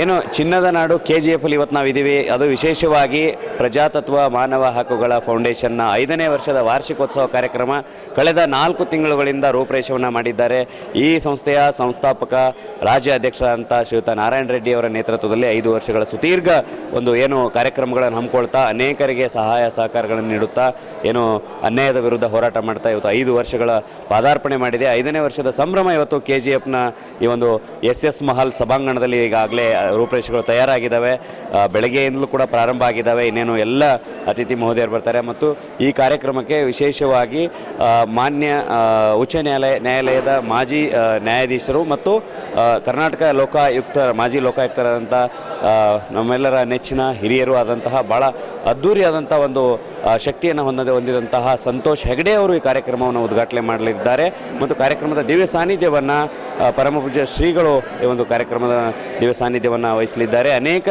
ಏನು ಚಿನ್ನದ ನಾಡು KGF ಅಲ್ಲಿ ಇವತ್ತು ನಾವಿದ್ದೀವಿ. ಅದು ವಿಶೇಷವಾಗಿ ಪ್ರಜಾತತ್ವ ಮಾನವ ಹಕ್ಕುಗಳ ಫೌಂಡೇಶನ್ನ 5ನೇ ವರ್ಷದ ವಾರ್ಷಿಕೋತ್ಸವ ಕಾರ್ಯಕ್ರಮ ಕಳೆದ 4 ತಿಂಗಳುಗಳಿಂದ ರೂಪರೇಷವನ್ನು ಮಾಡಿದ್ದಾರೆ. ಈ ಸಂಸ್ಥೆಯ ಸಂಸ್ಥಾಪಕ ರಾಜ್ಯ ಅಧ್ಯಕ್ಷರಾದಂಥ ಶ್ರೀಯುತ ನಾರಾಯಣ ರೆಡ್ಡಿ ಅವರ ನೇತೃತ್ವದಲ್ಲಿ 5 ವರ್ಷಗಳ ಸುದೀರ್ಘ ಏನು ಕಾರ್ಯಕ್ರಮಗಳನ್ನು ಹಮ್ಮಿಕೊಳ್ತಾ ಅನೇಕರಿಗೆ ಸಹಾಯ ಸಹಕಾರಗಳನ್ನು ನೀಡುತ್ತಾ ಏನು ಅನ್ಯಾಯದ ವಿರುದ್ಧ ಹೋರಾಟ ಮಾಡ್ತಾ ಇವತ್ತು 5 ವರ್ಷಗಳ ಪಾದಾರ್ಪಣೆ ಮಾಡಿದೆ. 5ನೇ ವರ್ಷದ ಸಂಭ್ರಮ ಇವತ್ತು KGFನ ಈ ಒಂದು SS ಮಹಲ್ ಸಭಾಂಗಣದಲ್ಲಿ ಈಗಾಗಲೇ ರೂಪರೇಷೆಗಳು ತಯಾರಾಗಿದ್ದಾವೆ. ಬೆಳಗ್ಗೆಯಿಂದಲೂ ಕೂಡ ಪ್ರಾರಂಭ ಆಗಿದ್ದಾವೆ. ಇನ್ನೇನು ಎಲ್ಲ ಅತಿಥಿ ಮಹೋದಯರು ಬರ್ತಾರೆ ಮತ್ತು ಈ ಕಾರ್ಯಕ್ರಮಕ್ಕೆ ವಿಶೇಷವಾಗಿ ಮಾನ್ಯ ಉಚ್ಚ ನ್ಯಾಯಾಲಯದ ಮಾಜಿ ನ್ಯಾಯಾಧೀಶರು ಮತ್ತು ಕರ್ನಾಟಕ ಮಾಜಿ ಲೋಕಾಯುಕ್ತರಾದಂಥ ನಮ್ಮೆಲ್ಲರ ನೆಚ್ಚಿನ ಹಿರಿಯರು ಆದಂತಹ ಭಾಳ ಅದ್ಧೂರಿಯಾದಂಥ ಒಂದು ಶಕ್ತಿಯನ್ನು ಹೊಂದಿದಂತಹ ಸಂತೋಷ್ ಹೆಗಡೆ ಅವರು ಈ ಕಾರ್ಯಕ್ರಮವನ್ನು ಉದ್ಘಾಟನೆ ಮಾಡಲಿದ್ದಾರೆ ಮತ್ತು ಕಾರ್ಯಕ್ರಮದ ದಿವ್ಯ ಸಾನ್ನಿಧ್ಯವನ್ನು ಪರಮಪೂಜ್ಯ ಶ್ರೀಗಳು ಈ ಒಂದು ಕಾರ್ಯಕ್ರಮದ ದಿವ್ಯ ಸಾನ್ನಿಧ್ಯವನ್ನು ವಹಿಸಲಿದ್ದಾರೆ. ಅನೇಕ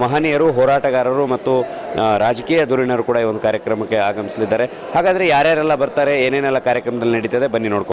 ಮಹನೀಯರು, ಹೋರಾಟಗಾರರು ಮತ್ತು ರಾಜಕೀಯ ಧುರೀಣರು ಕೂಡ ಈ ಒಂದು ಕಾರ್ಯಕ್ರಮಕ್ಕೆ ಆಗಮಿಸಲಿದ್ದಾರೆ. ಹಾಗಾದರೆ ಯಾರ್ಯಾರೆಲ್ಲ ಬರ್ತಾರೆ, ಏನೇನೆಲ್ಲ ಕಾರ್ಯಕ್ರಮದಲ್ಲಿ ನಡೀತದೆ ಬನ್ನಿ ನೋಡ್ಕೊ.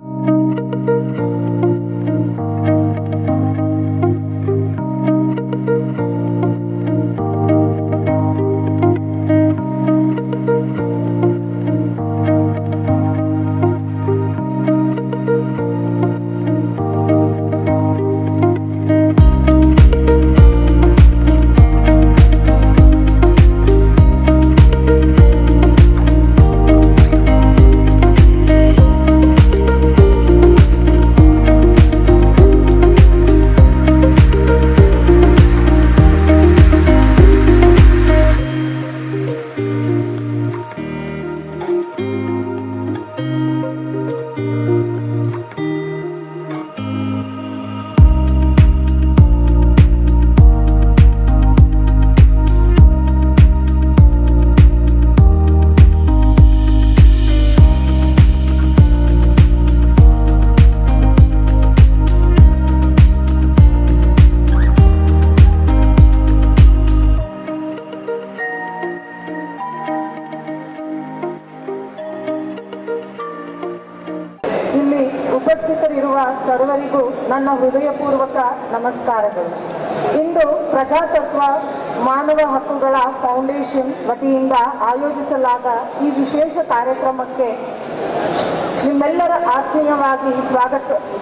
ಉಪಸ್ಥಿತರಿರುವ ಸರ್ವರಿಗೂ ನನ್ನ ಹೃದಯಪೂರ್ವಕ ನಮಸ್ಕಾರಗಳು. ಇಂದು ಪ್ರಜಾತತ್ವ ಮಾನವ ಹಕ್ಕುಗಳ ಫೌಂಡೇಶನ್ ವತಿಯಿಂದ ಆಯೋಜಿಸಲಾದ ಈ ವಿಶೇಷ ಕಾರ್ಯಕ್ರಮಕ್ಕೆ ನಿಮ್ಮೆಲ್ಲರ ಆತ್ಮೀಯವಾಗಿ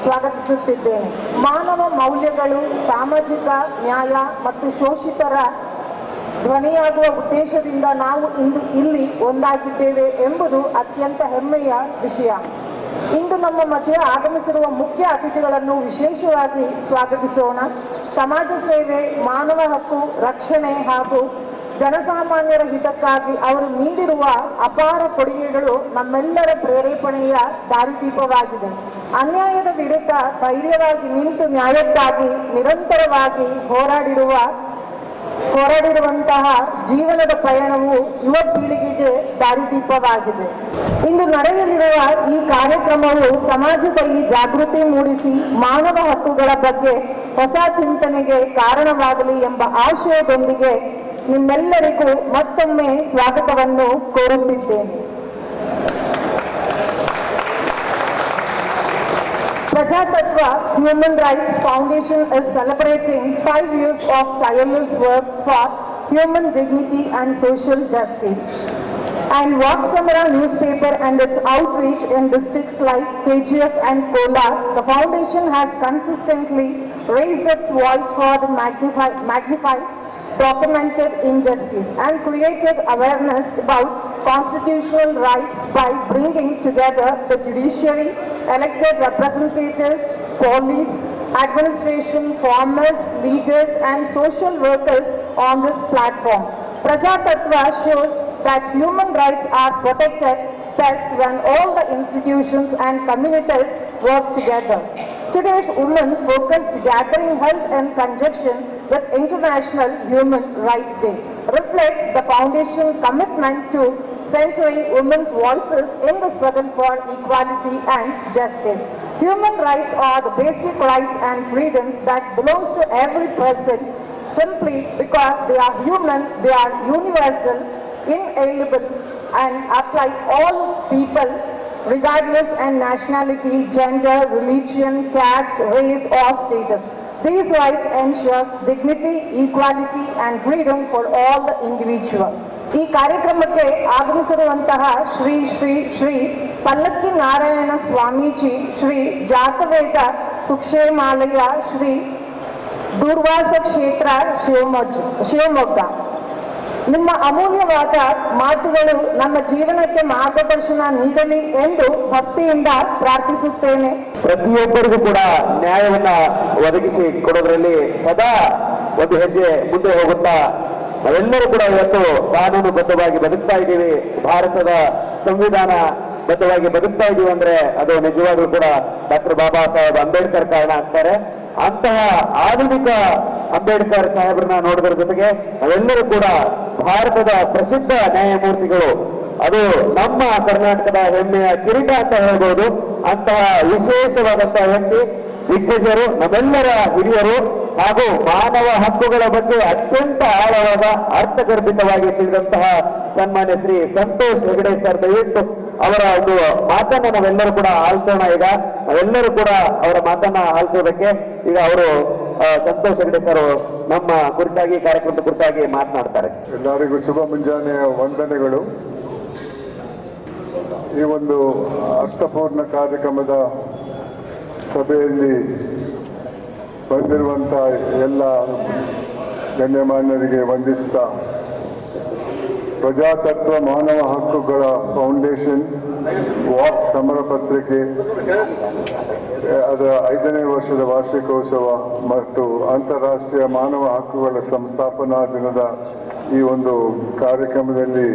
ಸ್ವಾಗತಿಸುತ್ತಿದ್ದೇನೆ. ಮಾನವ ಮೌಲ್ಯಗಳು, ಸಾಮಾಜಿಕ ನ್ಯಾಯ ಮತ್ತು ಶೋಷಿತರ ಧ್ವನಿಯಾಗುವ ಉದ್ದೇಶದಿಂದ ನಾವು ಇಂದು ಇಲ್ಲಿ ಒಂದಾಗಿದ್ದೇವೆ ಎಂಬುದು ಅತ್ಯಂತ ಹೆಮ್ಮೆಯ ವಿಷಯ. ಇಂದು ನಮ್ಮ ಮಧ್ಯೆ ಆಗಮಿಸಿರುವ ಮುಖ್ಯ ಅತಿಥಿಗಳನ್ನು ವಿಶೇಷವಾಗಿ ಸ್ವಾಗತಿಸೋಣ. ಸಮಾಜ ಸೇವೆ, ಮಾನವ ಹಕ್ಕು ರಕ್ಷಣೆ ಹಾಗೂ ಜನಸಾಮಾನ್ಯರ ಹಿತಕ್ಕಾಗಿ ಅವರು ನೀಡಿರುವ ಅಪಾರ ಕೊಡುಗೆಗಳು ನಮ್ಮೆಲ್ಲರ ಪ್ರೇರೇಪಣೆಯ ದಾರಿದೀಪವಾಗಿದೆ. ಅನ್ಯಾಯದ ವಿರುದ್ಧ ಧೈರ್ಯವಾಗಿ ನಿಂತು ನ್ಯಾಯಕ್ಕಾಗಿ ನಿರಂತರವಾಗಿ ಹೋರಾಡಿರುವಂತಹ ಜೀವನದ ಪಯಣವು ಯುವ ಪೀಳಿಗೆಗೆ ದಾರಿದೀಪವಾಗಿದೆ. ಇಂದು ನಡೆಯಲಿರುವ ಈ ಕಾರ್ಯಕ್ರಮವು ಸಮಾಜದಲ್ಲಿ ಜಾಗೃತಿ ಮೂಡಿಸಿ ಮಾನವ ಹಕ್ಕುಗಳ ಬಗ್ಗೆ ಹೊಸ ಚಿಂತನೆಗೆ ಕಾರಣವಾಗಲಿ ಎಂಬ ಆಶಯದೊಂದಿಗೆ ನಿಮ್ಮೆಲ್ಲರಿಗೂ ಮತ್ತೊಮ್ಮೆ ಸ್ವಾಗತವನ್ನು ಕೋರುತ್ತಿದ್ದೇನೆ. Prajatatva Human Rights Foundation is celebrating 5 years of tireless work for human dignity and social justice. And Vaksamara newspaper and its outreach in districts like KGF and Kolar, the foundation has consistently raised its voice for the magnified documented injustice and created awareness about constitutional rights by bringing together the judiciary, elected representatives, police, administration, farmers, leaders and social workers on this platform. Prajatatva shows that human rights are protected best when all the institutions and communities work together. Today's Women Focused Gathering held in conjunction with International Human Rights Day reflects the Foundation's commitment to centering women's voices in the struggle for equality and justice. Human rights are the basic rights and freedoms that belongs to every person simply because they are human, they are universal, inalienable and apply all people regardless and nationality, gender, religion, caste, race or status. These rights ensures dignity, equality and freedom for all the individuals. ಈ ಕಾರ್ಯಕ್ರಮಕ್ಕೆ ಆಗಮಿಸಿರುವಂತಹ ಶ್ರೀ ಶ್ರೀ ಶ್ರೀ ಪಲ್ಲಕ್ಕಿ ನಾರಾಯಣ ಸ್ವಾಮೀಜಿ, ಶ್ರೀ ಜಾತವೇದ ಸುಕ್ಷೇಮಾಲಯ, ಶ್ರೀ ದೂರ್ವಾಸ ಕ್ಷೇತ್ರ ಶಿವಮೊಗ್ಗ. ನಿಮ್ಮ ಅಮೂಲ್ಯವಾದ ಮಾತುಗಳು ನಮ್ಮ ಜೀವನಕ್ಕೆ ಮಾರ್ಗದರ್ಶನ ನೀಡಲಿ ಎಂದು ಭಕ್ತಿಯಿಂದ ಪ್ರಾರ್ಥಿಸುತ್ತೇನೆ. ಪ್ರತಿಯೊಬ್ಬರಿಗೂ ಕೂಡ ನ್ಯಾಯವನ್ನ ಒದಗಿಸಿ ಕೊಡೋದ್ರಲ್ಲಿ ಸದಾ ಒಂದು ಹೆಜ್ಜೆ ಮುಂದೆ ಹೋಗುತ್ತಾ ನಾವೆಲ್ಲರೂ ಕೂಡ ಇವತ್ತು ಕಾನೂನುಬದ್ಧವಾಗಿ ಬದುಕ್ತಾ ಇದ್ದೀವಿ. ಭಾರತದ ಸಂವಿಧಾನ ಬದ್ಧವಾಗಿ ಬದುಕ್ತಾ ಇದೀವಿ ಅಂದ್ರೆ ಅದು ನಿಜವಾಗ್ಲೂ ಕೂಡ ಡಾಕ್ಟರ್ ಬಾಬಾ ಸಾಹೇಬ್ ಅಂಬೇಡ್ಕರ್ ಕಾರಣ ಆಗ್ತಾರೆ. ಅಂತಹ ಆಧುನಿಕ ಅಂಬೇಡ್ಕರ್ ಸಾಹೇಬ್ರನ್ನ ನೋಡೋದ್ರ ಜೊತೆಗೆ ನಾವೆಲ್ಲರೂ ಕೂಡ ಭಾರತದ ಪ್ರಸಿದ್ಧ ನ್ಯಾಯಮೂರ್ತಿಗಳು, ಅದು ನಮ್ಮ ಕರ್ನಾಟಕದ ಹೆಮ್ಮೆಯ ಕಿರೀಟ ಅಂತ ಹೇಳ್ಬೋದು. ಅಂತಹ ವಿಶೇಷವಾದಂತಹ ವ್ಯಕ್ತಿ, ದಿಗ್ಗಜರು, ನಮ್ಮೆಲ್ಲರ ಹಿರಿಯರು ಹಾಗೂ ಮಾನವ ಹಕ್ಕುಗಳ ಬಗ್ಗೆ ಅತ್ಯಂತ ಆಳವಾದ ಅರ್ಥಗರ್ಭಿತವಾಗಿ ತಿಳಿದಂತಹ ಸನ್ಮಾನ್ಯ ಶ್ರೀ ಸಂತೋಷ್ ಹೆಗಡೆ ಸರ್, ದಯವಿಟ್ಟು ಅವರ ಒಂದು ಮಾತನ್ನ ನಾವೆಲ್ಲರೂ ಕೂಡ ಆಲಿಸೋಣ. ಈಗ ನಾವೆಲ್ಲರೂ ಕೂಡ ಅವರ ಮಾತನ್ನ ಆಲಿಸೋದಕ್ಕೆ ಈಗ ಅವರು ಸಂತೋಷ್ ಹೆಗಡೆ ಸರ್ ನಮ್ಮ ಕುರಿತಾಗಿ, ಕಾರ್ಯಕ್ರಮದ ಕುರಿತಾಗಿ ಮಾತನಾಡ್ತಾರೆ. ಎಲ್ಲರಿಗೂ ಶುಭ ಮುಂಜಾನೆಯ ವಂದನೆಗಳು. ಈ ಒಂದು ಅರ್ಥಪೂರ್ಣ ಕಾರ್ಯಕ್ರಮದ ಸಭೆಯಲ್ಲಿ ಬಂದಿರುವಂಥ ಎಲ್ಲ ಗಣ್ಯಮಾನ್ಯರಿಗೆ ವಂದಿಸ್ತಾ, ಪ್ರಜಾತತ್ವ ಮಾನವ ಹಕ್ಕುಗಳ ಫೌಂಡೇಶನ್ ವಾಕ್ ಸಮರ ಪತ್ರಿಕೆ ಅದರ 5ನೇ ವರ್ಷದ ವಾರ್ಷಿಕೋತ್ಸವ ಮತ್ತು ಅಂತಾರಾಷ್ಟ್ರೀಯ ಮಾನವ ಹಕ್ಕುಗಳ ಸಂಸ್ಥಾಪನಾ ದಿನದ ಈ ಒಂದು ಕಾರ್ಯಕ್ರಮದಲ್ಲಿ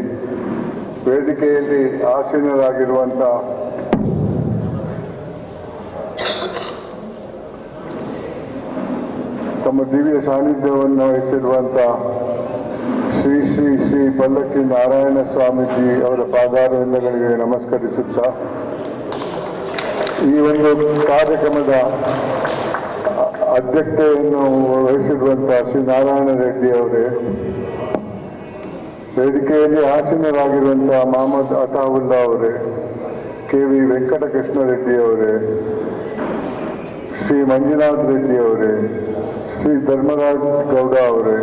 ವೇದಿಕೆಯಲ್ಲಿ ಆಸೀನರಾಗಿರುವಂಥ ತಮ್ಮ ದಿವ್ಯ ಸಾನ್ನಿಧ್ಯವನ್ನು ವಹಿಸಿರುವಂಥ ಶ್ರೀ ಶ್ರೀ ಶ್ರೀ ಪಲ್ಲಕ್ಕಿ ನಾರಾಯಣ ಸ್ವಾಮೀಜಿ ಅವರ ಪಾದಾರವಿಂದಗಳಿಗೆ ನಮಸ್ಕರಿಸುತ್ತಾ, ಈ ಒಂದು ಕಾರ್ಯಕ್ರಮದ ಅಧ್ಯಕ್ಷತೆಯನ್ನು ವಹಿಸಿರುವಂಥ ಶ್ರೀ ನಾರಾಯಣ ರೆಡ್ಡಿ ಅವರೇ, ವೇದಿಕೆಯಲ್ಲಿ ಆಸೀನರಾಗಿರುವಂಥ ಮಹಮ್ಮದ್ ಅತಾವುಲ್ಲಾ ಅವರೇ, KV ವೆಂಕಟಕೃಷ್ಣ ರೆಡ್ಡಿ ಅವರೇ, ಶ್ರೀ ಮಂಜುನಾಥ್ ರೆಡ್ಡಿ ಅವರೇ, ಶ್ರೀ ಧರ್ಮರಾಜ್ ಗೌಡ ಅವರೇ,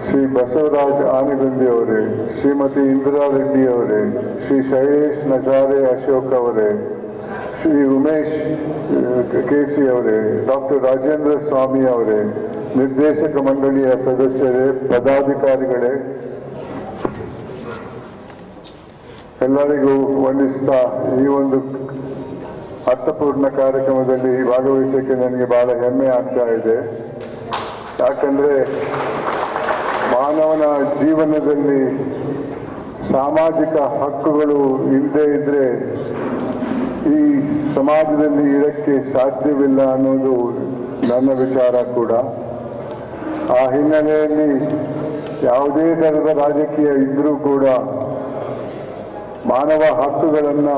ಶ್ರೀ ಬಸವರಾಜ್ ಆನೆಗುಂದಿ ಅವರೇ, ಶ್ರೀಮತಿ ಇಂದಿರಾ ರೆಡ್ಡಿ ಅವರೇ, ಶ್ರೀ ಶೈಲೇಶ್ ನಜಾರೆ ಅಶೋಕ್ ಅವರೇ, ಶ್ರೀ ಉಮೇಶ್ KC ಅವರೇ, ಡಾಕ್ಟರ್ ರಾಜೇಂದ್ರ ಸ್ವಾಮಿ ಅವರೇ, ನಿರ್ದೇಶಕ ಮಂಡಳಿಯ ಸದಸ್ಯರೇ, ಪದಾಧಿಕಾರಿಗಳೇ, ಎಲ್ಲರಿಗೂ ವಂದಿಸ್ತಾ, ಈ ಒಂದು ಅರ್ಥಪೂರ್ಣ ಕಾರ್ಯಕ್ರಮದಲ್ಲಿ ಭಾಗವಹಿಸೋಕ್ಕೆ ನನಗೆ ಬಹಳ ಹೆಮ್ಮೆ ಆಗ್ತಾ ಇದೆ. ಯಾಕಂದ್ರೆ ಮಾನವನ ಜೀವನದಲ್ಲಿ ಸಾಮಾಜಿಕ ಹಕ್ಕುಗಳು ಇಲ್ಲದೆ ಇದ್ರೆ ಈ ಸಮಾಜದಲ್ಲಿ ಇರಕ್ಕೆ ಸಾಧ್ಯವಿಲ್ಲ ಅನ್ನೋದು ನನ್ನ ವಿಚಾರ ಕೂಡ. ಆ ಹಿನ್ನೆಲೆಯಲ್ಲಿ ಯಾವುದೇ ಥರದ ರಾಜಕೀಯ ಇದ್ರೂ ಕೂಡ ಮಾನವ ಹಕ್ಕುಗಳನ್ನು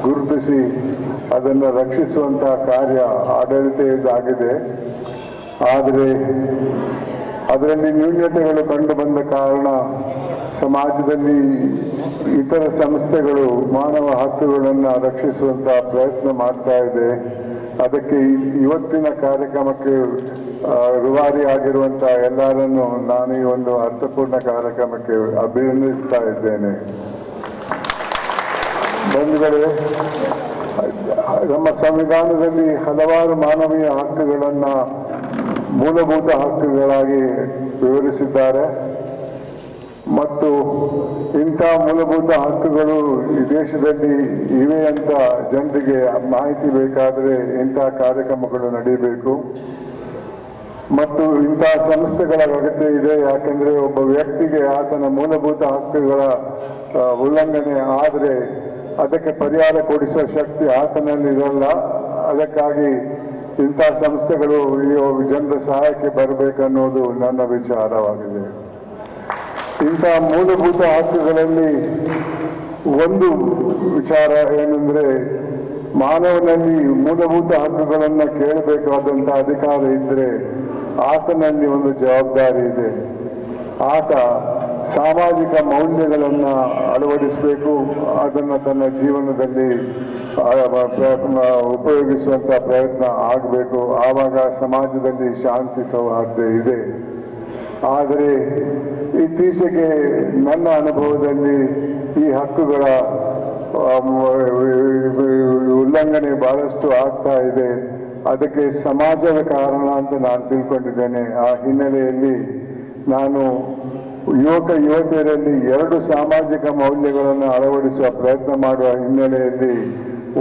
ಗುರುತಿಸಿ ಅದನ್ನು ರಕ್ಷಿಸುವಂತಹ ಕಾರ್ಯ ಆಡಳಿತದ್ದಾಗಿದೆ. ಆದರೆ ಅದರಲ್ಲಿ ನ್ಯೂನತೆಗಳು ಕಂಡು ಬಂದ ಕಾರಣ ಸಮಾಜದಲ್ಲಿ ಇತರ ಸಂಸ್ಥೆಗಳು ಮಾನವ ಹಕ್ಕುಗಳನ್ನು ರಕ್ಷಿಸುವಂತಹ ಪ್ರಯತ್ನ ಮಾಡ್ತಾ ಇದೆ. ಅದಕ್ಕೆ ಇವತ್ತಿನ ಕಾರ್ಯಕ್ರಮಕ್ಕೆ ರೂವಾರಿ ಆಗಿರುವಂತಹ ಎಲ್ಲರನ್ನು ನಾನು ಈ ಒಂದು ಅರ್ಥಪೂರ್ಣ ಕಾರ್ಯಕ್ರಮಕ್ಕೆ ಅಭಿನಂದಿಸ್ತಾ ಇದ್ದೇನೆ. ಬಂಧುಗಳೇ, ನಮ್ಮ ಸಂವಿಧಾನದಲ್ಲಿ ಹಲವಾರು ಮಾನವೀಯ ಹಕ್ಕುಗಳನ್ನು ಮೂಲಭೂತ ಹಕ್ಕುಗಳಾಗಿ ವಿವರಿಸಿದ್ದಾರೆ ಮತ್ತು ಇಂಥ ಮೂಲಭೂತ ಹಕ್ಕುಗಳು ಈ ದೇಶದಲ್ಲಿ ಇವೆ ಅಂತ ಜನರಿಗೆ ಮಾಹಿತಿ ಬೇಕಾದರೆ ಇಂತಹ ಕಾರ್ಯಕ್ರಮಗಳು ನಡೀಬೇಕು ಮತ್ತು ಇಂತಹ ಸಂಸ್ಥೆಗಳ ಅಗತ್ಯ ಇದೆ. ಯಾಕೆಂದ್ರೆ ಒಬ್ಬ ವ್ಯಕ್ತಿಗೆ ಆತನ ಮೂಲಭೂತ ಹಕ್ಕುಗಳ ಉಲ್ಲಂಘನೆ ಆದರೆ ಅದಕ್ಕೆ ಪರಿಹಾರ ಕೊಡಿಸುವ ಶಕ್ತಿ ಆತನಲ್ಲಿ ಇರಲ್ಲ. ಅದಕ್ಕಾಗಿ ಇಂಥ ಸಂಸ್ಥೆಗಳು ಈ ಜನರ ಸಹಾಯಕ್ಕೆ ಬರಬೇಕನ್ನೋದು ನನ್ನ ವಿಚಾರವಾಗಿದೆ. ಇಂಥ ಮೂಲಭೂತ ಹಕ್ಕುಗಳಲ್ಲಿ ಒಂದು ವಿಚಾರ ಏನೆಂದ್ರೆ, ಮಾನವನಲ್ಲಿ ಮೂಲಭೂತ ಹಕ್ಕುಗಳನ್ನು ಕೇಳಬೇಕಾದಂಥ ಅಧಿಕಾರ ಇದ್ದರೆ ಆತನಲ್ಲಿ ಒಂದು ಜವಾಬ್ದಾರಿ ಇದೆ. ಆತ ಸಾಮಾಜಿಕ ಮೌಲ್ಯಗಳನ್ನು ಅಳವಡಿಸಬೇಕು, ಅದನ್ನು ತನ್ನ ಜೀವನದಲ್ಲಿ ಉಪಯೋಗಿಸುವಂತ ಪ್ರಯತ್ನ ಆಗಬೇಕು. ಆವಾಗ ಸಮಾಜದಲ್ಲಿ ಶಾಂತಿ ಸೌಹಾರ್ದ ಇದೆ. ಆದರೆ ಇತ್ತೀಚೆಗೆ ನನ್ನ ಅನುಭವದಲ್ಲಿ ಈ ಹಕ್ಕುಗಳ ಉಲ್ಲಂಘನೆ ಬಹಳಷ್ಟು ಆಗ್ತಾ ಇದೆ. ಅದಕ್ಕೆ ಸಮಾಜದ ಕಾರಣ ಅಂತ ನಾನು ತಿಳ್ಕೊಂಡಿದ್ದೇನೆ. ಆ ಹಿನ್ನೆಲೆಯಲ್ಲಿ ನಾನು ಯುವತಿಯರಲ್ಲಿ 2 ಸಾಮಾಜಿಕ ಮೌಲ್ಯಗಳನ್ನು ಅಳವಡಿಸುವ ಪ್ರಯತ್ನ ಮಾಡುವ ಹಿನ್ನೆಲೆಯಲ್ಲಿ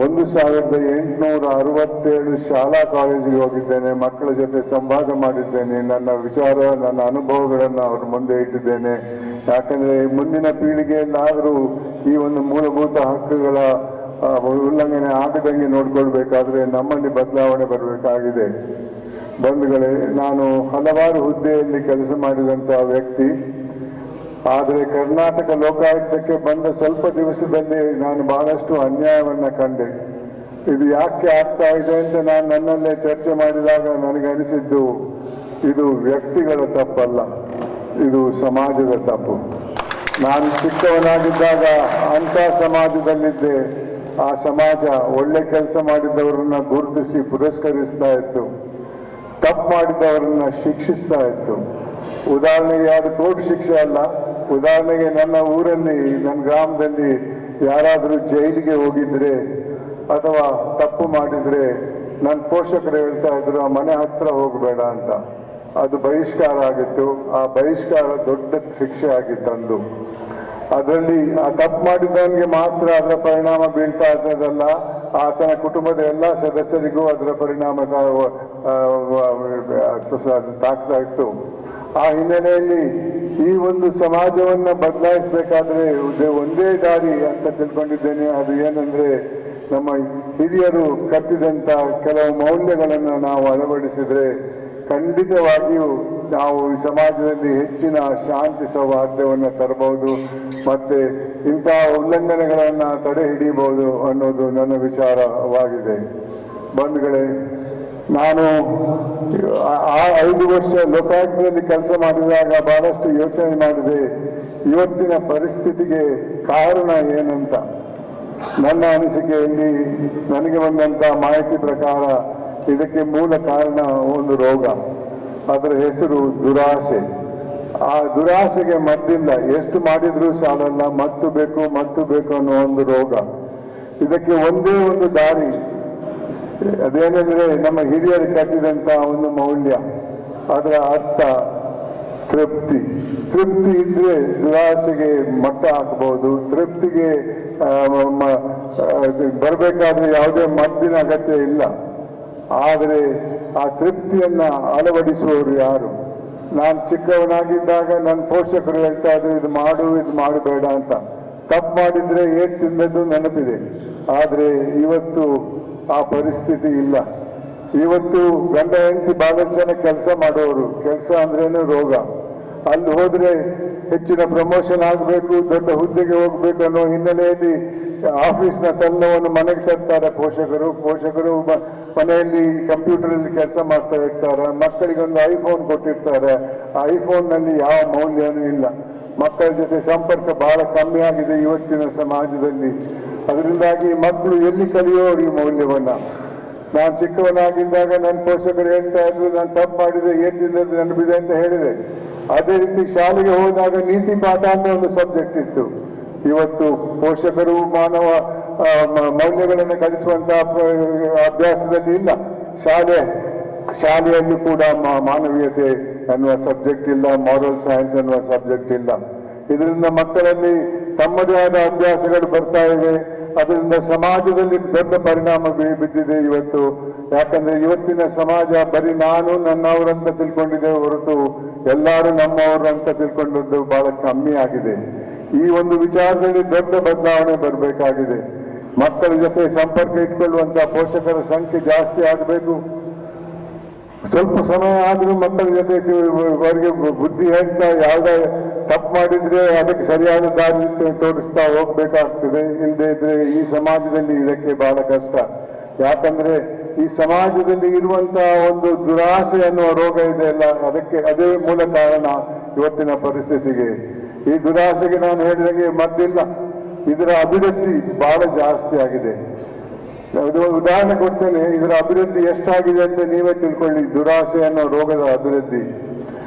1867 ಶಾಲಾ ಕಾಲೇಜಿಗೆ ಹೋಗಿದ್ದೇನೆ. ಮಕ್ಕಳ ಜೊತೆ ಸಂವಾದ ಮಾಡಿದ್ದೇನೆ. ನನ್ನ ವಿಚಾರ, ನನ್ನ ಅನುಭವಗಳನ್ನು ಅವ್ರ ಮುಂದೆ ಇಟ್ಟಿದ್ದೇನೆ. ಯಾಕಂದ್ರೆ ಮುಂದಿನ ಪೀಳಿಗೆಯಲ್ಲಾದರೂ ಈ ಒಂದು ಮೂಲಭೂತ ಹಕ್ಕುಗಳ ಉಲ್ಲಂಘನೆ ಆಗದಂಗೆ ನೋಡ್ಕೊಳ್ಬೇಕಾದ್ರೆ ನಮ್ಮಲ್ಲಿ ಬದಲಾವಣೆ ಬರಬೇಕಾಗಿದೆ. ಬಂಧುಗಳೇ, ನಾನು ಹಲವಾರು ಹುದ್ದೆಯಲ್ಲಿ ಕೆಲಸ ಮಾಡಿದಂತಹ ವ್ಯಕ್ತಿ. ಆದರೆ ಕರ್ನಾಟಕ ಲೋಕಾಯುಕ್ತಕ್ಕೆ ಬಂದ ಸ್ವಲ್ಪ ದಿವಸದಲ್ಲಿ ನಾನು ಬಹಳಷ್ಟು ಅನ್ಯಾಯವನ್ನ ಕಂಡೆ. ಇದು ಯಾಕೆ ಆಗ್ತಾ ಇದೆ ಅಂತ ನಾನು ನನ್ನಲ್ಲೇ ಚರ್ಚೆ ಮಾಡಿದಾಗ ನನಗೆ ಅನಿಸಿದ್ದು, ಇದು ವ್ಯಕ್ತಿಗಳ ತಪ್ಪಲ್ಲ, ಇದು ಸಮಾಜದ ತಪ್ಪು. ನಾನು ಚಿಕ್ಕವನಾಗಿದ್ದಾಗ ಅಂಥ ಸಮಾಜದಲ್ಲಿದ್ದೆ. ಆ ಸಮಾಜ ಒಳ್ಳೆ ಕೆಲಸ ಮಾಡಿದವರನ್ನ ಗುರುತಿಸಿ ಪುರಸ್ಕರಿಸ್ತಾ ಇತ್ತು, ತಪ್ಪು ಮಾಡಿದವರನ್ನ ಶಿಕ್ಷಿಸ್ತಾ ಇತ್ತು. ಉದಾಹರಣೆಗೆ ಯಾರು ಕೋರ್ಟ್ ಶಿಕ್ಷೆ ಅಲ್ಲ, ಉದಾಹರಣೆಗೆ ನನ್ನ ಊರಲ್ಲಿ, ನನ್ನ ಗ್ರಾಮದಲ್ಲಿ ಯಾರಾದರೂ ಜೈಲಿಗೆ ಹೋಗಿದ್ರೆ ಅಥವಾ ತಪ್ಪು ಮಾಡಿದ್ರೆ ನನ್ನ ಪೋಷಕರು ಹೇಳ್ತಾ ಇದ್ರು, ಆ ಮನೆ ಹತ್ರ ಹೋಗಬೇಡ ಅಂತ. ಅದು ಬಹಿಷ್ಕಾರ ಆಗಿತ್ತು. ಆ ಬಹಿಷ್ಕಾರ ದೊಡ್ಡ ಶಿಕ್ಷೆ ಆಗಿತ್ತಂದು. ಅದರಲ್ಲಿ ಆ ತಪ್ಪು ಮಾಡಿದವನಿಗೆ ಮಾತ್ರ ಅದರ ಪರಿಣಾಮ ಬೀಳ್ತಾ ಇದ್ದದಲ್ಲ, ಆತನ ಕುಟುಂಬದ ಎಲ್ಲ ಸದಸ್ಯರಿಗೂ ಅದರ ಪರಿಣಾಮ ತಾಕ್ತಾ ಇತ್ತು. ಆ ಹಿನ್ನೆಲೆಯಲ್ಲಿ ಈ ಒಂದು ಸಮಾಜವನ್ನ ಬದಲಾಯಿಸಬೇಕಾದ್ರೆ ಒಂದೇ ದಾರಿ ಅಂತ ತಿಳ್ಕೊಂಡಿದ್ದೇನೆ. ಅದು ಏನಂದ್ರೆ, ನಮ್ಮ ಹಿರಿಯರು ಕಟ್ಟಿದಂತ ಕೆಲವು ಮೌಲ್ಯಗಳನ್ನು ನಾವು ಅಳವಡಿಸಿದ್ರೆ ಖಂಡಿತವಾಗಿಯೂ ನಾವು ಈ ಸಮಾಜದಲ್ಲಿ ಹೆಚ್ಚಿನ ಶಾಂತಿ ಸೌಹಾರ್ದವನ್ನು ತರಬಹುದು, ಮತ್ತೆ ಇಂತಹ ಉಲ್ಲಂಘನೆಗಳನ್ನ ತಡೆ ಹಿಡಿಯಬಹುದು ಅನ್ನೋದು ನನ್ನ ವಿಚಾರವಾಗಿದೆ. ಬಂಧುಗಳೇ, ನಾನು 5 ವರ್ಷ ಲೋಕಾಯುಕ್ತದಲ್ಲಿ ಕೆಲಸ ಮಾಡಿದಾಗ ಬಹಳಷ್ಟು ಯೋಚನೆ ಮಾಡಿದೆ, ಇವತ್ತಿನ ಪರಿಸ್ಥಿತಿಗೆ ಕಾರಣ ಏನಂತ. ನನ್ನ ಅನಿಸಿಕೆಯಲ್ಲಿ ನನಗೆ ಬಂದಂತ ಮಾಹಿತಿ ಪ್ರಕಾರ ಇದಕ್ಕೆ ಮೂಲ ಕಾರಣ ಒಂದು ರೋಗ. ಅದರ ಹೆಸರು ದುರಾಸೆ. ಆ ದುರಾಸೆಗೆ ಮದ್ದಿಲ್ಲ, ಎಷ್ಟು ಮಾಡಿದ್ರೂ ಸಾಲಲ್ಲ, ಮತ್ತು ಬೇಕು ಅನ್ನೋ ಒಂದು ರೋಗ. ಇದಕ್ಕೆ ಒಂದೇ ಒಂದು ದಾರಿ, ಅದೇನೆಂದ್ರೆ ನಮ್ಮ ಹಿರಿಯರು ಕಟ್ಟಿದಂತ ಒಂದು ಮೌಲ್ಯ. ಅದರ ಅರ್ಥ ತೃಪ್ತಿ. ತೃಪ್ತಿ ಇದ್ರೆ ದುರಾಸೆಗೆ ಮಟ್ಟ ಹಾಕಬಹುದು. ತೃಪ್ತಿಗೆ ಬರಬೇಕಾದ್ರೆ ಯಾವುದೇ ಮದ್ದಿನ ಅಗತ್ಯ ಇಲ್ಲ. ಆದರೆ ಆ ತೃಪ್ತಿಯನ್ನ ಅಳವಡಿಸುವವರು ಯಾರು? ನಾನು ಚಿಕ್ಕವನಾಗಿದ್ದಾಗ ನನ್ನ ಪೋಷಕರು ಹೇಳ್ತಾ ಇದ್ರು, ಇದು ಮಾಡು, ಇದು ಮಾಡಬೇಡ ಅಂತ. ತಪ್ಪು ಮಾಡಿದ್ರೆ ಏಟ್ ತಿಂದದ್ದು ನೆನಪಿದೆ. ಆದರೆ ಇವತ್ತು ಆ ಪರಿಸ್ಥಿತಿ ಇಲ್ಲ. ಇವತ್ತು ಗಂಡ ಹೆಂಡತಿ ಬಹಳಷ್ಟು ಜನ ಕೆಲಸ ಮಾಡೋರು. ಕೆಲಸ ಅಂದ್ರೇನು ರೋಗ. ಅಲ್ಲಿ ಹೋದ್ರೆ ಹೆಚ್ಚಿನ ಪ್ರಮೋಷನ್ ಆಗಬೇಕು, ದೊಡ್ಡ ಹುದ್ದೆಗೆ ಹೋಗ್ಬೇಕು ಅನ್ನೋ ಹಿನ್ನೆಲೆಯಲ್ಲಿ ಆಫೀಸ್ನ ತಲ್ಲವನ್ನು ಮನೆಗೆ ತರ್ತಾರೆ ಪೋಷಕರು ಮನೆಯಲ್ಲಿ ಕಂಪ್ಯೂಟರ್ ಅಲ್ಲಿ ಕೆಲಸ ಮಾಡ್ತಾ ಇರ್ತಾರೆ. ಮಕ್ಕಳಿಗೊಂದು ಐಫೋನ್ ಕೊಟ್ಟಿರ್ತಾರೆ. ಆ ಐಫೋನ್ ನಲ್ಲಿ ಯಾವ ಮೌಲ್ಯನೂ ಇಲ್ಲ. ಮಕ್ಕಳ ಜೊತೆ ಸಂಪರ್ಕ ಬಹಳ ಕಮ್ಮಿ ಆಗಿದೆ ಇವತ್ತಿನ ಸಮಾಜದಲ್ಲಿ. ಅದರಿಂದಾಗಿ ಮಕ್ಕಳು ಎಲ್ಲಿ ಕಲಿಯೋರು ಈ ಮೌಲ್ಯವನ್ನ? ನಾನು ಚಿಕ್ಕವನಾಗಿದ್ದಾಗ ನನ್ನ ಪೋಷಕರು ಹೇಳ್ತಾ ಇದ್ರು, ನಾನು ತಪ್ಪು ಮಾಡಿದೆ, ಏನಿದೆ ನೆನಪಿದೆ ಅಂತ ಹೇಳಿದೆ. ಅದೇ ರೀತಿ ಶಾಲೆಗೆ ಹೋದಾಗ ನೀತಿ ಪಾಠ ಅಂತ ಒಂದು ಸಬ್ಜೆಕ್ಟ್ ಇತ್ತು. ಇವತ್ತು ಪೋಷಕರು ಮಾನವ ಮೌಲ್ಯಗಳನ್ನು ಕಲಿಸುವಂತಹ ಅಭ್ಯಾಸದಲ್ಲಿ ಇಲ್ಲ. ಶಾಲೆಯಲ್ಲಿ ಕೂಡ ಮಾನವೀಯತೆ ಅನ್ನುವ ಸಬ್ಜೆಕ್ಟ್ ಇಲ್ಲ, ಮಾರಲ್ ಸೈನ್ಸ್ ಅನ್ನುವ ಸಬ್ಜೆಕ್ಟ್ ಇಲ್ಲ. ಇದರಿಂದ ಮಕ್ಕಳಲ್ಲಿ ತಮ್ಮದೇ ಆದ ಅಭ್ಯಾಸಗಳು ಬರ್ತಾ ಇವೆ. ಅದರಿಂದ ಸಮಾಜದಲ್ಲಿ ದೊಡ್ಡ ಪರಿಣಾಮ ಬಿದ್ದಿದೆ ಇವತ್ತು. ಯಾಕಂದ್ರೆ ಇವತ್ತಿನ ಸಮಾಜ ಬರೀ ನಾನು ನನ್ನವರಂತ ತಿಳ್ಕೊಂಡಿದೆ ಹೊರತು ಎಲ್ಲರೂ ನಮ್ಮವರು ಅಂತ ತಿಳ್ಕೊಂಡದ್ದು ಬಹಳ ಕಮ್ಮಿ ಆಗಿದೆ. ಈ ಒಂದು ವಿಚಾರದಲ್ಲಿ ದೊಡ್ಡ ಬದಲಾವಣೆ ಬರಬೇಕಾಗಿದೆ. ಮಕ್ಕಳ ಜೊತೆ ಸಂಪರ್ಕ ಇಟ್ಕೊಳ್ಳುವಂತ ಪೋಷಕರ ಸಂಖ್ಯೆ ಜಾಸ್ತಿ ಆಗಬೇಕು. ಸ್ವಲ್ಪ ಸಮಯ ಆದ್ರೂ ಮಕ್ಕಳ ಜೊತೆ ಅವರಿಗೆ ಬುದ್ಧಿ ಹೇಳ್ತಾ, ಯಾವುದೇ ತಪ್ಪು ಮಾಡಿದ್ರೆ ಅದಕ್ಕೆ ಸರಿಯಾದ ದಾರಿ ತೋರಿಸ್ತಾ ಹೋಗ್ಬೇಕಾಗ್ತದೆ. ಇಲ್ಲದೆ ಇದ್ರೆ ಈ ಸಮಾಜದಲ್ಲಿ ಇದಕ್ಕೆ ಬಹಳ ಕಷ್ಟ. ಯಾಕಂದ್ರೆ ಈ ಸಮಾಜದಲ್ಲಿ ಇರುವಂತಹ ಒಂದು ದುರಾಸೆ ಅನ್ನುವ ರೋಗ ಇದೆ ಅಲ್ಲ, ಅದೇ ಮೂಲ ಕಾರಣ ಇವತ್ತಿನ ಪರಿಸ್ಥಿತಿಗೆ. ಈ ದುರಾಸೆಗೆ ನಾನು ಹೇಳಿದಂಗೆ ಮದ್ದಿಲ್ಲ, ಇದರ ಅಭಿವೃದ್ಧಿ ಬಹಳ ಜಾಸ್ತಿ ಆಗಿದೆ. ಅದು ಉದಾಹರಣೆ ಕೊಡ್ತೇನೆ. ಇದರ ಅಭಿವೃದ್ಧಿ ಎಷ್ಟಾಗಿದೆ ಅಂತ ನೀವೇ ತಿಳ್ಕೊಳ್ಳಿ. ದುರಾಸೆ ಅನ್ನೋ ರೋಗದ ಅಭಿವೃದ್ಧಿ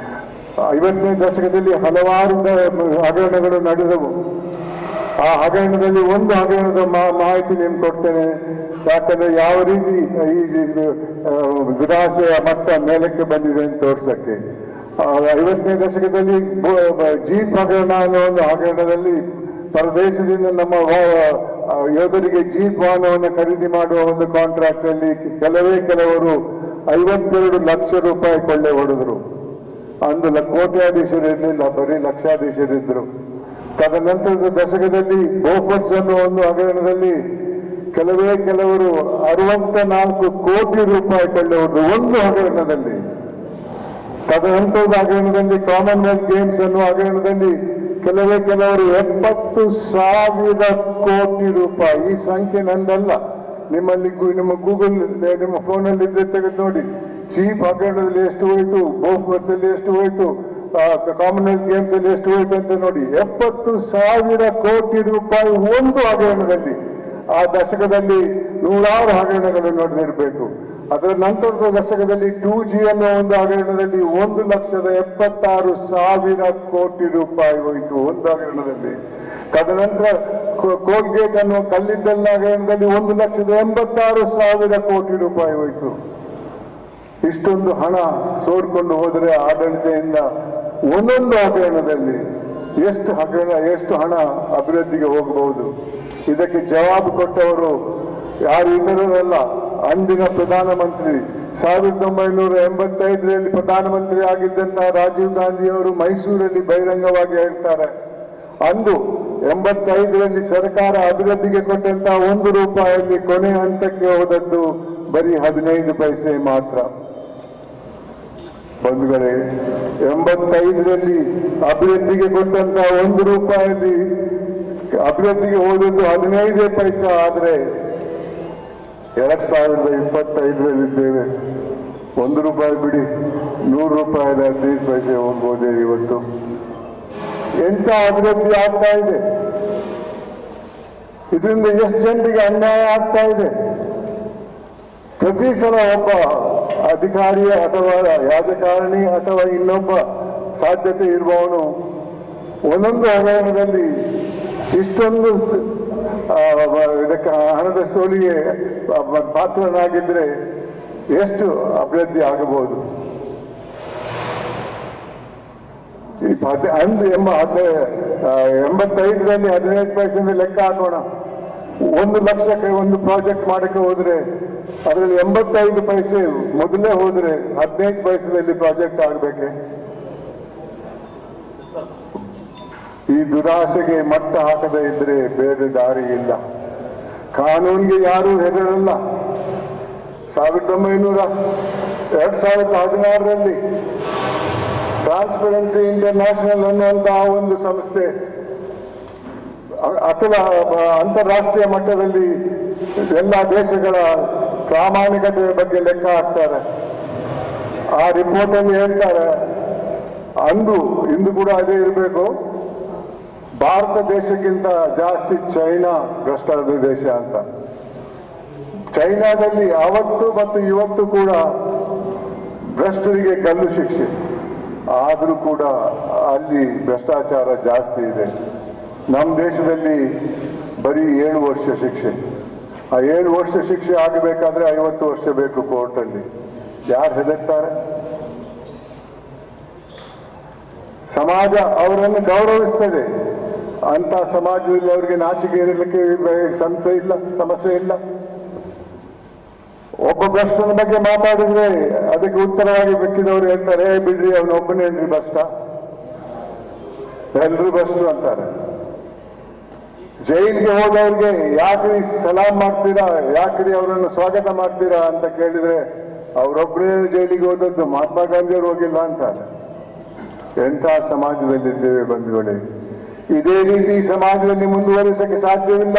50ನೇ ದಶಕದಲ್ಲಿ ಹಲವಾರು ಹಗರಣಗಳು ನಡೆದವು. ಆ ಹಗರಣದಲ್ಲಿ ಒಂದು ಹಗರಣದ ಮಾಹಿತಿ ನಿಮ್ಗೆ ಕೊಡ್ತೇನೆ. ಯಾಕಂದ್ರೆ ಯಾವ ರೀತಿ ಈ ದುರಾಸೆಯ ಮಟ್ಟ ಮೇಲಕ್ಕೆ ಬಂದಿದೆ ಅಂತ ತೋರ್ಸಕ್ಕೆ. 50ನೇ ದಶಕದಲ್ಲಿ ಜೀಪ್ ಹಗರಣ ಅನ್ನೋ ಒಂದು ಹಗರಣದಲ್ಲಿ ಪರದೇಶದಿಂದ ನಮ್ಮ ಯೋಧರಿಗೆ ಜೀಪ್ ವಾಹನವನ್ನು ಖರೀದಿ ಮಾಡುವ ಒಂದು ಕಾಂಟ್ರಾಕ್ಟ್ ಅಲ್ಲಿ ಕೆಲವರು 52 ಲಕ್ಷ ರೂಪಾಯಿ ಕೊಳ್ಳೆ ಹೊಡೆದ್ರು. ಅಂದು ಕೋಟ್ಯಾಧೀಶರು ಇರಲಿಲ್ಲ, ಬರೀ ಲಕ್ಷಾಧೀಶರಿದ್ರು. ತದನಂತರದ ದಶಕದಲ್ಲಿ ಬೋಫರ್ಸ್ ಅನ್ನೋ ಒಂದು ಹಗರಣದಲ್ಲಿ ಕೆಲವರು 64 ಕೋಟಿ ರೂಪಾಯಿ ಕೊಳ್ಳೆ ಹೊಡೆದ್ರು ಒಂದು ಹಗರಣದಲ್ಲಿ. ತದನಂತರದ ಹಗರಣದಲ್ಲಿ ಕಾಮನ್ವೆಲ್ತ್ ಗೇಮ್ಸ್ ಅನ್ನುವ ಹಗರಣದಲ್ಲಿ ಕೆಲವರು 70,000 ಕೋಟಿ ರೂಪಾಯಿ. ಈ ಸಂಖ್ಯೆ ನಂದಲ್ಲ, ನಿಮ್ಮ ಗೂಗಲ್ ನಿಮ್ಮ ಫೋನಲ್ಲಿ ಇದ್ರೆ ತೆಗೆದು ನೋಡಿ. ಚೀಪ್ ಹಗರಣದಲ್ಲಿ ಎಷ್ಟು ಹೋಯ್ತು, ಬೋಫರ್ಸ್ ಅಲ್ಲಿ ಎಷ್ಟು ಹೋಯ್ತು, ಕಾಮನ್ವೆಲ್ತ್ ಗೇಮ್ಸ್ ಅಲ್ಲಿ ಎಷ್ಟು ಹೋಯ್ತು ಅಂತ ನೋಡಿ. 70,000 ಕೋಟಿ ರೂಪಾಯಿ ಒಂದು ಹಗರಣದಲ್ಲಿ. ಆ ದಶಕದಲ್ಲಿ ನೂರಾರು ಹಗರಣಗಳು ನಡೆದಿರಬೇಕು. ಅದರ ನಂತರದ ದಶಕದಲ್ಲಿ 2G ಅನ್ನೋ ಒಂದು ಹಗರಣದಲ್ಲಿ 1,76,000 ಕೋಟಿ ರೂಪಾಯಿ ಹೋಯಿತು ಒಂದು ಹಗರಣದಲ್ಲಿ. ತದನಂತರ ಕೋಲ್ಗೇಟ್ ಅನ್ನೋ ಕಲ್ಲಿದ್ದಲಿನ ಹಗರಣದಲ್ಲಿ 1,86,000 ಕೋಟಿ ರೂಪಾಯಿ ಹೋಯಿತು. ಇಷ್ಟೊಂದು ಹಣ ಸೋರ್ಕೊಂಡು ಹೋದರೆ ಆಡಳಿತದಿಂದ ಒಂದೊಂದು ಹಗರಣದಲ್ಲಿ ಎಷ್ಟು ಹಣ ಅಭಿವೃದ್ಧಿಗೆ ಹೋಗಬಹುದು. ಇದಕ್ಕೆ ಜವಾಬು ಕೊಟ್ಟವರು ಯಾರು ಇತರರಲ್ಲ, ಅಂದಿನ ಪ್ರಧಾನಮಂತ್ರಿ 1985ರಲ್ಲಿ ಪ್ರಧಾನಮಂತ್ರಿ ಆಗಿದ್ದಂತ ರಾಜೀವ್ ಗಾಂಧಿ ಅವರು ಮೈಸೂರಲ್ಲಿ ಬಹಿರಂಗವಾಗಿ ಹೇಳ್ತಾರೆ, ಅಂದು 85ರಲ್ಲಿ ಸರ್ಕಾರ ಅಭಿವೃದ್ಧಿಗೆ ಕೊಟ್ಟಂತ 1 ರೂಪಾಯಿಯಲ್ಲಿ ಕೊನೆ ಹಂತಕ್ಕೆ ಹೋದದ್ದು ಬರೀ 15 ಪೈಸೆ ಮಾತ್ರ. ಬಂಧುಗಳೇ, 85ರಲ್ಲಿ ಅಭಿವೃದ್ಧಿಗೆ ಕೊಟ್ಟಂತ 1 ರೂಪಾಯಿಯಲ್ಲಿ ಅಭಿವೃದ್ಧಿಗೆ ಹೋದದ್ದು 15 ಪೈಸೆ. ಆದ್ರೆ 2025ರಲ್ಲಿದ್ದೇವೆ. 1 ರೂಪಾಯಿ ಬಿಡಿ, 100 ರೂಪಾಯಿದ 15 ಪೈಸೆ ಹೋಗ್ಬೋದೇ ಇವತ್ತು. ಎಂತ ಅಭಿವೃದ್ಧಿ ಆಗ್ತಾ ಇದೆ, ಇದರಿಂದ ಎಷ್ಟು ಜನರಿಗೆ ಅನ್ಯಾಯ ಆಗ್ತಾ ಇದೆ. ಪ್ರತಿ ಸಲ ಒಬ್ಬ ಅಧಿಕಾರಿ ಅಥವಾ ರಾಜಕಾರಣಿ ಅಥವಾ ಇನ್ನೊಬ್ಬ ಸಾಧ್ಯತೆ ಇರುವವನು ಒಂದೊಂದು ಹಗರಣದಲ್ಲಿ ಇಷ್ಟೊಂದು ಇದಕ್ಕೆ ಹಣದ ಸೋಲಿಗೆ ಪಾತ್ರನಾಗಿದ್ರೆ ಎಷ್ಟು ಅಭಿವೃದ್ಧಿ ಆಗಬಹುದು. ಈ 85ರಲ್ಲಿ 15 ಪೈಸೆಯಿಂದ ಲೆಕ್ಕ ಹಾಕೋಣ. 1 ಲಕ್ಷಕ್ಕೆ ಒಂದು ಪ್ರಾಜೆಕ್ಟ್ ಮಾಡಕ್ಕೆ ಹೋದ್ರೆ ಅದರಲ್ಲಿ 85 ಪೈಸೆ ಮೊದಲೇ ಹೋದ್ರೆ 15 ಪೈಸೆದಲ್ಲಿ ಪ್ರಾಜೆಕ್ಟ್ ಆಗ್ಬೇಕೆ? ಈ ದುರಾಸೆಗೆ ಮಟ್ಟ ಹಾಕದೇ ಇದ್ರೆ ಬೇರೆ ದಾರಿ ಇಲ್ಲ. ಕಾನೂನಿಗೆ ಯಾರೂ ಹೆದರಲ್ಲ. 2016ರಲ್ಲಿ ಟ್ರಾನ್ಸ್ಪರೆನ್ಸಿ ಇಂಟರ್ನ್ಯಾಷನಲ್ ಅನ್ನುವಂತಹ ಒಂದು ಸಂಸ್ಥೆ ಅಂತಾರಾಷ್ಟ್ರೀಯ ಮಟ್ಟದಲ್ಲಿ ಎಲ್ಲ ದೇಶಗಳ ಪ್ರಾಮಾಣಿಕತೆಯ ಬಗ್ಗೆ ಲೆಕ್ಕ ಹಾಕ್ತಾರೆ. ಆ ರಿಪೋರ್ಟ್ ಅಲ್ಲಿ ಹೇಳ್ತಾರೆ, ಇಂದು ಕೂಡ ಅದೇ ಇರಬೇಕು, ಭಾರತ ದೇಶಕ್ಕಿಂತ ಜಾಸ್ತಿ ಚೈನಾ ಭ್ರಷ್ಟಾಚಾರದ ದೇಶ ಅಂತ. ಚೈನಾದಲ್ಲಿ ಅವತ್ತು ಮತ್ತು ಇವತ್ತು ಕೂಡ ಭ್ರಷ್ಟರಿಗೆ ಗಲ್ಲು ಶಿಕ್ಷೆ, ಆದರೂ ಕೂಡ ಅಲ್ಲಿ ಭ್ರಷ್ಟಾಚಾರ ಜಾಸ್ತಿ ಇದೆ. ನಮ್ಮ ದೇಶದಲ್ಲಿ ಬರೀ 7 ವರ್ಷ ಶಿಕ್ಷೆ. ಆ 7 ವರ್ಷ ಶಿಕ್ಷೆ ಆಗಬೇಕಾದ್ರೆ 50 ವರ್ಷ ಬೇಕು ಕೋರ್ಟಲ್ಲಿ. ಯಾರು ಹೆದರ್ತಾರೆ? ಸಮಾಜ ಅವರನ್ನು ಗೌರವಿಸ್ತದೆ. ಅಂತ ಸಮಾಜದಲ್ಲಿ ಅವರಿಗೆ ನಾಚಿಕೆ ಇರಲಿಕ್ಕೆ ಸಮಸ್ಯೆ ಇಲ್ಲ. ಒಬ್ಬ ಭ್ರಷ್ಟನ ಬಗ್ಗೆ ಮಾತಾಡಿದ್ರೆ ಅದಕ್ಕೆ ಉತ್ತರವಾಗಿ ಬೇಕಿದವರು ಹೇಳ್ತಾರೆ, ಬಿಡ್ರಿ ಅವನೊಬ್ಬನೇನ್ರಿ ಭ್ರಷ್ಟ, ಎಲ್ರು ಭ್ರಷ್ಟರು ಅಂತಾರೆ. ಜೈಲಿಗೆ ಹೋದವ್ರಿಗೆ ಯಾಕ್ರಿ ಸಲಾಮ್ ಮಾಡ್ತೀರಾ, ಯಾಕ್ರಿ ಅವರನ್ನು ಸ್ವಾಗತ ಮಾಡ್ತೀರಾ ಅಂತ ಕೇಳಿದ್ರೆ ಅವರೊಬ್ಬರೇ ಜೈಲಿಗೆ ಹೋದದ್ದು, ಮಹಾತ್ಮ ಗಾಂಧಿಯವರು ಹೋಗಿಲ್ಲ ಅಂತಾರೆ. ಎಂಥ ಸಮಾಜದಲ್ಲಿದ್ದೇವೆ ಬಂಧುಗಳೇ. ಇದೇ ರೀತಿ ಈ ಸಮಾಜದಲ್ಲಿ ಮುಂದುವರಿಸಕ್ಕೆ ಸಾಧ್ಯವಿಲ್ಲ.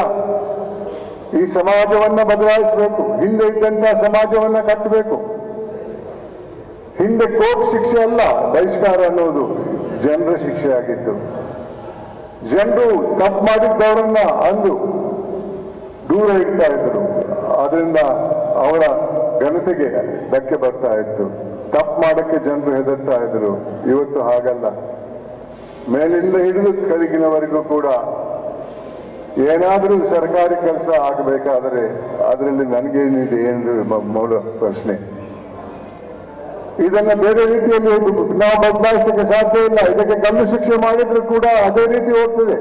ಈ ಸಮಾಜವನ್ನ ಬದಲಾಯಿಸಬೇಕು. ಹಿಂದೆ ಇದ್ದಂತ ಸಮಾಜವನ್ನ ಕಟ್ಟಬೇಕು. ಹಿಂದೆ ಕೋರ್ಟ್ ಶಿಕ್ಷೆ ಅಲ್ಲ ಬಹಿಷ್ಕಾರ ಅನ್ನೋದು, ಜನರ ಶಿಕ್ಷೆ ಆಗಿತ್ತು. ಜನರು ತಪ್ಪು ಮಾಡಿದ್ದವರನ್ನ ಅಂದು ದೂರ ಇಡ್ತಾ ಇದ್ರು. ಅದರಿಂದ ಅವರ ಘನತೆಗೆ ಧಕ್ಕೆ ಬರ್ತಾ ಇತ್ತು. ತಪ್ಪು ಮಾಡಕ್ಕೆ ಜನರು ಹೆದರ್ತಾ ಇದ್ರು. ಇವತ್ತು ಹಾಗಲ್ಲ. ಮೇಲಿಂದ ಹಿಡಿದು ಕೆಳಗಿನವರೆಗೂ ಕೂಡ ಏನಾದರೂ ಸರ್ಕಾರಿ ಕೆಲಸ ಆಗಬೇಕಾದರೆ ಅದರಲ್ಲಿ ನನಗೇನಿದೆ ಎಂದು ಮೂಲ ಪ್ರಶ್ನೆ. ಇದನ್ನ ಬೇರೆ ರೀತಿಯಲ್ಲಿ ನಾವು ಬದಲಾಯಿಸಕ್ಕೆ ಸಾಧ್ಯ ಇಲ್ಲ. ಇದಕ್ಕೆ ಗಲ್ಲು ಶಿಕ್ಷೆ ಮಾಡಿದ್ರು ಕೂಡ ಅದೇ ರೀತಿ ಹೋಗ್ತದೆ.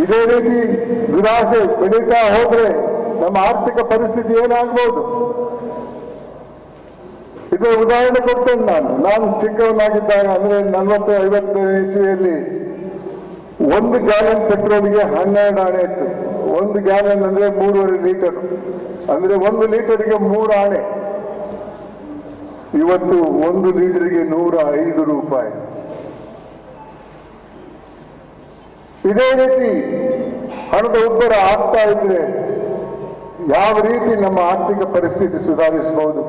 ಇದೇ ರೀತಿ ದುರಾಸೆ ಬೆಳೀತಾ ಹೋದ್ರೆ ನಮ್ಮ ಆರ್ಥಿಕ ಪರಿಸ್ಥಿತಿ ಏನಾಗ್ಬೋದು? ಇದೇ ಉದಾಹರಣೆ ಕೊಡ್ತೇನೆ. ನಾನು ಚಿಕ್ಕವನಾಗಿದ್ದಾಗ ಅಂದ್ರೆ 40-50 ಇಸ್ವಿಯಲ್ಲಿ 1 ಗ್ಯಾಲನ್ ಪೆಟ್ರೋಲ್ಗೆ 12 ಆಣೆ ಇತ್ತು. 1 ಗ್ಯಾಲನ್ ಅಂದ್ರೆ 3.5 ಲೀಟರ್, ಅಂದ್ರೆ 1 ಲೀಟರ್ಗೆ 3 ಆಣೆ. ಇವತ್ತು 1 ಲೀಟರ್ಗೆ 105 ರೂಪಾಯಿ. ಇದೇ ರೀತಿ ಹಣದ ಉಬ್ಬರ ಆಗ್ತಾ ಇದ್ರೆ ಯಾವ ರೀತಿ ನಮ್ಮ ಆರ್ಥಿಕ ಪರಿಸ್ಥಿತಿ ಸುಧಾರಿಸಬಹುದು?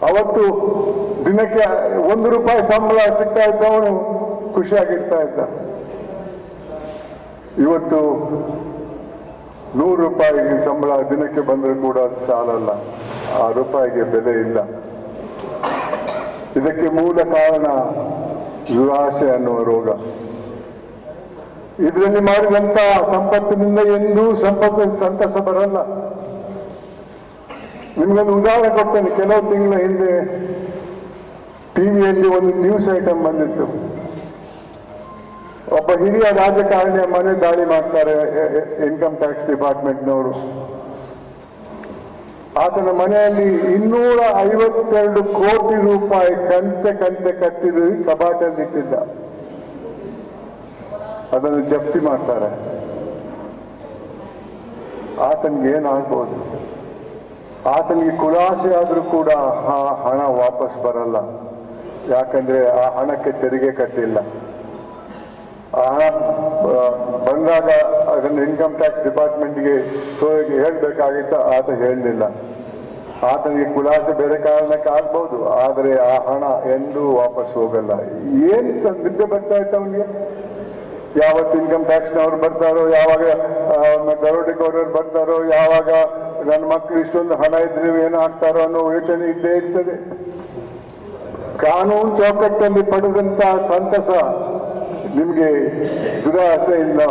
ಅವತ್ತು ದಿನಕ್ಕೆ 1 ರೂಪಾಯಿ ಸಂಬಳ ಸಿಗ್ತಾ ಇದ್ದವನು ಖುಷಿಯಾಗಿರ್ತಾ ಇದ್ದ. ಇವತ್ತು 100 ರೂಪಾಯಿ ಸಂಬಳ ದಿನಕ್ಕೆ ಬಂದರೂ ಕೂಡ ಅದು ಸಾಲಲ್ಲ. ಆ ರೂಪಾಯಿಗೆ ಬೆಲೆ ಇಲ್ಲ. ಇದಕ್ಕೆ ಮೂಲ ಕಾರಣ ದುರಾಸೆ ಅನ್ನುವ ರೋಗ. ಇದರಲ್ಲಿ ಮಾಡಿದಂತ ಸಂಪತ್ತಿನಿಂದ ಎಂದೂ ಸಂತಸ ಬರಲ್ಲ. ನಿಮ್ಗೊಂದು ಉದಾಹರಣೆ ಕೊಡ್ತೇನೆ. ಕೆಲವು ತಿಂಗಳ ಹಿಂದೆ ಟಿವಿಯಲ್ಲಿ ಒಂದು ನ್ಯೂಸ್ ಐಟಮ್ ಬಂದಿತ್ತು. ಒಬ್ಬ ಹಿರಿಯ ರಾಜಕಾರಣಿಯ ಮನೆ ದಾಳಿ ಮಾಡ್ತಾರೆ ಇನ್ಕಮ್ ಟ್ಯಾಕ್ಸ್ ಡಿಪಾರ್ಟ್ಮೆಂಟ್ನವರು. ಆತನ ಮನೆಯಲ್ಲಿ 252 ಕೋಟಿ ರೂಪಾಯಿ ಕಂತೆ ಕಟ್ಟಿದ್ದು ಕಬಾಟಲ್ಲಿ ಇಟ್ಟಿದ್ದ. ಅದನ್ನು ಜಪ್ತಿ ಮಾಡ್ತಾರೆ. ಆತನಿಗೆ ಏನಾಗ್ಬೋದು? ಆತನಿಗೆ ಖುಲಾಸೆ ಆದ್ರೂ ಕೂಡ ಆ ಹಣ ವಾಪಸ್ ಬರಲ್ಲ. ಯಾಕಂದ್ರೆ ಆ ಹಣಕ್ಕೆ ತೆರಿಗೆ ಕಟ್ಟಿಲ್ಲ. ಆ ಹಣ ಬಂದಾಗ ಅದನ್ನು ಇನ್ಕಮ್ ಟ್ಯಾಕ್ಸ್ ಡಿಪಾರ್ಟ್ಮೆಂಟ್ಗೆ ಹೇಳ್ಬೇಕಾಗಿತ್ತ, ಆತ ಹೇಳಲಿಲ್ಲ. ಆತನಿಗೆ ಖುಲಾಸೆ ಬೇರೆ ಕಾರಣಕ್ಕೆ ಆಗ್ಬಹುದು, ಆದರೆ ಆ ಹಣ ಎಂದೂ ವಾಪಸ್ ಹೋಗಲ್ಲ. ಏನ್ ನಿದ್ದೆ ಬರ್ತಾ ಇತ್ತು ಅವನಿಗೆ? ಯಾವತ್ತು ಇನ್ಕಮ್ ಟ್ಯಾಕ್ಸ್ನವ್ರು ಬರ್ತಾರೋ, ಯಾವಾಗ ದರೋಡೆಕೋರರು ಬರ್ತಾರೋ, ಯಾವಾಗ ನನ್ನ ಮಕ್ಕಳು ಇಷ್ಟೊಂದು ಹಣ ಇದ್ರೆ ಏನಾಗ್ತಾರೋ ಅನ್ನೋ ಯೋಚನೆ ಇದ್ದೇ ಇರ್ತದೆ. ಕಾನೂನು ಚೌಕಟ್ಟಲ್ಲಿ ಪಡೆದಂತ ಸಂತಸ ನಿಮ್ಗೆ ದುರಾಸೆಯಿಂದ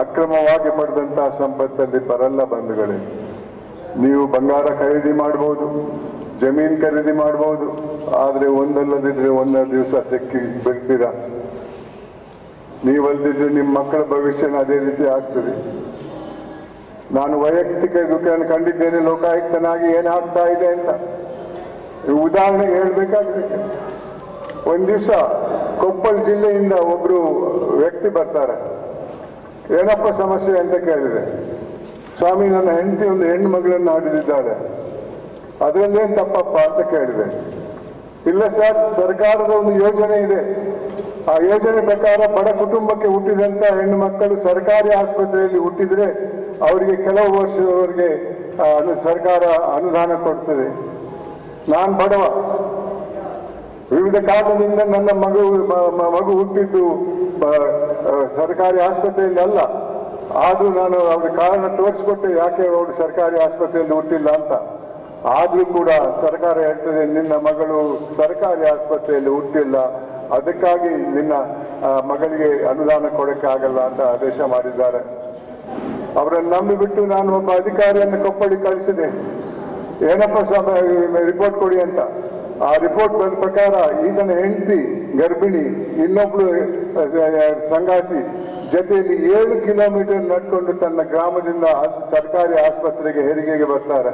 ಅಕ್ರಮವಾಗಿ ಪಡೆದಂತಹ ಸಂಪತ್ತಲ್ಲಿ ಬರಲ್ಲ ಬಂಧುಗಳೇ. ನೀವು ಬಂಗಾರ ಖರೀದಿ ಮಾಡಬಹುದು, ಜಮೀನ್ ಖರೀದಿ ಮಾಡಬಹುದು, ಆದ್ರೆ ಒಂದಲ್ಲದಿದ್ರೆ ಒಂದೊಂದು ದಿವಸ ಸಿಕ್ಕಿ ಬಿಡ್ತೀರಾ. ನೀವಲ್ದಿದ್ರೆ ನಿಮ್ಮ ಮಕ್ಕಳ ಭವಿಷ್ಯನ ಅದೇ ರೀತಿ ಆಗ್ತದೆ. ನಾನು ವೈಯಕ್ತಿಕ ಇದನ್ನು ಕಂಡಿದ್ದೇನೆ ಲೋಕಾಯುಕ್ತನಾಗಿ ಏನಾಗ್ತಾ ಇದೆ ಅಂತ. ಉದಾಹರಣೆಗೆ ಹೇಳ್ಬೇಕಾದ್ರೆ, ಒಂದ್ ದಿವಸ ಕೊಪ್ಪಳ ಜಿಲ್ಲೆಯಿಂದ ಒಬ್ರು ವ್ಯಕ್ತಿ ಬರ್ತಾರೆ. ಏನಪ್ಪ ಸಮಸ್ಯೆ ಅಂತ ಕೇಳಿದೆ. ಸ್ವಾಮಿ, ನನ್ನ ಹೆಂಡತಿ ಒಂದು ಹೆಣ್ಣು ಮಗಳನ್ನು ಆಡಿದ್ದಾಳೆ, ಅದರಲ್ಲೇನು ತಪ್ಪಪ್ಪ ಅಂತ ಕೇಳಿದೆ. ಇಲ್ಲ ಸರ್, ಸರ್ಕಾರದ ಒಂದು ಯೋಜನೆ ಇದೆ. ಆ ಯೋಜನೆ ಪ್ರಕಾರ ಬಡ ಕುಟುಂಬಕ್ಕೆ ಹುಟ್ಟಿದಂತ ಹೆಣ್ಣು ಮಕ್ಕಳು ಸರ್ಕಾರಿ ಆಸ್ಪತ್ರೆಯಲ್ಲಿ ಹುಟ್ಟಿದ್ರೆ ಅವರಿಗೆ ಕೆಲವು ವರ್ಷದವರೆಗೆ ಸರ್ಕಾರ ಅನುದಾನ ಕೊಡ್ತದೆ. ನಾನು ಬಡವ, ವಿವಿಧ ಕಾರಣದಿಂದ ನನ್ನ ಮಗು ಹುಟ್ಟಿದ್ದು ಸರ್ಕಾರಿ ಆಸ್ಪತ್ರೆಯಲ್ಲಿ ಅಲ್ಲ. ಆದ್ರೂ ನಾನು ಅವ್ರಿಗೆ ಕಾರಣ ತೋರಿಸ್ಕೊಟ್ಟೆ ಯಾಕೆ ಅವರು ಸರ್ಕಾರಿ ಆಸ್ಪತ್ರೆಯಲ್ಲಿ ಹುಟ್ಟಿಲ್ಲ ಅಂತ. ಆದ್ರೂ ಕೂಡ ಸರ್ಕಾರ ಹೇಳ್ತದೆ, ನಿನ್ನ ಮಗಳು ಸರ್ಕಾರಿ ಆಸ್ಪತ್ರೆಯಲ್ಲಿ ಹುಟ್ಟಿಲ್ಲ, ಅದಕ್ಕಾಗಿ ನಿನ್ನ ಮಗಳಿಗೆ ಅನುದಾನ ಕೊಡಕ್ಕೆ ಆಗಲ್ಲ ಅಂತ ಆದೇಶ ಮಾಡಿದ್ದಾರೆ. ಅವರನ್ನು ನಂಬಿಬಿಟ್ಟು ನಾನು ಒಬ್ಬ ಅಧಿಕಾರಿಯನ್ನು ಕೊಪ್ಪಳಿಗೆ ಕಳಿಸಿದೆ. ಏನಪ್ಪ ರಿಪೋರ್ಟ್ ಕೊಡಿ ಅಂತ. ಆ ರಿಪೋರ್ಟ್ ಬಂದ ಪ್ರಕಾರ ಈತನ ಹೆಂಡತಿ ಗರ್ಭಿಣಿ, ಇನ್ನೊಬ್ಳು ಸಂಗಾತಿ ಜೊತೆಯಲ್ಲಿ 7 ಕಿಲೋಮೀಟರ್ ನಡ್ಕೊಂಡು ತನ್ನ ಗ್ರಾಮದಿಂದ ಸರ್ಕಾರಿ ಆಸ್ಪತ್ರೆಗೆ ಹೆರಿಗೆಗೆ ಬರ್ತಾರೆ.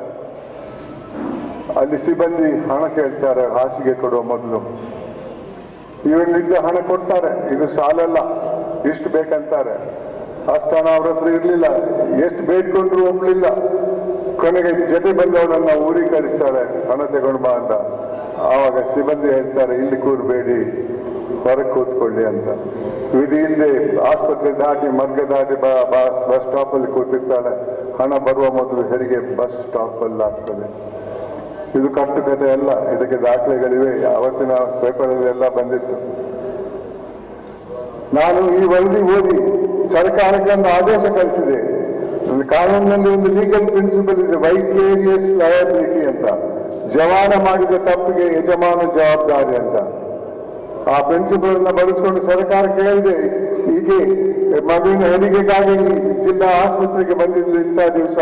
ಅಲ್ಲಿ ಸಿಬ್ಬಂದಿ ಹಣ ಕೇಳ್ತಾರೆ, ಹಾಸಿಗೆ ಕೊಡುವ ಮೊದಲು. ಇವರಿಲ್ಲಿದ್ದ ಹಣ ಕೊಡ್ತಾರೆ, ಇದು ಸಾಲಲ್ಲ, ಇಷ್ಟು ಬೇಕಂತಾರೆ. ಅಷ್ಟು ಹಣ ಅವ್ರ ಹತ್ರ ಇರ್ಲಿಲ್ಲ, ಎಷ್ಟು ಬೇಡ್ಕೊಂಡ್ರು ಒಬ್ಳಿಲ್ಲ. ಕೊನೆಗೆ ಜೊತೆ ಬಂದವರನ್ನ ಊರಿಗೆ ಕಳಿಸ್ತಾರೆ, ಹಣ ತಗೊಂಡು ಬಾ ಅಂತ. ಆವಾಗ ಸಿಬ್ಬಂದಿ ಹೇಳ್ತಾರೆ, ಇಲ್ಲಿ ಕೂರ್ಬೇಡಿ, ಹೊರಗೆ ಕೂತ್ಕೊಳ್ಳಿ ಅಂತ. ವಿಧಿ ಇಲ್ಲದೆ ಆಸ್ಪತ್ರೆ ದಾಟಿ ಮರ್ಗ ದಾಟಿ ಬಸ್ ಸ್ಟಾಪ್ ಅಲ್ಲಿ ಕೂತಿರ್ತಾಳೆ. ಹಣ ಬರುವ ಮೊದಲು ಹೆರಿಗೆ ಬಸ್ ಸ್ಟಾಪ್ ಅಲ್ಲಿ ಆಗ್ತದೆ. ಇದು ಕಟ್ಟುಕತೆ ಅಲ್ಲ, ಇದಕ್ಕೆ ದಾಖಲೆಗಳಿವೆ. ಅವತ್ತಿನ ಪೇಪರಲ್ಲಿ ಎಲ್ಲ ಬಂದಿತ್ತು. ನಾನು ಈ ವರದಿ ಓದಿ ಸರ್ಕಾರಕ್ಕೆ ಒಂದು ಆದೇಶ ಕಳಿಸಿದೆ. ಕಾನೂನಿನಲ್ಲಿ ಒಂದು ಲೀಗಲ್ ಪ್ರಿನ್ಸಿಪಲ್ ಇದೆ, ವೈಕೇರಿಯಸ್ ಲಯಬಿಲಿಟಿ ಅಂತ. ಜವಾನ ಮಾಡಿದ ತಪ್ಪಿಗೆ ಯಜಮಾನ ಜವಾಬ್ದಾರಿ ಅಂತ. ಆ ಪ್ರಿನ್ಸಿಪಲ್ ಅನ್ನ ಬಳಸಿಕೊಂಡು ಸರ್ಕಾರ ಕೇಳಿದೆ, ಹೀಗೆ ಮಗುವಿನ ಹೆರಿಗೆಗಾಗಿ ಜಿಲ್ಲಾ ಆಸ್ಪತ್ರೆಗೆ ಬಂದಿದ್ರು ಇಂಥ ದಿವಸ,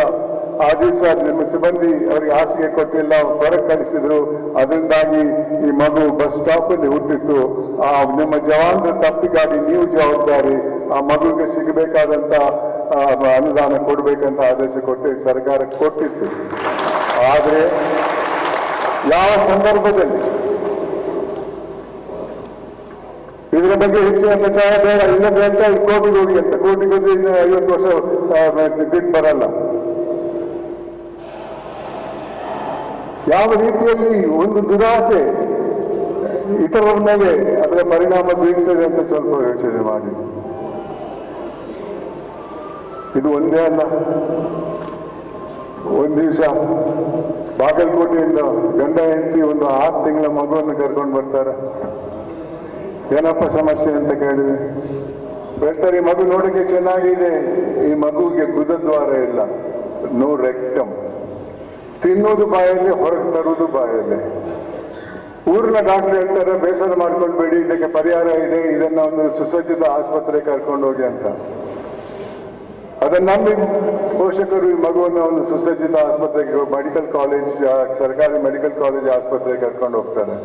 ಆ ದಿವಸ ನಿಮ್ಮ ಸಿಬ್ಬಂದಿ ಅವರಿಗೆ ಹಾಸಿಗೆ ಕೊಟ್ಟಿಲ್ಲ, ಹೊರಗೆ ಕಳಿಸಿದ್ರು, ಅದರಿಂದಾಗಿ ಈ ಮಗು ಬಸ್ ಸ್ಟಾಪ್ ಅಲ್ಲಿ ಹುಟ್ಟಿತ್ತು. ಆ ನಿಮ್ಮ ಜವಾನರ ತಪ್ಪಿಗಾಗಿ ನೀವು ಜವಾಬ್ದಾರಿ, ಆ ಮಗುವಿಗೆ ಸಿಗಬೇಕಾದಂತ ಅನುದಾನ ಕೊಡ್ಬೇಕಂತ ಆದೇಶ ಕೊಟ್ಟು ಸರ್ಕಾರಕ್ಕೆ ಕೊಟ್ಟಿತ್ತು. ಆದ್ರೆ ಯಾವ ಸಂದರ್ಭದಲ್ಲಿ ಇದರ ಬಗ್ಗೆ ಹೆಚ್ಚಿನ ಪ್ರಚಾರ ಬೇಡ, ಇಲ್ಲದೆ ಅಂತ ಕೋರ್ಟಿಗೆ ಹೋಗಿ ಅಂತ, ಕೋರ್ಟಿಗೆ ಹೋಗಿ 50 ವರ್ಷ ಬಿಟ್ಟು ಬರಲ್ಲ. ಯಾವ ರೀತಿಯಲ್ಲಿ ಒಂದು ದುರಾಸೆ ಇತರರ ಮೇಲೆ ಅದರ ಪರಿಣಾಮ ಬೀಳ್ತದೆ ಅಂತ ಸ್ವಲ್ಪ ಯೋಚನೆ ಮಾಡಿ. ಇದು ಒಂದೇ ಅಲ್ಲ. ಒಂದ್ ದಿವಸ ಬಾಗಲಕೋಟೆಯಿಂದ ಗಂಡ ಹೆಂಡತಿ ಒಂದು 6 ತಿಂಗಳ ಮಗುವನ್ನು ಕರ್ಕೊಂಡು ಬರ್ತಾರೆ. ಏನಪ್ಪ ಸಮಸ್ಯೆ ಅಂತ ಕೇಳಿದೆ. ಹೇಳ್ತಾರೆ, ಈ ಮಗು ನೋಡಕ್ಕೆ ಚೆನ್ನಾಗಿದೆ, ಈ ಮಗುವಿಗೆ ಗುದದ್ವಾರ ಇಲ್ಲ, ನೋ ರೆಕ್ಟಮ್. ತಿನ್ನೋದು ಬಾಯಲ್ಲಿ, ಹೊರಗೆ ತರುವುದು ಬಾಯಲ್ಲಿ. ಊರಿನ ಡಾಕ್ಟರ್ ಹೇಳ್ತಾರೆ, ಬೇಸರ ಮಾಡ್ಕೊಳ್ಬೇಡಿ, ಇದಕ್ಕೆ ಪರಿಹಾರ ಇದೆ, ಇದನ್ನ ಒಂದು ಸುಸಜ್ಜಿತ ಆಸ್ಪತ್ರೆಗೆ ಕರ್ಕೊಂಡು ಹೋಗಿ ಅಂತ. ಅದನ್ನ ನಂಬಿ ಪೋಷಕರು ಈ ಮಗುವನ್ನು ಒಂದು ಸುಸಜ್ಜಿತ ಆಸ್ಪತ್ರೆಗೆ, ಮೆಡಿಕಲ್ ಕಾಲೇಜ್, ಸರ್ಕಾರಿ ಮೆಡಿಕಲ್ ಕಾಲೇಜ್ ಆಸ್ಪತ್ರೆಗೆ ಕರ್ಕೊಂಡು ಹೋಗ್ತಾರೆ.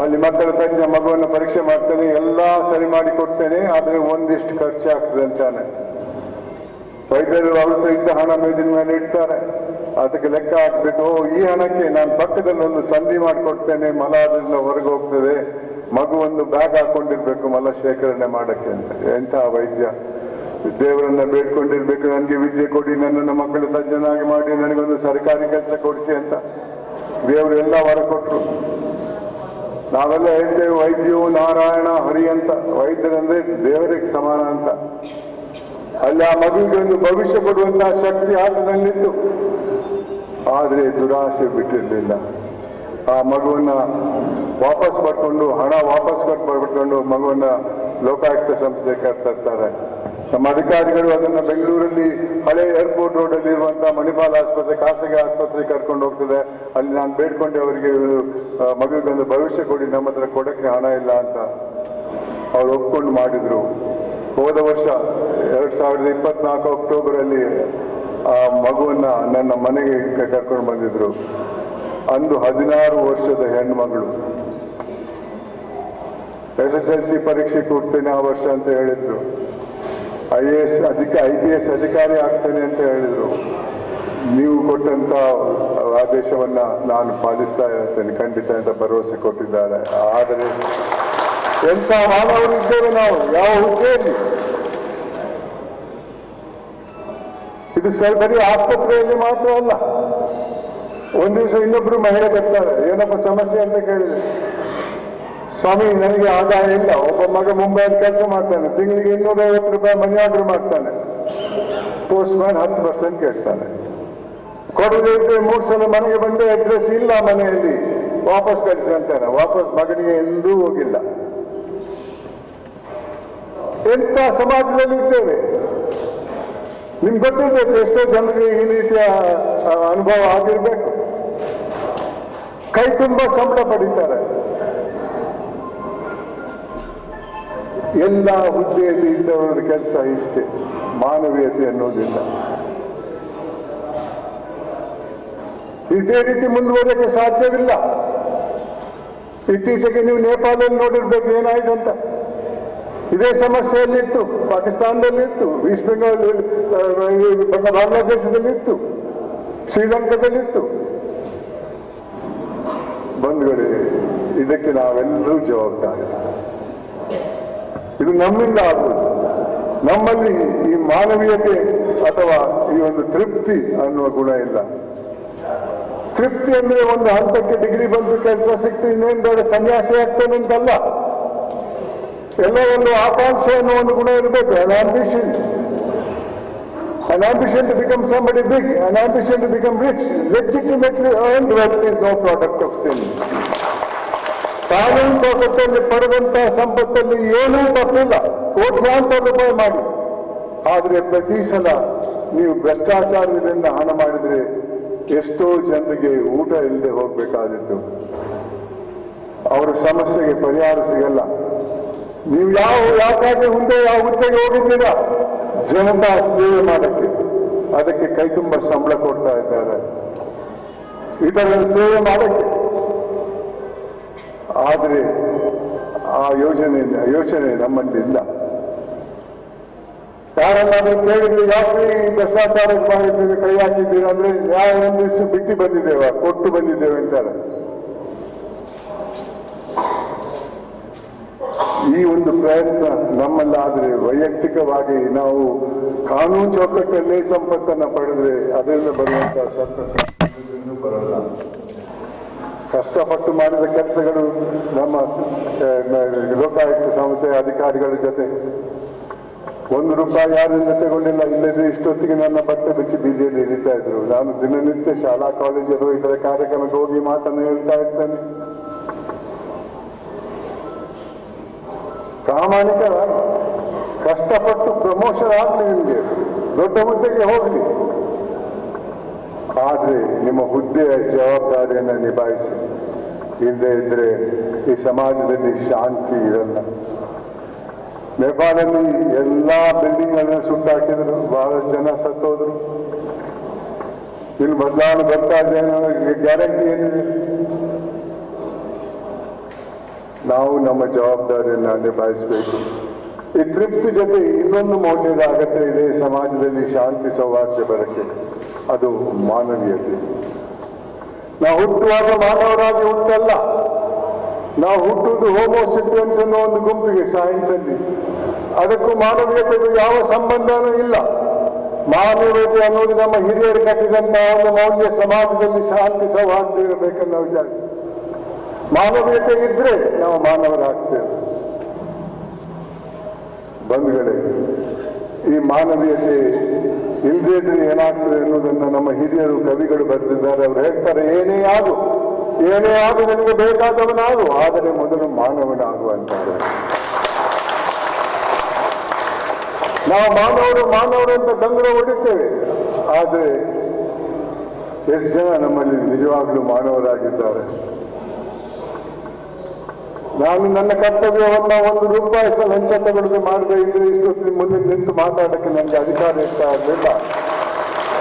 ಅಲ್ಲಿ ಮಕ್ಕಳ ತಜ್ಞ ಮಗುವನ್ನು ಪರೀಕ್ಷೆ ಮಾಡ್ತಾನೆ, ಎಲ್ಲಾ ಸರಿ ಮಾಡಿ ಕೊಡ್ತೇನೆ, ಆದ್ರೆ ಒಂದಿಷ್ಟು ಖರ್ಚಾಗ್ತದೆ ಅಂತಾನೆ. ವೈದ್ಯರು ಅವ್ರ ಇದ್ದ ಹಣ ಮೇಜಿನ ಮೇಲೆ ಇಡ್ತಾರೆ. ಅದಕ್ಕೆ ಲೆಕ್ಕ ಹಾಕ್ಬಿಟ್ಟು, ಈ ಹಣಕ್ಕೆ ನಾನು ಪಕ್ಕದಲ್ಲಿ ಒಂದು ಸಂಧಿ ಮಾಡಿಕೊಡ್ತೇನೆ, ಮಲ ಅದರಿಂದ ಹೊರಗೆ ಹೋಗ್ತದೆ, ಮಗು ಒಂದು ಬ್ಯಾಗ್ ಹಾಕೊಂಡಿರ್ಬೇಕು ಮಲ ಶೇಖರಣೆ ಮಾಡಕ್ಕೆ ಅಂತ. ಎಂಥ ವೈದ್ಯ! ದೇವರನ್ನ ಬೇಡ್ಕೊಂಡಿರ್ಬೇಕು, ನನಗೆ ವಿದ್ಯೆ ಕೊಡಿ, ನನ್ನನ್ನು ಮಕ್ಕಳ ತಜ್ಞನಾಗಿ ಮಾಡಿ, ನನಗೊಂದು ಸರ್ಕಾರಿ ಕೆಲಸ ಕೊಡಿಸಿ ಅಂತ. ದೇವರು ಎಲ್ಲ ವರ ಕೊಟ್ರು. ನಾವೆಲ್ಲ ಹೇಳ್ತೇವೆ ವೈದ್ಯವು ನಾರಾಯಣ ಹರಿ ಅಂತ, ವೈದ್ಯರಂದ್ರೆ ದೇವರಿಗೆ ಸಮಾನ ಅಂತ. ಅಲ್ಲಿ ಆ ಮಗುವಿಗೆ ಒಂದು ಭವಿಷ್ಯ ಕೊಡುವಂತಹ ಶಕ್ತಿ ಆತನಲ್ಲಿತ್ತು. ಆದ್ರೆ ದುರಾಸೆ ಬಿಟ್ಟಿರ್ಲಿಲ್ಲ. ಆ ಮಗುವನ್ನ ವಾಪಸ್ ಪಡ್ಕೊಂಡು, ಹಣ ವಾಪಸ್ ಪಡ್ಕೊಂಡು ಮಗುವನ್ನ ಲೋಕಾಯುಕ್ತ ಸಂಸ್ಥೆ ಕರ್ತಿರ್ತಾರೆ. ನಮ್ಮ ಅಧಿಕಾರಿಗಳು ಅದನ್ನ ಬೆಂಗಳೂರಲ್ಲಿ ಹಳೆ ಏರ್ಪೋರ್ಟ್ ರೋಡ್ ಅಲ್ಲಿ ಇರುವಂತಹ ಮಣಿಪಾಲ್ ಆಸ್ಪತ್ರೆ, ಖಾಸಗಿ ಆಸ್ಪತ್ರೆ ಕರ್ಕೊಂಡು ಹೋಗ್ತದೆ. ಅಲ್ಲಿ ನಾನು ಬೇಡ್ಕೊಂಡೆ ಅವರಿಗೆ, ಮಗುವಿಗೊಂದು ಭವಿಷ್ಯ ಕೊಡಿ, ನಮ್ಮ ಹತ್ರ ಕೊಡಕ್ಕೆ ಹಣ ಇಲ್ಲ ಅಂತ. ಅವ್ರು ಒಪ್ಕೊಂಡು ಮಾಡಿದ್ರು. ಹೋದ ವರ್ಷ 2024 ಅಕ್ಟೋಬರ್ ಅಲ್ಲಿ ಆ ಮಗುವನ್ನ ನನ್ನ ಮನೆಗೆ ಕರ್ಕೊಂಡು ಬಂದಿದ್ರು. ಅಂದು 16 ವರ್ಷದ ಹೆಣ್ಮಗಳು. SSLC ಪರೀಕ್ಷೆ ಕೊಡ್ತೇನೆ ಆ ವರ್ಷ ಅಂತ ಹೇಳಿದ್ರು. IPS ಅಧಿಕಾರಿ ಆಗ್ತೇನೆ ಅಂತ ಹೇಳಿದ್ರು. ನೀವು ಕೊಟ್ಟಂತ ಆದೇಶವನ್ನ ನಾನು ಪಾಲಿಸ್ತಾ ಇರ್ತೇನೆ ಖಂಡಿತ ಅಂತ ಭರವಸೆ ಕೊಟ್ಟಿದ್ದಾರೆ. ಆದರೆ ಎಂತ ಮಾನವರಿದ್ದೇವೆ ನಾವು, ಯಾವ ಹುದ್ದೆಯಲ್ಲಿ. ಇದು ಬರೀ ಆಸ್ಪತ್ರೆಯಲ್ಲಿ ಮಾತ್ರ ಅಲ್ಲ. ಒಂದ್ ದಿವಸ ಇನ್ನೊಬ್ರು ಮಹಿಳೆ ಬರ್ತಾರೆ, ಏನಪ್ಪ ಸಮಸ್ಯೆ ಅಂತ ಕೇಳಿದೆ. ಸ್ವಾಮಿ, ನನಗೆ ಆದಾಯ ಇಲ್ಲ. ಒಬ್ಬ ಮಗ ಮುಂಬೈಯಲ್ಲಿ ಕೆಲಸ ಮಾಡ್ತಾನೆ, ತಿಂಗಳಿಗೆ 250 ರೂಪಾಯಿ ಮನಿ ಆರ್ಡರ್ ಮಾಡ್ತಾನೆ. ಪೋಸ್ಟ್ ಮ್ಯಾನ್ 10% ಕೇಳ್ತಾನೆ. ಕೊಡದೇ ಇದ್ರೆ 3 ಸಲ ಮನೆಗೆ ಬಂದು ಅಡ್ರೆಸ್ ಇಲ್ಲ ಮನೆಯಲ್ಲಿ, ವಾಪಸ್ ಕಳಿಸಿ ಅಂತಾನೆ. ವಾಪಸ್ ಮಗನಿಗೆ ಎಂದೂ ಹೋಗಿಲ್ಲ. ಎಂತ ಸಮಾಜದಲ್ಲಿ ಇದ್ದೇವೆ. ನಿಮ್ಗೆ ಗೊತ್ತಿರ್ಬೇಕು ಎಷ್ಟೋ ಜನರಿಗೆ ಈ ರೀತಿಯ ಅನುಭವ ಆಗಿರ್ಬೇಕು. ಕೈ ತುಂಬಾ ಸಂಬಳ ಪಡೀತಾರೆ. ಎಲ್ಲ ಹುದ್ದೆಯಲ್ಲಿ ಇದ್ದವರ ಕೆಲಸ ಇಷ್ಟೇ, ಮಾನವೀಯತೆ ಅನ್ನೋದಿಲ್ಲ. ಇದೇ ರೀತಿ ಮುಂದುವರಿಯಕ್ಕೆ ಸಾಧ್ಯವಿಲ್ಲ. ಇತ್ತೀಚೆಗೆ ನೀವು ನೇಪಾಳದಲ್ಲಿ ನೋಡಿರ್ಬೇಕು ಏನಾಯ್ತು ಅಂತ. ಇದೇ ಸಮಸ್ಯೆಯಲ್ಲಿತ್ತು, ಪಾಕಿಸ್ತಾನದಲ್ಲಿತ್ತು, ವೆಸ್ಟ್ ಬೆಂಗಾಲ್, ಬಾಂಗ್ಲಾದೇಶದಲ್ಲಿತ್ತು, ಶ್ರೀಲಂಕಾದಲ್ಲಿತ್ತು. ಬಂಧುಗಳೇ, ಇದಕ್ಕೆ ನಾವೆಲ್ಲರೂ ಜವಾಬ್ದಾರಿ. ಇದು ನಮ್ಮಿಂದ ಆಗುವುದು. ನಮ್ಮಲ್ಲಿ ಈ ಮಾನವೀಯತೆ ಅಥವಾ ಈ ಒಂದು ತೃಪ್ತಿ ಅನ್ನುವ ಗುಣ ಇಲ್ಲ. ತೃಪ್ತಿ ಅಂದ್ರೆ ಒಂದು ಹಂತಕ್ಕೆ ಡಿಗ್ರಿ ಬಂದು ಕೆಲಸ ಸಿಕ್ತು, ಇನ್ನೇನು ಬೇಡ ಸನ್ಯಾಸಿ ಆಗ್ತೇನೆ ಅಂತಲ್ಲ. ಎಲ್ಲ ಒಂದು ಆಕಾಂಕ್ಷೆ ಅನ್ನೋ ಒಂದು ಗುಣ ಇರಬೇಕು. an ambition to become somebody big, an ambition to become rich. Legitimately earned wealth is no product of sin. ಕಾನೂನು ಚೌಕಟ್ಟಲ್ಲಿ ಪಡೆದಂತಹ ಸಂಪತ್ತಲ್ಲಿ ಏನೂ ತಪ್ಪಿಲ್ಲ. ಕೋಟ್ಯಾಂತರ ರೂಪಾಯಿ ಮಾಡಿ ಆದರೆ ಪ್ರತಿ ಸಲ ನೀವು ಭ್ರಷ್ಟಾಚಾರದಿಂದ ಹಣ ಮಾಡಿದ್ರೆ ಎಷ್ಟೋ ಜನರಿಗೆ ಊಟ ಇಲ್ಲದೆ ಹೋಗ್ಬೇಕಾದಿತ್ತು, ಅವರ ಸಮಸ್ಯೆಗೆ ಪರಿಹಾರ ಸಿಗಲ್ಲ. ನೀವು ಯಾಕಾಗಿ ಮುಂದೆ ಯಾವ ಹುದ್ದೆಗೆ ಹೋಗಿದ್ದೀರಾ? ಜನತಾ ಸೇವೆ ಮಾಡಕ್ಕೆ. ಅದಕ್ಕೆ ಕೈ ತುಂಬ ಸಂಬಳ ಕೊಡ್ತಾ ಇದ್ದಾರೆ, ಇತರ ಸೇವೆ ಮಾಡಕ್ಕೆ. ಆದರೆ ಆ ಯೋಚನೆ ನಮ್ಮಲ್ಲಿಲ್ಲ. ಯಾರನ್ನಾದ್ರೂ ಕೇಳಿದ್ರೆ ಯಾಕೆ ಈ ಭ್ರಷ್ಟಾಚಾರಕ್ಕೆ ಮಾಡಿದ್ದೀರಿ, ಕೈ ಹಾಕಿದ್ದೀರಿ ಅಂದ್ರೆ ನ್ಯಾಯ ಒಂದಿಷ್ಟು ಬಿಟ್ಟು ಬಂದಿದ್ದೇವೆ, ಕೊಟ್ಟು ಬಂದಿದ್ದೇವೆ ಅಂತಾರೆ. ಈ ಒಂದು ಪ್ರಯತ್ನ ನಮ್ಮಲ್ಲಾದ್ರೆ ವೈಯಕ್ತಿಕವಾಗಿ ನಾವು ಕಾನೂನು ಚೌಕಟ್ಟಲ್ಲೇ ಸಂಪತ್ತನ್ನ ಪಡೆದ್ರೆ ಅದರಿಂದ ಬರುವಂತಹ ಸಂತಸ ಬರಲ್ಲ. ಕಷ್ಟಪಟ್ಟು ಮಾಡಿದ ಕೆಲಸಗಳು ನಮ್ಮ ಲೋಕಾಯುಕ್ತ ಸಂಸ್ಥೆ ಅಧಿಕಾರಿಗಳ ಜೊತೆ ₹1 ಯಾರಿಂದ ತಗೊಂಡಿಲ್ಲ. ಇಲ್ಲದ್ರೆ ಇಷ್ಟೊತ್ತಿಗೆ ನನ್ನ ಬಟ್ಟೆ ಬಿಚ್ಚಿ ಬೀದಿಯಲ್ಲಿ ಇರಿತಾ ಇದ್ರು. ನಾನು ದಿನನಿತ್ಯ ಶಾಲಾ ಕಾಲೇಜರು ಇದರ ಕಾರ್ಯಕ್ರಮಕ್ಕೆ ಹೋಗಿ ಮಾತನ್ನು ಹೇಳ್ತಾ ಇರ್ತೇನೆ. ಪ್ರಾಮಾಣಿಕ ಕಷ್ಟಪಟ್ಟು ಪ್ರಮೋಷನ್ ಆಗಲಿ, ನಿಮಗೆ ದೊಡ್ಡ ಹುದ್ದೆಗೆ ಹೋಗ್ಲಿ, ಆದ್ರೆ ನಿಮ್ಮ ಹುದ್ದೆಯ ಜವಾಬ್ದಾರಿಯನ್ನು ನಿಭಾಯಿಸಿ. ಇಲ್ಲದೆ ಇದ್ರೆ ಈ ಸಮಾಜದಲ್ಲಿ ಶಾಂತಿ ಇರಲ್ಲ. ನೇಪಾಳದಲ್ಲಿ ಎಲ್ಲಾ ಬಿಲ್ಡಿಂಗ್ ಗಳನ್ನ ಸುಟ್ಟಾಕಿದ್ರು, ಬಹಳಷ್ಟು ಜನ ಸತ್ತೋದ್ರು. ಇಲ್ಲಿ ಬದಲಾವಣೆ ಬರ್ತಾ ಇದೆ ಅನ್ನೋ ಗ್ಯಾರಂಟಿ ಏನಿದೆ? ನಾವು ನಮ್ಮ ಜವಾಬ್ದಾರಿಯನ್ನ ನಿಭಾಯಿಸಬೇಕು. ಈ ತೃಪ್ತಿ ಜೊತೆ ಇನ್ನೊಂದು ಮೌಲ್ಯದ ಅಗತ್ಯ ಇದೆ ಸಮಾಜದಲ್ಲಿ ಶಾಂತಿ ಸೌಹಾರ್ದ ಬರಕ್ಕೆ, ಅದು ಮಾನವೀಯತೆ. ನಾವು ಹುಟ್ಟುವಾಗ ಮಾನವರಾಗಿ ಹುಟ್ಟಲ್ಲ, ನಾವು ಹುಟ್ಟುವುದು ಹೋಮೋಸೆಪಿಯನ್ಸ್ ಅನ್ನೋ ಒಂದು ಗುಂಪಿಗೆ ಸೈನ್ಸ್ ಅಲ್ಲಿ. ಅದಕ್ಕೂ ಮಾನವೀಯತೆಗೂ ಯಾವ ಸಂಬಂಧನೂ ಇಲ್ಲ. ಮಾನವೀಯತೆ ಅನ್ನೋದು ನಮ್ಮ ಹಿರಿಯರು ಕಟ್ಟಿದಂತಹ ಒಂದು ಮೌಲ್ಯ. ಸಮಾಜದಲ್ಲಿ ಶಾಂತಿ ಸೌಹಾರ್ದ ಇರಬೇಕನ್ನೋ ವಿಚಾರ. ಮಾನವೀಯತೆ ಇದ್ರೆ ನಾವು ಮಾನವರಾಗ್ತೇವೆ. ಬಂಧುಗಳೇ, ಈ ಮಾನವೀಯತೆ ಇಲ್ಲದೇ ಇದ್ರೆ ಏನಾಗ್ತದೆ ಅನ್ನೋದನ್ನ ನಮ್ಮ ಹಿರಿಯರು ಕವಿಗಳು ಬರೆದಿದ್ದಾರೆ. ಅವ್ರು ಹೇಳ್ತಾರೆ, ಏನೇ ಆದು ನಿನಗೆ ಬೇಕಾದವನಾಗು, ಆದರೆ ಮೊದಲು ಮಾನವನಾಗು ಅಂತಾರೆ. ನಾವು ಮಾನವರು ಅಂತ ಡಂಗುರ ಹೊಡಿತೇವೆ, ಆದರೆ ಎಷ್ಟು ಜನ ನಮ್ಮಲ್ಲಿ ನಿಜವಾಗ್ಲೂ ಮಾನವರಾಗಿದ್ದಾರೆ? ನಾನು ನನ್ನ ಕರ್ತವ್ಯವನ್ನ ₹1 ಲಂಚ ತಗೊಳ್ಳದೆ ಮಾಡದೆ ಇದ್ರೆ ಇಷ್ಟೊತ್ತಿನ ಮುಂದೆ ನಿಂತು ಮಾತಾಡಕ್ಕೆ ನನಗೆ ಅಧಿಕಾರ ಇರ್ತಾ ಇರಲಿಲ್ಲ.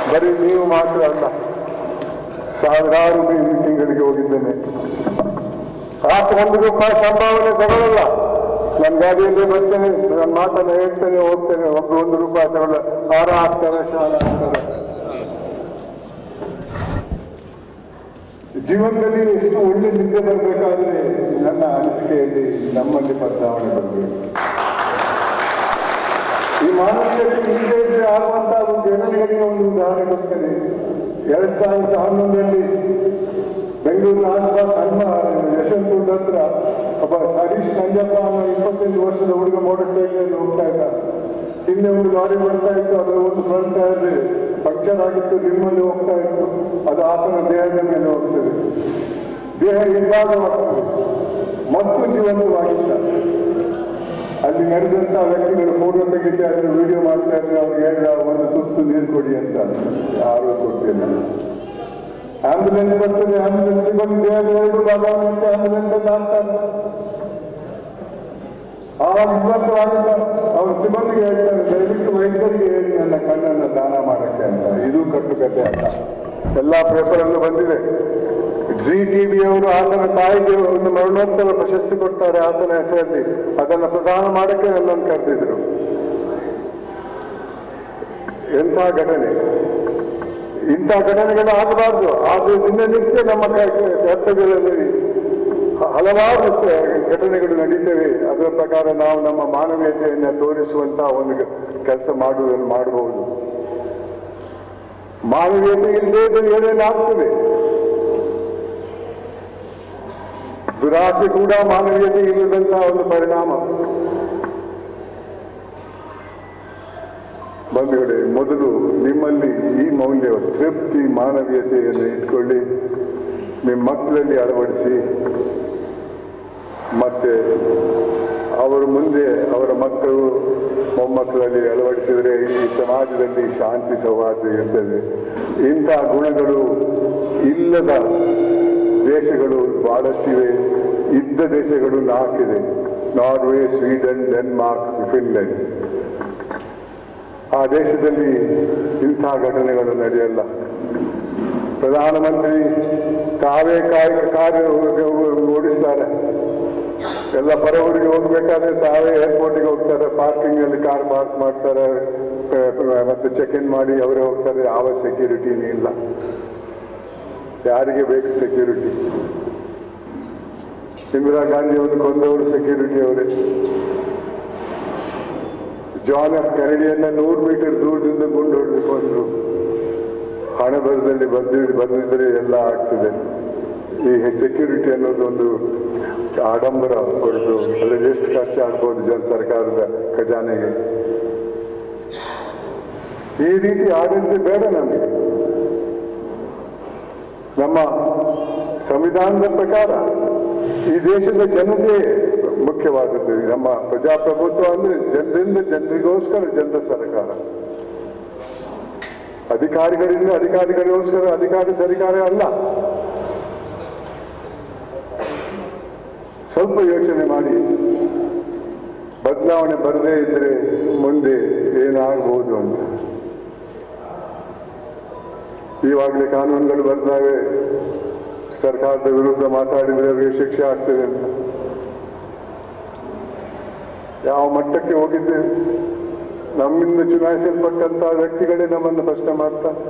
ಬರೀ ನೀವು ಮಾತ್ರ ಅಲ್ಲ, ಸಾವಿರಾರು ಮೀಟಿಂಗ್ಗಳಿಗೆ ಹೋಗಿದ್ದೇನೆ. ₹1 ಸಂಭಾವನೆ ತಗೊಳ್ಳಲ್ಲ. ನನ್ನ ಗಾಡಿಯಲ್ಲೇ ಬರ್ತೇನೆ, ನನ್ನ ಮಾತನ್ನ ಹೇಳ್ತೇನೆ, ಹೋಗ್ತೇನೆ. ಒಬ್ರು ₹1 ತಗೊಳ್ಳ, ಹಾರ ಹಾಕ್ತಾರೆ, ಶಾಲ ಹಾಕ್ತಾರೆ. ಜೀವನದಲ್ಲಿ ಎಷ್ಟು ಒಳ್ಳೆ ನಿದ್ದೆ ಬರಬೇಕಾದ್ರೆ ನನ್ನ ಅನಿಸಿಕೆಯಲ್ಲಿ ನಮ್ಮಲ್ಲಿ ಬದಲಾವಣೆ ಬರಬೇಕು. ಈ ಮಾನವೀಯತೆ ಹಿಂದೆ ಇದ್ರೆ ಆಗುವಂತಹ ಒಂದು ಘಟನೆಗಳಿಗೆ ಒಂದು ಉದಾಹರಣೆ ಕೊಡ್ತೇನೆ. 2011ರಲ್ಲಿ ಬೆಂಗಳೂರಿನ ಆಸ್ಪಾಸ್ ಯಶವಂತಪುರದ ಹತ್ರ ಒಬ್ಬ ಹರೀಶ್ ನಂಜಪ್ಪ ಅನ್ನೋ 25 ವರ್ಷದ ಹುಡುಗ ಮೋಟರ್ ಸೈಕಲ್ ಹೋಗ್ತಾ ಇದ್ದ. ಹಿಂದೆ ಒಂದು ಲಾರಿ ಬರ್ತಾ ಇತ್ತು, ಅದರ ಒಂದು ಫ್ರಂಟ್ ಟೈರ್ ಪಂಕ್ಚರ್ ಆಗಿತ್ತು, ನಿಮ್ಮಲ್ಲಿ ಹೋಗ್ತಾ ಇತ್ತು. ಅದು ಆತನ ದೇಹದ ಮೇಲೆ ಹೋಗ್ತದೆ, ದೇಹ ಇಲ್ಲವಾಗವಾಗ್ತದೆ ಮತ್ತು ಜೀವಂತವಾಗಿಲ್ಲ. ಅಲ್ಲಿ ನಡೆದಂತ ವ್ಯಕ್ತಿಗಳು ಫೋಟೋ ತೆಗಿತಾ ಇದ್ರು, ವಿಡಿಯೋ ಮಾಡ್ತಾ ಇದ್ರು. ಅವ್ರಿಗೆ ಹೇಳಿದ, ಒಂದು ತುತ್ತು ನೀರು ಕೊಡಿ ಅಂತ. ಯಾರು ಕೊಡ್ತಿಲ್ಲ. ಆಂಬ್ಯುಲೆನ್ಸ್ ಬರ್ತದೆ, ಆಂಬ್ಯುಲೆನ್ಸ್ ಬಂದು ದೇಹದ 2 ಭಾಗ ಆಂಬ್ಯುಲೆನ್ಸ್ ಅಂತ ಆಗ್ತಾರೆ. ಆವಾಗ ವಿಶ್ವಾಸವಾಗಿಲ್ಲ. ಅವ್ರ ಸಿಬ್ಬಂದಿಗೆ ಹೇಳ್ತಾರೆ, ದಯವಿಟ್ಟು ವೈದ್ಯರಿಗೆ ಹೇಳಿ ನನ್ನ ಕಣ್ಣನ್ನು ದಾನ ಮಾಡಕ್ಕೆ ಅಂತ. ಇದು ಕಟ್ಟುಕತೆ ಅಲ್ಲ, ಎಲ್ಲಾ ಪೇಪರಲ್ಲೂ ಬಂದಿದೆ. ZTV ಅವರು ಆತನ ತಾಯಿಗೆ ಒಂದು ಮರಣೋತ್ತರ ಪ್ರಶಸ್ತಿ ಕೊಡ್ತಾರೆ ಆತನ ಹೆಸರಲ್ಲಿ. ಅದನ್ನು ಪ್ರದಾನ ಮಾಡಕ್ಕೆ ನನ್ನನ್ನು ಕರೆದಿದ್ರು. ಎಂಥ ಘಟನೆ! ಇಂಥ ಘಟನೆಗಳು ಆಗಬಾರ್ದು. ಆದ್ರೆ ದಿನನಿತ್ಯ ನಮ್ಮ ಕರ್ತವ್ಯದಲ್ಲಿ ಹಲವಾರು ಘಟನೆಗಳು ನಡೀತವೆ. ಅದರ ಪ್ರಕಾರ ನಾವು ನಮ್ಮ ಮಾನವೀಯತೆಯನ್ನು ತೋರಿಸುವಂತಹ ಒಂದು ಕೆಲಸ ಮಾಡಬಹುದು. ಮಾನವೀಯತೆ ಇಲ್ಲದೆ ಏನೇನಾಗ್ತದೆ? ದುರಾಸೆ ಕೂಡ ಮಾನವೀಯತೆ ಇಲ್ಲದಂತಹ ಒಂದು ಪರಿಣಾಮ. ಬಂಧುಗಳೇ, ಮೊದಲು ನಿಮ್ಮಲ್ಲಿ ಈ ಮೌಲ್ಯ ತೃಪ್ತಿ ಮಾನವೀಯತೆಯನ್ನು ಇಟ್ಕೊಳ್ಳಿ, ನಿಮ್ಮ ಮಕ್ಕಳಲ್ಲಿ ಅಳವಡಿಸಿ. ಮತ್ತೆ ಅವರು ಮುಂದೆ ಅವರ ಮಕ್ಕಳು ಮೊಮ್ಮಕ್ಕಳಲ್ಲಿ ಅಳವಡಿಸಿದರೆ ಈ ಸಮಾಜದಲ್ಲಿ ಶಾಂತಿ ಸೌಹಾರ್ದ ಇರ್ತದೆ. ಇಂಥ ಗುಣಗಳು ಇಲ್ಲದ ದೇಶಗಳು ಬಹಳಷ್ಟಿವೆ. ಇದ್ದ ದೇಶಗಳು 4 ಇದೆ: ನಾರ್ವೆ, ಸ್ವೀಡನ್, ಡೆನ್ಮಾರ್ಕ್, ಫಿನ್ಲೆಂಡ್. ಆ ದೇಶದಲ್ಲಿ ಇಂಥ ಘಟನೆಗಳು ನಡೆಯಲ್ಲ. ಪ್ರಧಾನಮಂತ್ರಿ ತಾವೇ ಕಾರ್ಯ ಓಡಿಸ್ತಾರೆ. ಎಲ್ಲ ಪರವೂರಿಗೆ ಹೋಗ್ಬೇಕಾದ್ರೆ ತಾವೇ ಏರ್ಪೋರ್ಟಿಗೆ ಹೋಗ್ತಾರೆ, ಪಾರ್ಕಿಂಗ್ ಅಲ್ಲಿ ಕಾರ್ ಪಾರ್ಕ್ ಮಾಡ್ತಾರೆ, ಮತ್ತೆ ಚೆಕ್ ಇನ್ ಮಾಡಿ ಅವರೇ ಹೋಗ್ತಾರೆ. ಯಾವ ಸೆಕ್ಯೂರಿಟಿನೂ ಇಲ್ಲ. ಯಾರಿಗೆ ಬೇಕು ಸೆಕ್ಯೂರಿಟಿ? ಇಂದಿರಾ ಗಾಂಧಿ ಅವರು ಕೊಂದವರು ಸೆಕ್ಯೂರಿಟಿ ಅವರೇ. ಜಾನ್ ಎಫ್ ಕೆನಡಿಯನ್ನ 100 ಮೀಟರ್ ದೂರದಿಂದ ಗುಂಡು ಹೊಡೆದುಕೊಂಡ್ರು. ಹಣ ಬಂದಿದ್ರೆ ಎಲ್ಲ ಆಗ್ತದೆ. ಈ ಸೆಕ್ಯೂರಿಟಿ ಅನ್ನೋದು ಒಂದು ಆಡಂಬರ ಹೊರತು ಅದರಲ್ಲಿ ಎಷ್ಟು ಖರ್ಚಾಗ್ಬೋದು ಸರ್ಕಾರದ ಖಜಾನೆಗೆ. ಈ ರೀತಿ ಆಡಳಿತ ಬೇಡ ನಮಗೆ. ನಮ್ಮ ಸಂವಿಧಾನದ ಪ್ರಕಾರ ಈ ದೇಶದ ಜನತೆ ಮುಖ್ಯವಾದದ್ದು. ನಮ್ಮ ಪ್ರಜಾಪ್ರಭುತ್ವ ಅಂದ್ರೆ ಜನರಿಂದ ಜನರಿಗೋಸ್ಕರ ಜನರ ಸರ್ಕಾರ. ಅಧಿಕಾರಿಗಳಿಗೋಸ್ಕರ ಅಧಿಕಾರಿ ಸರ್ಕಾರ ಅಲ್ಲ. ಸ್ವಲ್ಪ ಯೋಚನೆ ಮಾಡಿ. ಬದಲಾವಣೆ ಬರದೇ ಇದ್ರೆ ಮುಂದೆ ಏನಾಗಬಹುದು ಅಂತ. ಈವಾಗಲೇ ಕಾನೂನುಗಳು ಬರ್ತಾವೆ, ಸರ್ಕಾರದ ವಿರುದ್ಧ ಮಾತಾಡಿದ್ರೆ ಅವರಿಗೆ ಶಿಕ್ಷೆ ಆಗ್ತದೆ ಅಂತ. ಯಾವ ಮಟ್ಟಕ್ಕೆ ಹೋಗಿದ್ದೆ? ನಮ್ಮಿಂದ ಚುನಾಯಿಸಲ್ಪಟ್ಟಂತಹ ವ್ಯಕ್ತಿಗಳೇ ನಮ್ಮನ್ನು ಪ್ರಶ್ನೆ ಮಾಡ್ತಾರೆ.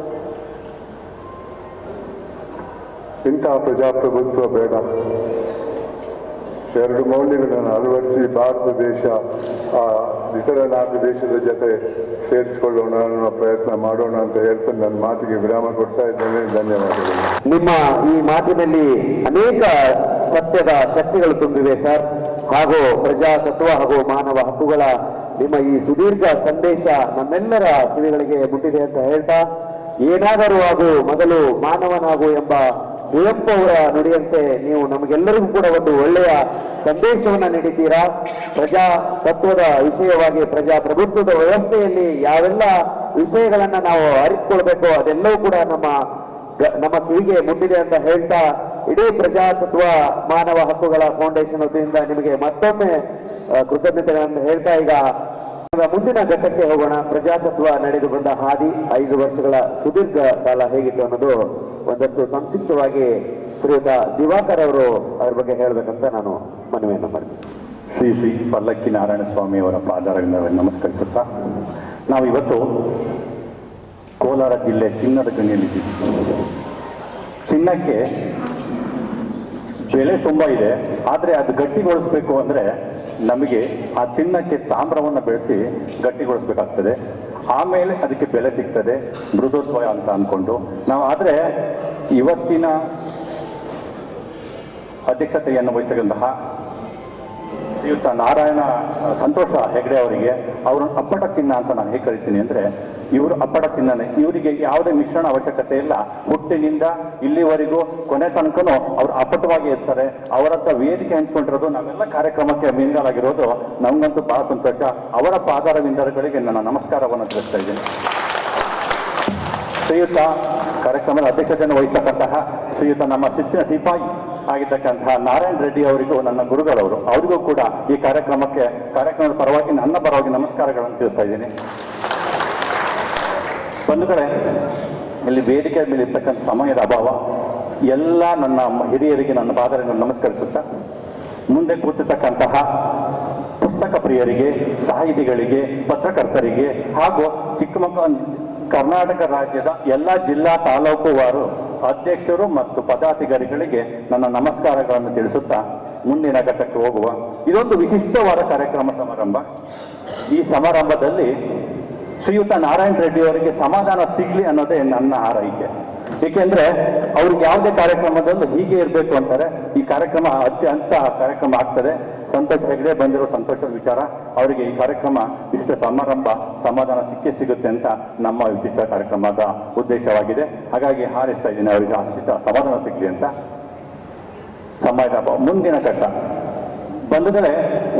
ಇಂತಹ ಪ್ರಜಾಪ್ರಭುತ್ವ ಬೇಡ. 2 ಮೌಲ್ಯಗಳನ್ನು ಅಳವಡಿಸಿ ಭಾರತ ದೇಶ ಇತರ 4 ದೇಶದ ಜೊತೆ ಸೇರಿಸಿಕೊಳ್ಳೋಣ ಅನ್ನೋ ಪ್ರಯತ್ನ ಮಾಡೋಣ ಅಂತ ಹೇಳ್ತಾ ನನ್ನ ಮಾತಿಗೆ ವಿರಾಮ ಕೊಡ್ತಾ ಇದ್ದೇನೆ. ಧನ್ಯವಾದಗಳು. ನಿಮ್ಮ ಈ ಮಾತಿನಲ್ಲಿ ಅನೇಕ ಸತ್ಯದ ಶಕ್ತಿಗಳು ತುಂಬಿವೆ ಸರ್. ಹಾಗೂ ಪ್ರಜಾತತ್ವ ಹಾಗೂ ಮಾನವ ಹಕ್ಕುಗಳ ನಿಮ್ಮ ಈ ಸುದೀರ್ಘ ಸಂದೇಶ ನಮ್ಮೆಲ್ಲರ ಕಿವಿಗಳಿಗೆ ಮುಟ್ಟಿದೆ ಅಂತ ಹೇಳ್ತಾ, ಏನಾದರೂ ಆಗು ಮೊದಲು ಮಾನವನಾಗು ಎಂಬ ಕುವೆಂಪು ಅವರ ನುಡಿಯಂತೆ ನೀವು ನಮಗೆಲ್ಲರಿಗೂ ಕೂಡ ಒಂದು ಒಳ್ಳೆಯ ಸಂದೇಶವನ್ನ ನೀಡಿದ್ದೀರಾ. ಪ್ರಜಾತತ್ವದ ವಿಷಯವಾಗಿ ಪ್ರಜಾಪ್ರಭುತ್ವದ ವ್ಯವಸ್ಥೆಯಲ್ಲಿ ಯಾವೆಲ್ಲ ವಿಷಯಗಳನ್ನ ನಾವು ಅರಿತುಕೊಳ್ಬೇಕು ಅದೆಲ್ಲವೂ ಕೂಡ ನಮ್ಮ ಕಿವಿಗೆ ಮುಟ್ಟಿದೆ ಅಂತ ಹೇಳ್ತಾ, ಇಡೀ ಪ್ರಜಾತತ್ವ ಮಾನವ ಹಕ್ಕುಗಳ ಫೌಂಡೇಶನ್ ವತಿಯಿಂದ ನಿಮಗೆ ಮತ್ತೊಮ್ಮೆ ಕೃತಜ್ಞತೆಗಳನ್ನು ಹೇಳ್ತಾ ಈಗ ಮುಂದಿನ ಘಟ್ಟಕ್ಕೆ ಹೋಗೋಣ. ಪ್ರಜಾತತ್ವ ನಡೆದು ಬಂದ ಹಾದಿ 5 ವರ್ಷಗಳ ಸುದೀರ್ಘ ಕಾಲ ಹೇಗಿತ್ತು ಅನ್ನೋದು ಒಂದಷ್ಟು ಸಂಕ್ಷಿಪ್ತವಾಗಿ ಶ್ರೀಯುತ ದಿವಾಕರ್ ಅವರು ಅದ್ರ ಬಗ್ಗೆ ಹೇಳಬೇಕಂತ ನಾನು ಮನವಿಯನ್ನು ಮಾಡ್ತೀನಿ. ಶ್ರೀ ಪಲ್ಲಕ್ಕಿ ನಾರಾಯಣ ಸ್ವಾಮಿ ಅವರ ಪಾದಾರದಿಂದ ನಮಸ್ಕರಿಸುತ್ತಾ, ನಾವಿವತ್ತು ಕೋಲಾರ ಜಿಲ್ಲೆ ಚಿನ್ನದ ಗಣಿಯಲ್ಲಿದ್ದೀವಿ. ಚಿನ್ನಕ್ಕೆ ಬೆಲೆ ತುಂಬ ಇದೆ. ಆದರೆ ಅದು ಗಟ್ಟಿಗೊಳಿಸ್ಬೇಕು ಅಂದರೆ ನಮಗೆ ಆ ಚಿನ್ನಕ್ಕೆ ತಾಮ್ರವನ್ನು ಬೆಳೆಸಿ ಗಟ್ಟಿಗೊಳಿಸ್ಬೇಕಾಗ್ತದೆ. ಆಮೇಲೆ ಅದಕ್ಕೆ ಬೆಲೆ ಸಿಗ್ತದೆ, ಮೃದುತ್ವ ಅಂತ ಅಂದ್ಕೊಂಡು ನಾವು. ಆದರೆ ಇವತ್ತಿನ ಅಧ್ಯಕ್ಷತೆಯನ್ನು ವಹಿಸಿದಂತಹ ಶ್ರೀಯುತ ಸಂತೋಷ ಹೆಗ್ಡೆ ಅವರಿಗೆ ಅವರು ಅಪ್ಪಟ ಚಿನ್ನ ಅಂತ ನಾನು ಹೇಗೆ ಕರಿತೀನಿ ಅಂದರೆ, ಇವರು ಅಪ್ಪಟ ಚಿನ್ನನೇ. ಇವರಿಗೆ ಯಾವುದೇ ಮಿಶ್ರಣ ಅವಶ್ಯಕತೆ ಇಲ್ಲ. ಹುಟ್ಟಿನಿಂದ ಇಲ್ಲಿವರೆಗೂ ಕೊನೆ ತನಕನೂ ಅವರು ಅಪ್ಪಟವಾಗಿ ಇರ್ತಾರೆ. ಅವರತ್ತ ವೇದಿಕೆ ಹಂಚ್ಕೊಂಡಿರೋದು, ನಾವೆಲ್ಲ ಕಾರ್ಯಕ್ರಮಕ್ಕೆ ಮೀನುಗಾಲಾಗಿರೋದು ನಮಗಂತೂ ಬಹಳ ಸಂತೋಷ. ಅವರ ಪಾದಾರವಿಂದರುಗಳಿಗೆ ನನ್ನ ನಮಸ್ಕಾರವನ್ನು ತಿಳಿಸ್ತಾ ಇದ್ದೀನಿ. ಶ್ರೀಯುತ ಕಾರ್ಯಕ್ರಮದ ಅಧ್ಯಕ್ಷತೆಯನ್ನು ವಹಿಸತಕ್ಕಂತಹ ಶ್ರೀಯುತ ನಮ್ಮ ಶಿಸ್ತಿನ ಸಿಪಾಯಿ ಆಗಿರ್ತಕ್ಕಂತಹ ನಾರಾಯಣ್ ರೆಡ್ಡಿ ಅವರಿಗೂ, ನನ್ನ ಗುರುಗಳವರು, ಅವರಿಗೂ ಕೂಡ ಈ ಕಾರ್ಯಕ್ರಮದ ಪರವಾಗಿ ನನ್ನ ಪರವಾಗಿ ನಮಸ್ಕಾರಗಳನ್ನು ತಿಳಿಸ್ತಾ ಇದ್ದೀನಿ. ಬಂಧುಗಳೇ, ಇಲ್ಲಿ ವೇದಿಕೆ ಮೇಲೆ ಇರ್ತಕ್ಕಂಥ ಸಮಯದ ಅಭಾವ, ಎಲ್ಲ ನನ್ನ ಹಿರಿಯರಿಗೆ ನನ್ನ ಪಾದರನ್ನು ನಮಸ್ಕರಿಸುತ್ತಾ, ಮುಂದೆ ಕೂತಿರ್ತಕ್ಕಂತಹ ಪುಸ್ತಕ ಪ್ರಿಯರಿಗೆ, ಸಾಹಿತಿಗಳಿಗೆ, ಪತ್ರಕರ್ತರಿಗೆ ಹಾಗೂ ಕರ್ನಾಟಕ ರಾಜ್ಯದ ಎಲ್ಲ ಜಿಲ್ಲಾ ತಾಲೂಕುವಾರು ಅಧ್ಯಕ್ಷರು ಮತ್ತು ಪದಾಧಿಕಾರಿಗಳಿಗೆ ನನ್ನ ನಮಸ್ಕಾರಗಳನ್ನು ತಿಳಿಸುತ್ತಾ ಮುಂದಿನ ಘಟ್ಟಕ್ಕೆ ಹೋಗುವ ಇದೊಂದು ವಿಶಿಷ್ಟವಾದ ಸಮಾರಂಭ. ಈ ಸಮಾರಂಭದಲ್ಲಿ ಶ್ರೀಯುತ ನಾರಾಯಣ್ ರೆಡ್ಡಿ ಅವರಿಗೆ ಸಮಾಧಾನ ಸಿಗ್ಲಿ ಅನ್ನೋದೇ ನನ್ನ ಹಾರೈಕೆ. ಏಕೆಂದ್ರೆ ಅವ್ರಿಗೆ ಯಾವುದೇ ಕಾರ್ಯಕ್ರಮದಲ್ಲೂ ಹೀಗೆ ಇರಬೇಕು ಅಂತಾರೆ. ಈ ಕಾರ್ಯಕ್ರಮ ಅತ್ಯಂತ ಕಾರ್ಯಕ್ರಮ ಆಗ್ತದೆ. ಸಂತೋಷ್ ಹೆಗ್ಡೆ ಬಂದಿರೋ ಸಂತೋಷದ ವಿಚಾರ. ಅವರಿಗೆ ಈ ಕಾರ್ಯಕ್ರಮ ವಿಶಿಷ್ಟ ಸಮಾಧಾನ ಸಿಗುತ್ತೆ ಅಂತ ನಮ್ಮ ವಿಶಿಷ್ಟ ಕಾರ್ಯಕ್ರಮದ ಉದ್ದೇಶವಾಗಿದೆ. ಹಾಗಾಗಿ ಹಾರೈಸ್ತಾ ಇದ್ದೀನಿ ಅವರಿಗೆ ಸಮಾಧಾನ ಸಿಗಲಿ ಅಂತ. ಸಮಯದ ಮುಂದಿನ ಘಟ್ಟ ಬಂಧುಗಳೇ,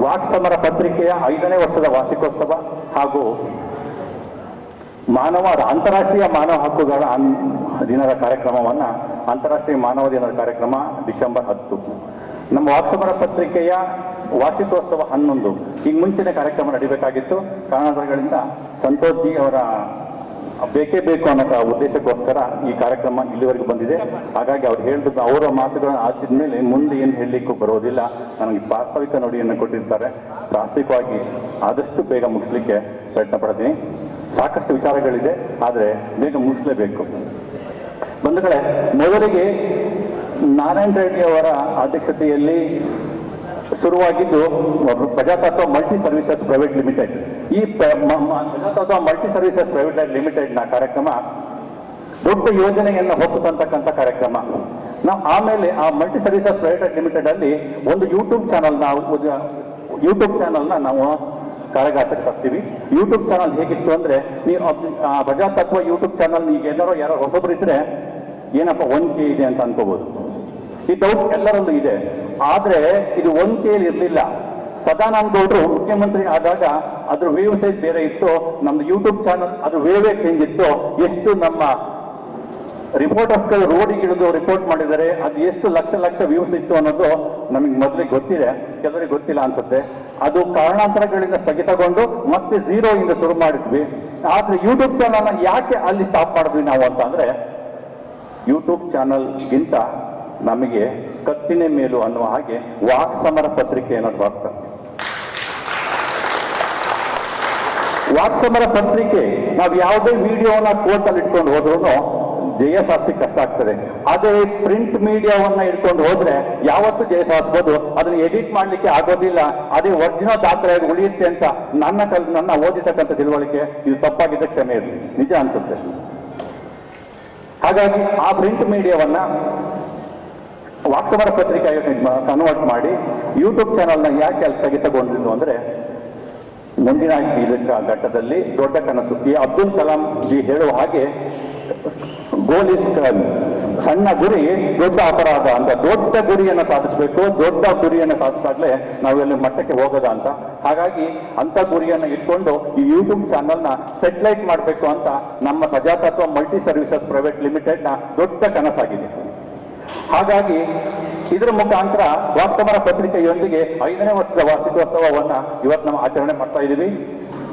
ವಾಕ್ಸಮರ ಪತ್ರಿಕೆಯ 5ನೇ ವರ್ಷದ ವಾರ್ಷಿಕೋತ್ಸವ ಹಾಗೂ ಅಂತಾರಾಷ್ಟ್ರೀಯ ಮಾನವ ಹಕ್ಕುಗಳ ದಿನದ ಕಾರ್ಯಕ್ರಮವನ್ನು ಅಂತಾರಾಷ್ಟ್ರೀಯ ಮಾನವ ದಿನದ ಕಾರ್ಯಕ್ರಮ ಡಿಸೆಂಬರ್ 10. ನಮ್ಮ ವಾಕ್ಸಮರ ಪತ್ರಿಕೆಯ ವಾರ್ಷಿಕೋತ್ಸವ 11. ಈಗ ಮುಂಚಿನ ಕಾರ್ಯಕ್ರಮ ನಡೀಬೇಕಾಗಿತ್ತು. ಕಾರಣಗಳಿಂದ ಸಂತೋಷ್ ಜಿ ಅವರ ಬೇಕೇ ಬೇಕು ಅನ್ನೋ ಉದ್ದೇಶಕ್ಕೋಸ್ಕರ ಈ ಕಾರ್ಯಕ್ರಮ ಇಲ್ಲಿವರೆಗೂ ಬಂದಿದೆ. ಹಾಗಾಗಿ ಅವ್ರು ಹೇಳಿದ್ದು ಅವರ ಮಾತುಗಳನ್ನು ಆಚಿದ ಮೇಲೆ ಮುಂದೆ ಏನು ಹೇಳಲಿಕ್ಕೂ ಬರೋದಿಲ್ಲ. ನನಗೆ ಪ್ರಾಸ್ತಾವಿಕ ನುಡಿಯನ್ನು ಕೊಟ್ಟಿರ್ತಾರೆ. ಪ್ರಾಸ್ತಾವಿಕವಾಗಿ ಆದಷ್ಟು ಬೇಗ ಮುಗಿಸ್ಲಿಕ್ಕೆ ಪ್ರಯತ್ನ ಪಡ್ತೀನಿ. ಸಾಕಷ್ಟು ವಿಚಾರಗಳಿದೆ, ಆದರೆ ಬೇಗ ಮುಗಿಸ್ಲೇಬೇಕು. ಬಂಧುಗಳೇ, ಮೊದಲಿಗೆ ನಾರಾಯಣ ರೆಡ್ಡಿ ಅವರ ಅಧ್ಯಕ್ಷತೆಯಲ್ಲಿ ಶುರುವಾಗಿದ್ದು Prajatatva multi services private limited. ಈ ಪ್ರಜಾತತ್ವ ಮಲ್ಟಿ ಸರ್ವಿಸಸ್ ಪ್ರೈವೇಟ್ ಲಿಮಿಟೆಡ್ನ ಕಾರ್ಯಕ್ರಮ ದೊಡ್ಡ ಯೋಜನೆಯನ್ನು ಹೊತ್ತಂತಕ್ಕಂಥ ಕಾರ್ಯಕ್ರಮ. ನಾವು ಆಮೇಲೆ ಆ ಮಲ್ಟಿ ಸರ್ವಿಸಸ್ ಪ್ರೈವೇಟ್ ಲಿಮಿಟೆಡ್ ಅಲ್ಲಿ ಒಂದು ಯೂಟ್ಯೂಬ್ ಚಾನಲ್ನ ನಾವು ಕಾರ್ಯಗಾರಕ್ಕೆ ತರ್ತೀವಿ. ಯೂಟ್ಯೂಬ್ ಚಾನಲ್ ಹೇಗಿತ್ತು ಅಂದ್ರೆ, ನೀವು ಪ್ರಜಾತತ್ವ ಯೂಟ್ಯೂಬ್ ಚಾನಲ್ ಈಗ ಯಾರೋ ಹೊಸಬ್ರು ಇದ್ರೆ ಏನಪ್ಪ 1K ಇದೆ ಅಂತ ಅನ್ಕೋಬಹುದು. ಈ ಡೌಟ್ ಎಲ್ಲರಲ್ಲೂ ಇದೆ. ಆದ್ರೆ ಇದು 1K ಇರಲಿಲ್ಲ. ಸದಾನಂದ ಗೌಡರು ಮುಖ್ಯಮಂತ್ರಿ ಆದಾಗ ಅದ್ರ ವೇವ್ ಸೈಜ್ ಬೇರೆ ಇತ್ತು. ನಮ್ದು ಯೂಟ್ಯೂಬ್ ಚಾನಲ್ ಅದ್ರ ವೇವೇ ಚೇಂಜ್ ಇತ್ತು. ಎಷ್ಟು ನಮ್ಮ ರಿಪೋರ್ಟರ್ಸ್ಗಳು ರೋಡಿಗೆ ಇಳಿದು ರಿಪೋರ್ಟ್ ಮಾಡಿದ್ದಾರೆ, ಅದು ಎಷ್ಟು ಲಕ್ಷ ವ್ಯೂಸ್ ಇತ್ತು ಅನ್ನೋದು ನಮಗೆ ಮೊದಲಿಗೆ ಗೊತ್ತಿದೆ, ಕೆಲವರಿಗೆ ಗೊತ್ತಿಲ್ಲ ಅನ್ಸುತ್ತೆ. ಅದು ಕಾರಣಾಂತರಗಳಿಂದ ಸ್ಥಗಿತಗೊಂಡು ಮತ್ತೆ 0 ಇಂದ ಶುರು ಮಾಡಿದ್ವಿ. ಆದ್ರೆ ಯೂಟ್ಯೂಬ್ ಚಾನಲ್ನ ಯಾಕೆ ಅಲ್ಲಿ ಸ್ಟಾಪ್ ಮಾಡಿದ್ವಿ ನಾವು ಅಂತ ಅಂದ್ರೆ, ಯೂಟ್ಯೂಬ್ ಚಾನಲ್ಗಿಂತ ನಮಗೆ ಕತ್ತಿನ ಮೇಲು ಅನ್ನುವ ಹಾಗೆ ವಾಕ್ಸಮರ ಪತ್ರಿಕೆ ಅನ್ನೋದು ಬರ್ತದೆ. ವಾಕ್ಸಮರ ಪತ್ರಿಕೆ ನಾವು ಯಾವುದೇ ವಿಡಿಯೋನ ಕೋರ್ಟಲ್ಲಿ ಇಟ್ಕೊಂಡು ಹೋದ್ರೂ ಜಯ ಸಾಧಿಸಿ ಕಷ್ಟ ಆಗ್ತದೆ. ಅದೇ ಪ್ರಿಂಟ್ ಮೀಡಿಯಾವನ್ನ ಇಟ್ಕೊಂಡು ಹೋದ್ರೆ ಯಾವತ್ತೂ ಜಯ ಸಾಧಿಸ್ಬೋದು. ಅದನ್ನ ಎಡಿಟ್ ಮಾಡ್ಲಿಕ್ಕೆ ಆಗೋದಿಲ್ಲ. ಅದೇ ಒರಿಜಿನಲ್ ದಾಖಲೆಯಾಗಿ ಉಳಿಯುತ್ತೆ ಅಂತ ನನ್ನ ಓದಿರ್ತಕ್ಕಂಥ ತಿಳುವಳಿಕೆ. ಇದು ತಪ್ಪಾಗಿದ್ದ ಕ್ಷಮೆ ಇರಲಿ, ನಿಜ ಅನ್ಸುತ್ತೆ. ಹಾಗಾಗಿ ಆ ಪ್ರಿಂಟ್ ಮೀಡಿಯಾವನ್ನ ವಾಕ್ಸಮರ ಪತ್ರಿಕೆಯಾಗಿ ಕನ್ವರ್ಟ್ ಮಾಡಿ ಯೂಟ್ಯೂಬ್ ಚಾನಲ್ನ ಯಾಕೆ ಅಲ್ಲಿ ಸ್ಥಗಿತಗೊಂಡಿದ್ದು ಅಂದ್ರೆ, ಮುಂದಿನ ಘಟ್ಟದಲ್ಲಿ ದೊಡ್ಡ ಕನಸು. ಈ ಅಬ್ದುಲ್ ಕಲಾಂ ಜಿ ಹೇಳುವ ಹಾಗೆ ಗೋಲ್ ಇಸ್ ಸಣ್ಣ ಗುರಿ ದೊಡ್ಡ ಅಪರಾಧ ಅಂತ. ದೊಡ್ಡ ಗುರಿಯನ್ನು ಸಾಧಿಸಬೇಕು. ದೊಡ್ಡ ಗುರಿಯನ್ನು ಸಾಧಿಸಾಗ್ಲೇ ನಾವೆಲ್ಲ ಮಟ್ಟಕ್ಕೆ ಹೋಗೋದ ಅಂತ. ಹಾಗಾಗಿ ಅಂತ ಗುರಿಯನ್ನು ಇಟ್ಕೊಂಡು ಈ ಯೂಟ್ಯೂಬ್ ಚಾನಲ್ನ ಸೆಟಲೈಟ್ ಮಾಡಬೇಕು ಅಂತ ನಮ್ಮ ಪ್ರಜಾತತ್ವ ಮಲ್ಟಿ ಸರ್ವಿಸಸ್ ಪ್ರೈವೇಟ್ ಲಿಮಿಟೆಡ್ನ ದೊಡ್ಡ ಕನಸಾಗಿದೆ. ಹಾಗಾಗಿ ಇದರ ಮುಖಾಂತರ ವಾಕ್ಸಮರ ಪತ್ರಿಕೆಯೊಂದಿಗೆ 5ನೇ ವರ್ಷದ ವಾರ್ಷಿಕೋತ್ಸವವನ್ನು ಇವತ್ತು ನಾವು ಆಚರಣೆ ಮಾಡ್ತಾ ಇದ್ದೀವಿ.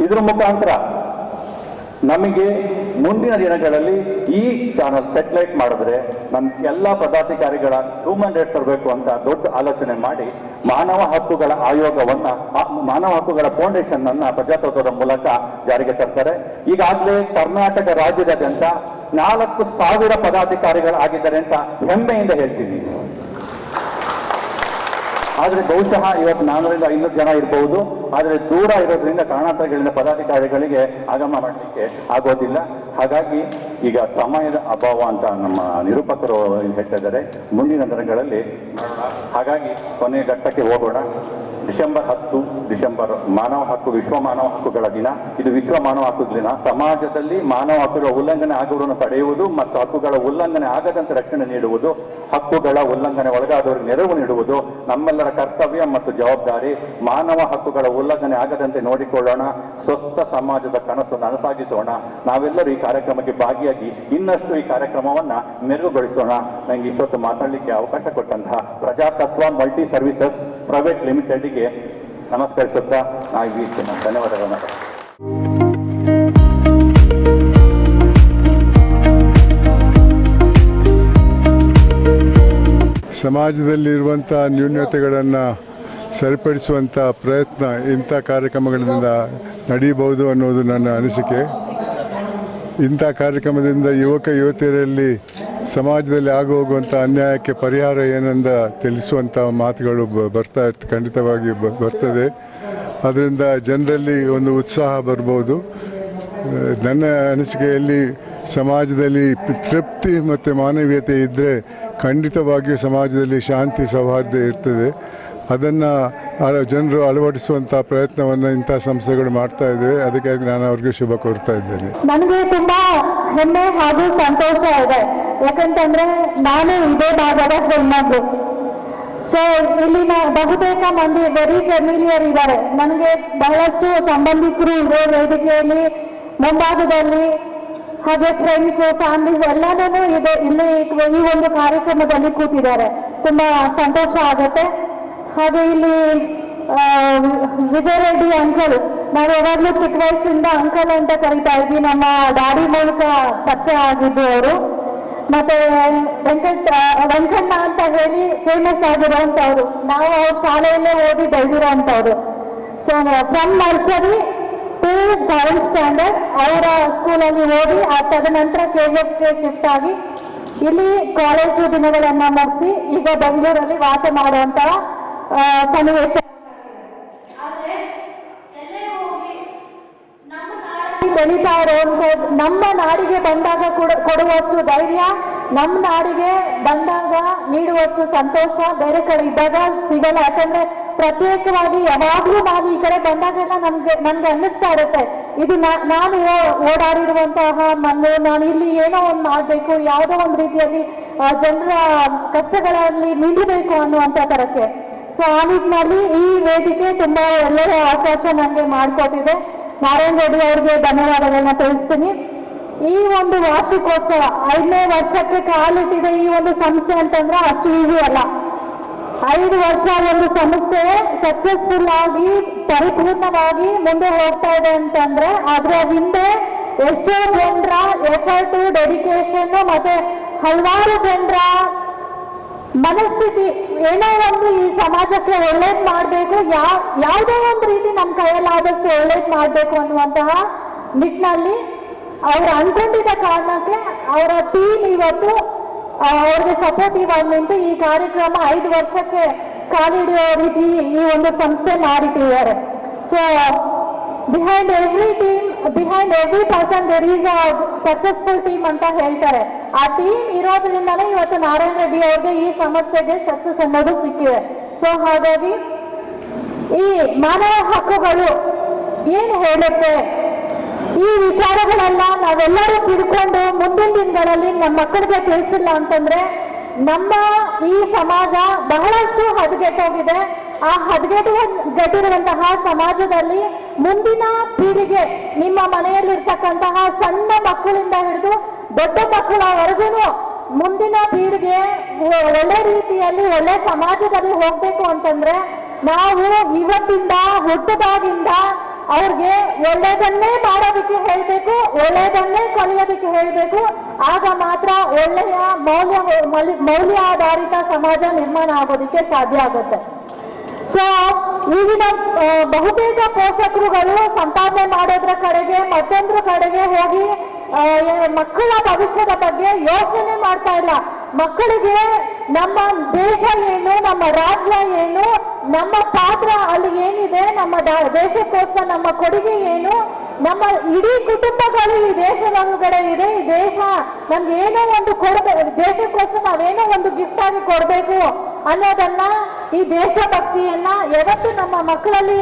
ಇದರ ಮುಖಾಂತರ ನಮಗೆ ಮುಂದಿನ ದಿನಗಳಲ್ಲಿ ಈ ಚಾನಲ್ ಸೆಟಲೈಟ್ ಮಾಡಿದ್ರೆ ನಮ್ಮ ಎಲ್ಲ ಪದಾಧಿಕಾರಿಗಳ ಹ್ಯೂಮನ್ ರೈಟ್ಸ್ ತರಬೇಕು ಅಂತ ದೊಡ್ಡ ಆಲೋಚನೆ ಮಾಡಿ ಮಾನವ ಹಕ್ಕುಗಳ ಆಯೋಗವನ್ನ, ಮಾನವ ಹಕ್ಕುಗಳ ಫೌಂಡೇಶನ್ ಅನ್ನ ಪ್ರಜಾತತ್ವದ ಮೂಲಕ ಜಾರಿಗೆ ತರ್ತಾರೆ. ಈಗಾಗಲೇ ಕರ್ನಾಟಕ ರಾಜ್ಯದಾದ್ಯಂತ 4,000 ಪದಾಧಿಕಾರಿಗಳಾಗಿದ್ದಾರೆ ಅಂತ ಹೆಮ್ಮೆಯಿಂದ ಹೇಳ್ತೀವಿ. ಆದರೆ ಬಹುಶಃ ಇವತ್ತು 400-500 ಜನ ಇರಬಹುದು. ಆದರೆ ದೂರ ಇರೋದ್ರಿಂದ ಕಾರಣಾಂತರಗಳಿಂದ ಪದಾಧಿಕಾರಿಗಳಿಗೆ ಆಗಮನ ಮಾಡಲಿಕ್ಕೆ ಆಗೋದಿಲ್ಲ. ಹಾಗಾಗಿ ಈಗ ಸಮಯದ ಅಭಾವ ಅಂತ ನಮ್ಮ ನಿರೂಪಕರು ಹೇಳ್ತಾ ಇದ್ದಾರೆ. ಮುಂದಿನ ದಿನಗಳಲ್ಲಿ ಹಾಗಾಗಿ ಕೊನೆಯ ಘಟ್ಟಕ್ಕೆ ಹೋಗೋಣ. ಡಿಸೆಂಬರ್ 10 ಡಿಸೆಂಬರ್ ವಿಶ್ವ ಮಾನವ ಹಕ್ಕುಗಳ ದಿನ. ಇದು ವಿಶ್ವ ಮಾನವ ಹಕ್ಕುಗಳ ದಿನ. ಸಮಾಜದಲ್ಲಿ ಮಾನವ ಹಕ್ಕುಗಳ ಉಲ್ಲಂಘನೆ ಆಗುವುದನ್ನು ತಡೆಯುವುದು ಮತ್ತು ಹಕ್ಕುಗಳ ಉಲ್ಲಂಘನೆ ಆಗದಂತೆ ರಕ್ಷಣೆ ನೀಡುವುದು, ಹಕ್ಕುಗಳ ಉಲ್ಲಂಘನೆ ಒಳಗಾದವರಿಗೆ ನೆರವು ನೀಡುವುದು ನಮ್ಮೆಲ್ಲರ ಕರ್ತವ್ಯ ಮತ್ತು ಜವಾಬ್ದಾರಿ. ಮಾನವ ಹಕ್ಕುಗಳ ಉಲ್ಲಂಘನೆ ಆಗದಂತೆ ನೋಡಿಕೊಳ್ಳೋಣ. ಸ್ವಸ್ಥ ಸಮಾಜದ ಕನಸನ್ನು ನನಸಾಗಿಸೋಣ. ನಾವೆಲ್ಲರೂ ಈ ಕಾರ್ಯಕ್ರಮಕ್ಕೆ ಭಾಗಿಯಾಗಿ ಇನ್ನಷ್ಟು ಈ ಕಾರ್ಯಕ್ರಮವನ್ನ ಮೆರುಗುಗೊಳಿಸೋಣ. ನನಗೆ ಇಷ್ಟೊತ್ತು ಮಾತಾಡಲಿಕ್ಕೆ ಅವಕಾಶ ಕೊಟ್ಟಂತಹ ಪ್ರಜಾತತ್ವ ಮಲ್ಟಿ ಸರ್ವಿಸಸ್ ಪ್ರೈವೇಟ್ ಲಿಮಿಟೆಡ್ಗೆ ನಮಸ್ಕರಿಸುತ್ತಾ ಈ ಧನ್ಯವಾದಗಳನ್ನು. ಸಮಾಜದಲ್ಲಿರುವಂಥ ನ್ಯೂನತೆಗಳನ್ನು ಸರಿಪಡಿಸುವಂಥ ಪ್ರಯತ್ನ ಇಂಥ ಕಾರ್ಯಕ್ರಮಗಳಿಂದ ನಡೆಯಬಹುದು ಅನ್ನೋದು ನನ್ನ ಅನಿಸಿಕೆ. ಇಂಥ ಕಾರ್ಯಕ್ರಮದಿಂದ ಯುವತಿಯರಲ್ಲಿ ಸಮಾಜದಲ್ಲಿ ಆಗೋಗುವಂಥ ಅನ್ಯಾಯಕ್ಕೆ ಪರಿಹಾರ ಏನೆಂದ ತಿಳಿಸುವಂಥ ಮಾತುಗಳು ಖಂಡಿತವಾಗಿ ಬರ್ತದೆ. ಅದರಿಂದ ಜನರಲ್ಲಿ ಒಂದು ಉತ್ಸಾಹ ಬರ್ಬೋದು. ನನ್ನ ಅನಿಸಿಕೆಯಲ್ಲಿ ಸಮಾಜದಲ್ಲಿ ತೃಪ್ತಿ ಮತ್ತು ಮಾನವೀಯತೆ ಇದ್ದರೆ ಖಂಡಿತವಾಗಿಯೂ ಸಮಾಜದಲ್ಲಿ ಶಾಂತಿ ಸೌಹಾರ್ದ ಇರ್ತದೆ. ಅದನ್ನು ಜನರು ಅಳವಡಿಸುವಂಥ ಪ್ರಯತ್ನವನ್ನು ಇಂಥ ಸಂಸ್ಥೆಗಳು ಮಾಡ್ತಾ ಇದ್ದೇವೆ. ಅದಕ್ಕಾಗಿ ನಾನು ಅವ್ರಿಗೆ ಶುಭ ಕೋರ್ತಾ ಇದ್ದೇನೆ. ನನಗೆ ತುಂಬಾ ಹೆಮ್ಮೆ ಹಾಗೂ ಸಂತೋಷ ಇದೆ. ಯಾಕಂತಂದ್ರೆ ನಾನು ಇದೇ ಭಾಗದ ಹೆಣ್ಣು. ಸೊ ಇಲ್ಲಿನ ಬಹುತೇಕ ಮಂದಿ ವೆರಿ ಫೆಮಿಲಿಯರ್ ಇದ್ದಾರೆ, ನನಗೆ ಬಹಳಷ್ಟು ಸಂಬಂಧಿಕರು ಇರೋ ವೇದಿಕೆಯಲ್ಲಿ ಮುಂಭಾಗದಲ್ಲಿ, ಹಾಗೆ ಫ್ರೆಂಡ್ಸ್ ಫ್ಯಾಮಿಲೀಸ್ ಎಲ್ಲಾನು ಇದೆ ಇಲ್ಲಿ ಈ ಒಂದು ಕಾರ್ಯಕ್ರಮದಲ್ಲಿ ಕೂತಿದ್ದಾರೆ. ತುಂಬಾ ಸಂತೋಷ ಆಗುತ್ತೆ. ಹಾಗೆ ಇಲ್ಲಿ ವಿಜಯ್ ರೆಡ್ಡಿ ಅಂಕಲ್, ನಾವು ಯಾವಾಗಲೂ ಚಿಕ್ಕ ವಯಸ್ಸಿಂದ ಅಂಕಲ್ ಅಂತ ಕರಿತಾ ಇದ್ವಿ, ನಮ್ಮ ಡ್ಯಾಡಿ ಮೂಲಕ ಪರಿಚಯ ಆಗಿದ್ದು ಅವರು. ಮತ್ತೆ ವೆಂಕಣ್ಣ ಅಂತ ಹೇಳಿ ಫೇಮಸ್ ಆಗಿರೋಂಥವ್ರು, ನಾವು ಅವ್ರ ಶಾಲೆಯಲ್ಲೇ ಓದಿ ಬೆಳೆದಿರೋ ಅಂಥವ್ರು. So from nursery to 7th standard ಅವರ ಸ್ಕೂಲಲ್ಲಿ ಓದಿ ತದನಂತರ KGFಗೆ ಶಿಫ್ಟ್ ಆಗಿ ಇಲ್ಲಿ ಕಾಲೇಜು ದಿನಗಳನ್ನ ಮುಗಿಸಿ ಈಗ ಬೆಂಗಳೂರಲ್ಲಿ ವಾಸ ಮಾಡುವಂತಹ ಸನ್ನಿವೇಶ. ಬೆಳೀತಾ ಇರುವಂಥದ್ದು ನಮ್ಮ ನಾಡಿಗೆ ಬಂದಾಗ ಕೊಡುವಷ್ಟು ಧೈರ್ಯ, ನಮ್ಮ ನಾಡಿಗೆ ಬಂದಾಗ ನೀಡುವಷ್ಟು ಸಂತೋಷ ಬೇರೆ ಕಡೆ ಇದ್ದಾಗ ಸಿಗಲ್ಲ. ಯಾಕಂದ್ರೆ ಪ್ರತ್ಯೇಕವಾಗಿ ಯಾವಾಗ್ಲೂ ನಾವು ಈ ಕಡೆ ಬಂದಾಗೆಲ್ಲ ನನ್ಗೆ ಅನ್ನಿಸ್ತಾ ಇರುತ್ತೆ, ಇದು ನಾನು ಓಡಾಡಿರುವಂತಹ ಮಣ್ಣು, ನಾನು ಇಲ್ಲಿ ಏನೋ ಒಂದು ಮಾಡ್ಬೇಕು, ಯಾವುದೋ ಒಂದು ರೀತಿಯಲ್ಲಿ ಜನರ ಕಷ್ಟಗಳಲ್ಲಿ ನಿಲ್ಲಬೇಕು ಅನ್ನುವಂಥ ತರಕ್ಕೆ. ಸೊ ಆ ನಿಟ್ಟಿನಲ್ಲಿ ಈ ವೇದಿಕೆ ತುಂಬಾ ಒಳ್ಳೆಯ ಅವಕಾಶ ನನಗೆ ಮಾಡಿಕೊಟ್ಟಿದೆ. ನಾರಾಯಣ ರೆಡ್ಡಿ ಅವರಿಗೆ ಧನ್ಯವಾದಗಳನ್ನ ತಿಳಿಸ್ತೀನಿ. ಈ ಒಂದು ವಾರ್ಷಿಕೋತ್ಸವ 5ನೇ ವರ್ಷಕ್ಕೆ ಕಾಲಿಟ್ಟಿದೆ ಈ ಒಂದು ಸಂಸ್ಥೆ ಅಂತಂದ್ರೆ ಅಷ್ಟು ಈಸಿ ಅಲ್ಲ. 5 ವರ್ಷ ಒಂದು ಸಂಸ್ಥೆ ಸಕ್ಸಸ್ಫುಲ್ ಆಗಿ ಪರಿಪೂರ್ಣವಾಗಿ ಮುಂದೆ ಹೋಗ್ತಾ ಇದೆ ಅಂತಂದ್ರೆ ಅದರ ಹಿಂದೆ ಎಷ್ಟೋ ಜನರ ಎಫರ್ಟ್, ಡೆಡಿಕೇಶನ್ ಮತ್ತೆ ಹಲವಾರು ಜನರ ಮನಸ್ಥಿತಿ, ಏನೋ ಒಂದು ಈ ಸಮಾಜಕ್ಕೆ ಒಳ್ಳೇದ್ ಮಾಡ್ಬೇಕು, ಯಾವುದೋ ಒಂದು ರೀತಿ ನಮ್ಮ ಕೈಯಲ್ಲಾದಷ್ಟು ಒಳ್ಳೇದ್ ಮಾಡ್ಬೇಕು ಅನ್ನುವಂತಹ ನಿಟ್ಟಿನಲ್ಲಿ ಅವ್ರು ಅನ್ಕೊಂಡಿದ್ದ ಕಾರಣಕ್ಕೆ ಅವರ ಟೀಮ್ ಇವತ್ತು ಅವ್ರಿಗೆ ಸಪೋರ್ಟಿವ್ ಆಗಿ ನಿಂತು ಈ ಕಾರ್ಯಕ್ರಮ 5 ವರ್ಷಕ್ಕೆ ಕಾಲಿಡುವ ರೀತಿ ಈ ಒಂದು ಸಂಸ್ಥೆ ಮಾಡಿಟ್ಟಿದ್ದಾರೆ. So behind every team, behind every person there is a successful team ಅಂತ ಹೇಳ್ತಾರೆ. ಆ ಟೀಮ್ ಇರೋದ್ರಿಂದಲೇ ಇವತ್ತು ನಾರಾಯಣ ರೆಡ್ಡಿ ಅವ್ರಿಗೆ ಈ ಸಮಸ್ಯೆಗೆ ಸಕ್ಸಸ್ ಅನ್ನೋದು ಸಿಕ್ಕಿದೆ. ಸೊ ಹಾಗಾಗಿ ಈ ಮಾನವ ಹಕ್ಕುಗಳು ಏನು ಹೇಳುತ್ತೆ, ಈ ವಿಚಾರಗಳೆಲ್ಲ ನಾವೆಲ್ಲರೂ ತಿಳ್ಕೊಂಡು ಮುಂದಿನ ದಿನಗಳಲ್ಲಿ ನಮ್ಮ ಮಕ್ಕಳಿಗೆ ತಿಳಿಸಿಲ್ಲ ಅಂತಂದ್ರೆ ನಮ್ಮ ಈ ಸಮಾಜ ಬಹಳಷ್ಟು ಹದಗೆಟ್ಟೋಗಿದೆ. ಆ ಹದಗೆಟ್ಟಿರುವಂತಹ ಸಮಾಜದಲ್ಲಿ ಮುಂದಿನ ಪೀಳಿಗೆ, ನಿಮ್ಮ ಮನೆಯಲ್ಲಿರ್ತಕ್ಕಂತಹ ಸಣ್ಣ ಮಕ್ಕಳಿಂದ ಹಿಡಿದು ದೊಡ್ಡ ಮಕ್ಕಳವರೆಗೂ ಮುಂದಿನ ಪೀಳಿಗೆ ಒಳ್ಳೆ ರೀತಿಯಲ್ಲಿ ಒಳ್ಳೆ ಸಮಾಜದಲ್ಲಿ ಹೋಗ್ಬೇಕು ಅಂತಂದ್ರೆ ನಾವು ಇವತ್ತಿಂದ ಹುಟ್ಟದಾಗಿಂದ ಅವ್ರಿಗೆ ಒಳ್ಳೆಯದನ್ನೇ ಮಾಡೋದಕ್ಕೆ ಹೇಳ್ಬೇಕು, ಒಳ್ಳೆಯದನ್ನೇ ಕಲಿಯೋದಕ್ಕೆ ಹೇಳ್ಬೇಕು. ಆಗ ಮಾತ್ರ ಒಳ್ಳೆಯ ಮೌಲ್ಯಾಧಾರಿತ ಸಮಾಜ ನಿರ್ಮಾಣ ಆಗೋದಕ್ಕೆ ಸಾಧ್ಯ ಆಗುತ್ತೆ. ಸೊ ಈಗಿನ ಬಹುತೇಕ ಪೋಷಕರುಗಳು ಸಂಪಾದನೆ ಮಾಡೋದ್ರ ಕಡೆಗೆ ಮತ್ತೊಂದ್ರ ಕಡೆಗೆ ಹೋಗಿ ಮಕ್ಕಳ ಭವಿಷ್ಯದ ಬಗ್ಗೆ ಯೋಚನೆ ಮಾಡ್ತಾ ಇಲ್ಲ. ಮಕ್ಕಳಿಗೆ ನಮ್ಮ ದೇಶ ಏನು, ನಮ್ಮ ರಾಜ್ಯ ಏನು, ನಮ್ಮ ಪಾತ್ರ ಅಲ್ಲಿ ಏನಿದೆ, ನಮ್ಮ ದೇಶಕ್ಕೋಸ್ಕರ ನಮ್ಮ ಕೊಡುಗೆ ಏನು, ನಮ್ಮ ಇಡೀ ಕುಟುಂಬಗಳು ಈ ದೇಶದೊಳಗಡೆ ಇದೆ, ಈ ದೇಶ ನಮ್ಗೆ ಏನೋ ಒಂದು ದೇಶಕ್ಕೋಸ್ಕರ ನಾವೇನೋ ಒಂದು ಗಿಫ್ಟ್ ಆಗಿ ಕೊಡ್ಬೇಕು ಅನ್ನೋದನ್ನ, ಈ ದೇಶಭಕ್ತಿಯನ್ನ ಯಾವತ್ತು ನಮ್ಮ ಮಕ್ಕಳಲ್ಲಿ